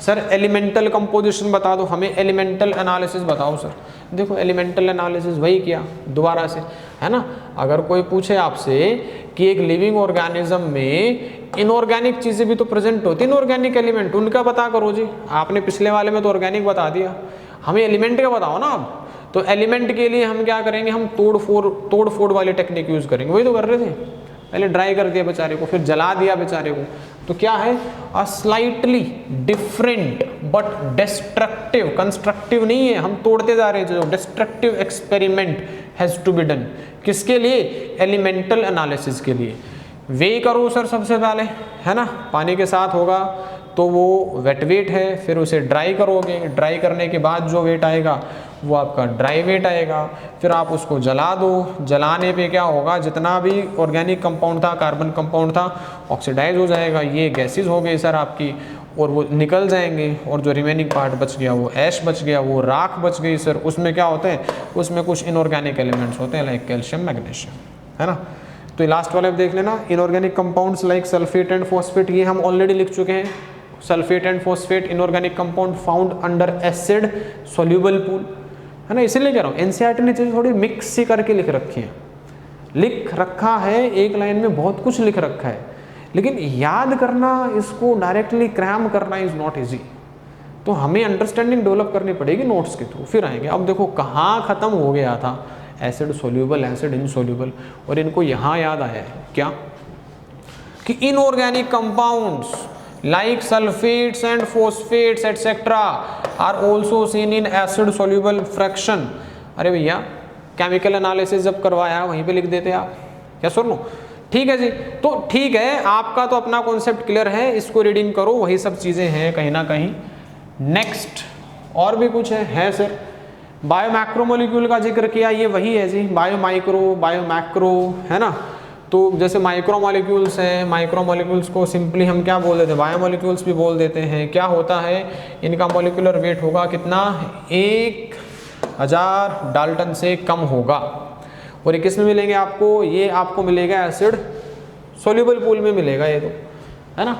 सर एलिमेंटल कंपोजिशन बता दो हमें, एलिमेंटल एनालिसिस बताओ सर। देखो एलिमेंटल एनालिसिस वही किया दोबारा से, है ना? अगर कोई पूछे आपसे कि एक लिविंग ऑर्गेनिज्म में इनऑर्गेनिक चीज़ें भी तो प्रेजेंट होती, इनऑर्गेनिक एलिमेंट, उनका पता करो जी। आपने पिछले वाले में तो ऑर्गेनिक बता दिया, हमें एलिमेंट का बताओ ना अब। तो एलिमेंट के लिए हम क्या करेंगे? हम तोड़ फोड़ वाली टेक्निक यूज़ करेंगे। वही तो कर रहे थे, पहले ड्राई कर दिया बेचारे को, फिर जला दिया बेचारे को। तो क्या है? A slightly different but destructive, constructive नहीं है, हम तोड़ते जा रहे हैं। जो destructive experiment has to be done, किसके लिए? एलिमेंटल एनालिसिस के लिए। वे करो सर सबसे पहले, है ना? पानी के साथ होगा तो वो वेट वेट है, फिर उसे ड्राई करोगे, ड्राई करने के बाद जो वेट आएगा वो आपका ड्राई वेट आएगा। फिर आप उसको जला दो, जलाने पे क्या होगा? जितना भी ऑर्गेनिक कंपाउंड था, कार्बन कंपाउंड था, ऑक्सीडाइज हो जाएगा, ये गैसेज हो गई सर आपकी, और वो निकल जाएंगे, और जो रिमेनिंग पार्ट बच गया वो ऐश बच गया, वो राख बच गई सर। उसमें क्या होते हैं? उसमें कुछ इनऑर्गेनिक एलिमेंट्स होते हैं लाइक कैल्शियम, मैग्नीशियम, है ना? तो लास्ट वाले देख लेना, inorganic compounds like sulphate and phosphate, ये हम ऑलरेडी लिख चुके हैं। Sulphate and phosphate inorganic compound found under acid soluble pool, है ना? इसीलिए कह रहा हूँ एनसीईआरटी ने चीज़ थोड़ी मिक्स सी करके लिख रखी है। लिख रखा है एक लाइन में, बहुत कुछ लिख रखा है, लेकिन याद करना, इसको डायरेक्टली क्रैम करना इज़ नॉट ईजी। तो हमें अंडरस्टैंडिंग डेवलप करनी पड़ेगी नोट्स के थ्रू। फिर आएंगे। अब देखो कहाँ ख़त्म हो गया था एसिड सोल्यूबल, एसिड इनसोल्यूबल, और इनको यहाँ याद आया है क्या? कि inorganic compounds like sulfates and phosphates etc are also seen in acid soluble fraction। अरे भैया केमिकल एनालिसिस जब करवाया वहीं पे लिख देते आप, क्या सुन लो? ठीक है जी। तो ठीक है, आपका तो अपना कॉन्सेप्ट क्लियर है, इसको रीडिंग करो, वही सब चीज़ें हैं कहीं ना कहीं। नेक्स्ट और भी कुछ है सर? बायो मैक्रोमोलिक्यूल का जिक्र किया, ये वही है जी, बायो माइक्रो, बायो मैक्रो, है ना? तो जैसे माइक्रो मॉलिक्यूल्स हैं, माइक्रो मॉलिक्यूल्स को सिंपली हम क्या बोल देते हैं? बायो मॉलिक्यूल्स भी बोल देते हैं। क्या होता है? इनका मॉलिक्यूलर वेट होगा कितना? 1000 डाल्टन से कम होगा। और ये किस में मिलेंगे आपको? ये आपको मिलेगा एसिड सोल्यूबल पूल में मिलेगा, ये तो, है ना?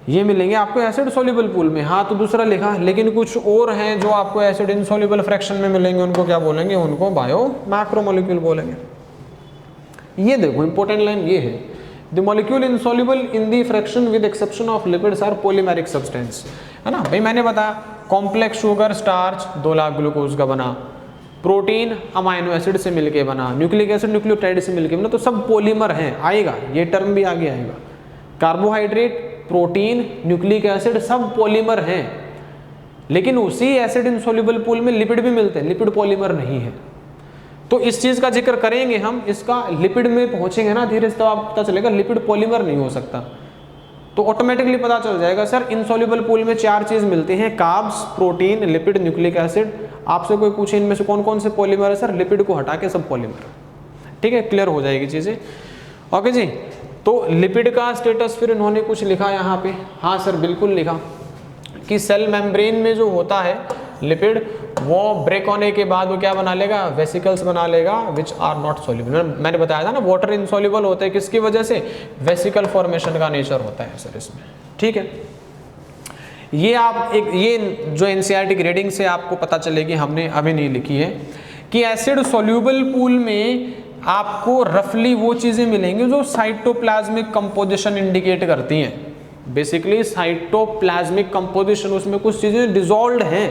ये मिलेंगे आपको एसिड सोल्यूबल पूल में। हाँ, तो दूसरा लिखा, लेकिन कुछ और हैं जो आपको एसिड इनसोल्यूबल फ्रैक्शन में मिलेंगे, उनको क्या बोलेंगे? उनको बायो मैक्रो मॉलिक्यूल बोलेंगे। ये देखो इंपॉर्टेंट लाइन ये है, the molecule insoluble in the fraction with exception of lipids are polymeric substance, है ना भाई? मैंने बताया complex sugar starch 2 lakh glucose का बना, प्रोटीन अमाइनो एसिड से मिलके बना, न्यूक्लिक एसिड न्यूक्लियोटाइड से मिलके बना, तो सब पॉलीमर हैं, आएगा ये टर्म भी आगे आएगा। कार्बोहाइड्रेट, प्रोटीन, न्यूक्लिक एसिड सब पॉलीमर हैं, लेकिन उसी एसिड इनसॉल्युबल पूल में लिपिड भी मिलते हैं, लिपिड पॉलीमर नहीं है। तो इस चीज का जिक्र करेंगे हम, इसका लिपिड में पहुंचेंगे ना धीरे से, तो आपको पता चलेगा लिपिड पॉलीमर नहीं हो सकता। तो ऑटोमेटिकली पता चल जाएगा सर इनसॉल्युबल पूल में 4 चीज मिलती हैं, carbs, protein, lipid, nucleic acid. आपसे कोई पूछे इनमें से कौन कौन से पॉलीमर है, सर लिपिड को हटा के सब पॉलीमर। ठीक है, क्लियर हो जाएगी चीजें। ओके जी, तो लिपिड का स्टेटस फिर इन्होंने कुछ लिखा यहाँ पे। हाँ सर बिल्कुल लिखा कि सेल मेम्ब्रेन में जो होता है लिपिड, वो ब्रेक होने के बाद वो क्या बना लेगा, वेसिकल्स बना लेगा विच आर नॉट सोल्यूबल। मैंने बताया था ना वाटर इनसॉल्युबल होते हैं, किसकी वजह से, वेसिकल फॉर्मेशन का नेचर होता है सर इसमें। ठीक है, ये आप एक ये जो एनसीईआरटी ग्रेडिंग से आपको पता चलेगी, हमने अभी नहीं लिखी है, कि एसिड सोल्यूबल पूल में आपको रफली वो चीजें मिलेंगी जो साइटोप्लाज्मिक कंपोजिशन इंडिकेट करती हैं। बेसिकली साइटोप्लाज्मिक कंपोजिशन, उसमें कुछ चीजें डिसॉल्व्ड हैं,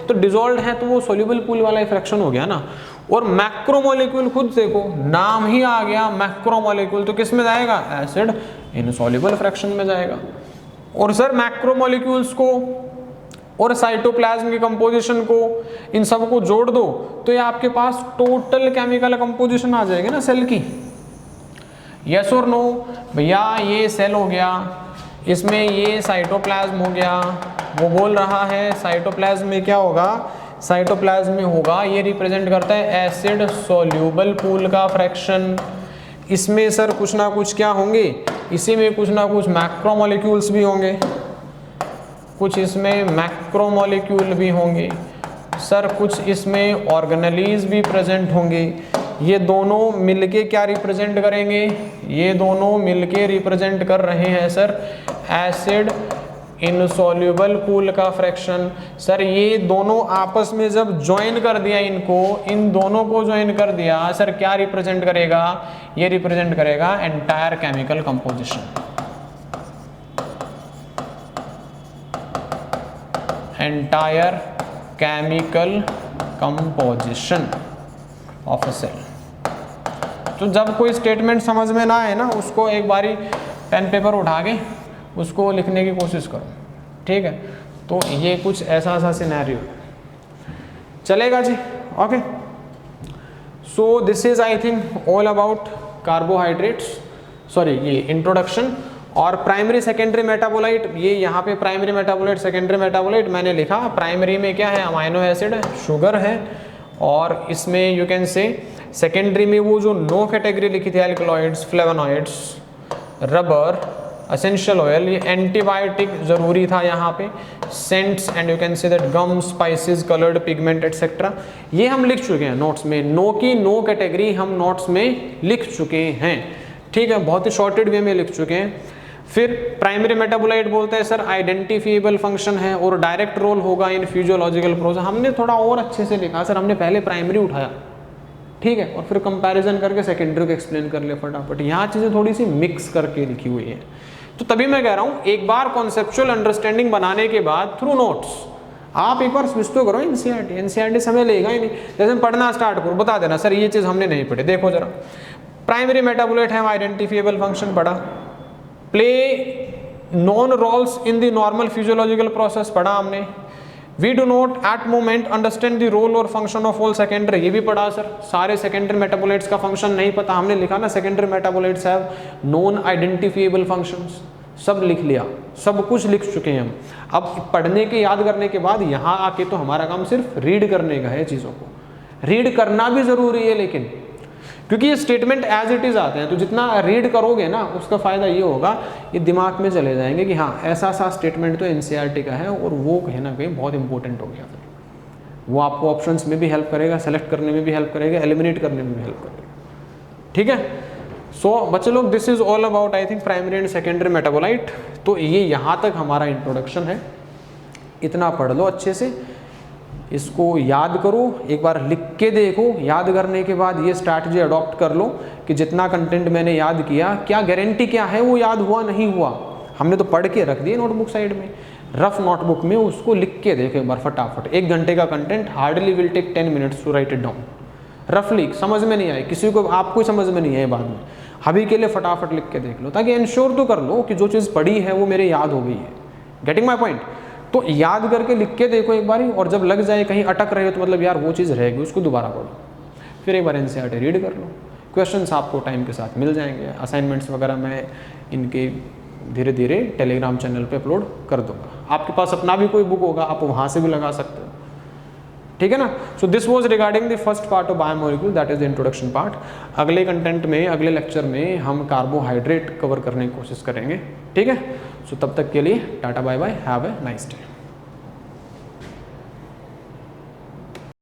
तो डिसॉल्व्ड है तो वो सोल्यूबल पूल वाला फ्रैक्शन हो गया ना। और मैक्रोमोलेक्यूल खुद देखो, नाम ही आ गया मैक्रोमोलेक्यूल, तो किस में जाएगा, एसिड इनसॉल्युबल फ्रैक्शन में जाएगा। और सर मैक्रोमोलेक्यूल्स को और साइटोप्लाज्म की कंपोजिशन को, इन सब को जोड़ दो तो ये आपके पास टोटल केमिकल कंपोजिशन आ जाएगी ना सेल की। यस और नो भैया, ये सेल हो गया, इसमें ये साइटोप्लाज्म हो गया, वो बोल रहा है साइटोप्लाज्म में क्या होगा, साइटोप्लाज्म में होगा, ये रिप्रेजेंट करता है एसिड सोल्यूबल पूल का फ्रैक्शन। इसमें सर कुछ ना कुछ क्या होंगे, इसी में कुछ ना कुछ मैक्रोमोलेक्यूल्स भी होंगे, कुछ इसमें मैक्रोमोलेक्यूल भी होंगे सर, कुछ इसमें ऑर्गेनेलीज भी प्रेजेंट होंगे। ये दोनों मिलके क्या रिप्रेजेंट करेंगे, ये दोनों मिलके रिप्रेजेंट कर रहे हैं सर एसिड इनसॉल्युबल पूल का फ्रैक्शन। सर ये दोनों आपस में जब ज्वाइन कर दिया इनको, इन दोनों को ज्वाइन कर दिया सर, क्या रिप्रेजेंट करेगा, ये रिप्रेजेंट करेगा entire chemical composition, entire chemical composition of a cell. तो जब कोई स्टेटमेंट समझ में ना आए ना, उसको एक बारी पेन पेपर उठा के उसको लिखने की कोशिश करो। ठीक है, तो ये कुछ ऐसा सा सिनेरियो चलेगा जी। Okay, so this is I think all about carbohydrates, sorry ये इंट्रोडक्शन। और प्राइमरी सेकेंडरी मेटाबोलाइट, ये यहाँ पे प्राइमरी मेटाबोलाइट सेकेंडरी मेटाबोलाइट मैंने लिखा। प्राइमरी में क्या है, अमाइनो एसिड है, शुगर है, और इसमें यू कैन से सेकेंडरी में वो जो नो कैटेगरी लिखी थी, alkaloids, flavonoids, rubber, essential oil, ये एंटीबायोटिक जरूरी था यहाँ पे, scents and you can say that gum, spices, coloured pigment etcetera, ये हम लिख चुके हैं नोट्स में। नो की नो कैटेगरी हम नोट्स में लिख चुके हैं। ठीक है, बहुत ही शॉर्टेड वे में लिख चुके हैं। फिर प्राइमरी मेटाबोलाइट बोलते हैं सर आइडेंटिफिएबल फंक्शन है और डायरेक्ट रोल होगा इन फिजियोलॉजिकल प्रोसेस। हमने थोड़ा और अच्छे से लिखा सर, हमने पहले प्राइमरी उठाया, ठीक है, और फिर कंपैरिजन करके सेकेंडरी को एक्सप्लेन कर लिया फटाफट। यहाँ चीज़ें थोड़ी सी मिक्स करके लिखी हुई है, तो तभी मैं कह रहा हूँ एक बार कॉन्सेप्चुअल अंडरस्टैंडिंग बनाने के बाद थ्रू नोट्स आप एक बार स्विच तो करो। एनसीईआरटी समय लेगा ही नहीं, जैसे पढ़ना स्टार्ट करो बता देना सर ये चीज़ हमने नहीं पढ़ी। देखो जरा, प्राइमरी मेटाबोलाइट है, आइडेंटिफिएबल फंक्शन पढ़ा, play non roles in the normal physiological process पढ़ा हमने, we do not at moment understand the role और फंक्शन ऑफ ऑल सेकेंडरी, ये भी पढ़ा सर। सारे सेकेंडरी मेटाबोलाइट्स का फंक्शन नहीं पता, हमने लिखा ना secondary metabolites have non identifiable functions, सब लिख लिया, सब कुछ लिख चुके हैं हम। अब पढ़ने के याद करने के बाद यहाँ आके तो हमारा काम सिर्फ रीड करने का है, चीज़ों को रीड करना भी ज़रूरी है, लेकिन क्योंकि ये स्टेटमेंट एज इट इज़ आते हैं, तो जितना रीड करोगे ना उसका फ़ायदा ये होगा, ये दिमाग में चले जाएंगे कि हाँ ऐसा सा स्टेटमेंट तो एनसीईआरटी का है और वो कहीं ना कहीं बहुत इंपॉर्टेंट हो गया। फिर वो आपको ऑप्शंस में भी हेल्प करेगा, सेलेक्ट करने में भी हेल्प करेगा, एलिमिनेट करने में भी हेल्प करेगा। ठीक है, सो बच्चे लोग this is all about I think primary and secondary metabolite. तो ये यहाँ तक हमारा इंट्रोडक्शन है, इतना पढ़ लो अच्छे से, इसको याद करो, एक बार लिख के देखो, याद करने के बाद ये स्ट्रैटेजी अडॉप्ट कर लो कि जितना कंटेंट मैंने याद किया, क्या गारंटी क्या है वो याद हुआ नहीं हुआ, हमने तो पढ़ के रख दिए नोटबुक साइड में, रफ नोटबुक में उसको लिख के देखो एक बार फटाफट। 1 घंटे का content hardly will take 10 minutes to write it down. रफली समझ में नहीं आए किसी को, आपको समझ में नहीं आए बाद में, अभी के लिए फटाफट लिख के देख लो, ताकि इंश्योर तो कर लो कि जो चीज़ पढ़ी है वो मेरे याद हो गई है। Getting my point? तो याद करके लिख के देखो एक बारी, और जब लग जाए कहीं अटक रहे हो तो मतलब यार वो चीज़ रह गई, उसको दोबारा पढ़ो, फिर एक बार एनसीईआरटी रीड कर लो। क्वेश्चंस आपको टाइम के साथ मिल जाएंगे। असाइनमेंट्स वगैरह मैं इनके धीरे धीरे टेलीग्राम चैनल पे अपलोड कर दूंगा। आपके पास अपना भी कोई बुक होगा, आप वहाँ से भी लगा सकते हो, ठीक है ना। So this was regarding the first part of biomolecule, that is the introduction part. अगले कंटेंट में, अगले लेक्चर में हम कार्बोहाइड्रेट कवर करने की कोशिश करेंगे, ठीक है। सो तब तक के लिए tata bye bye, have a nice day.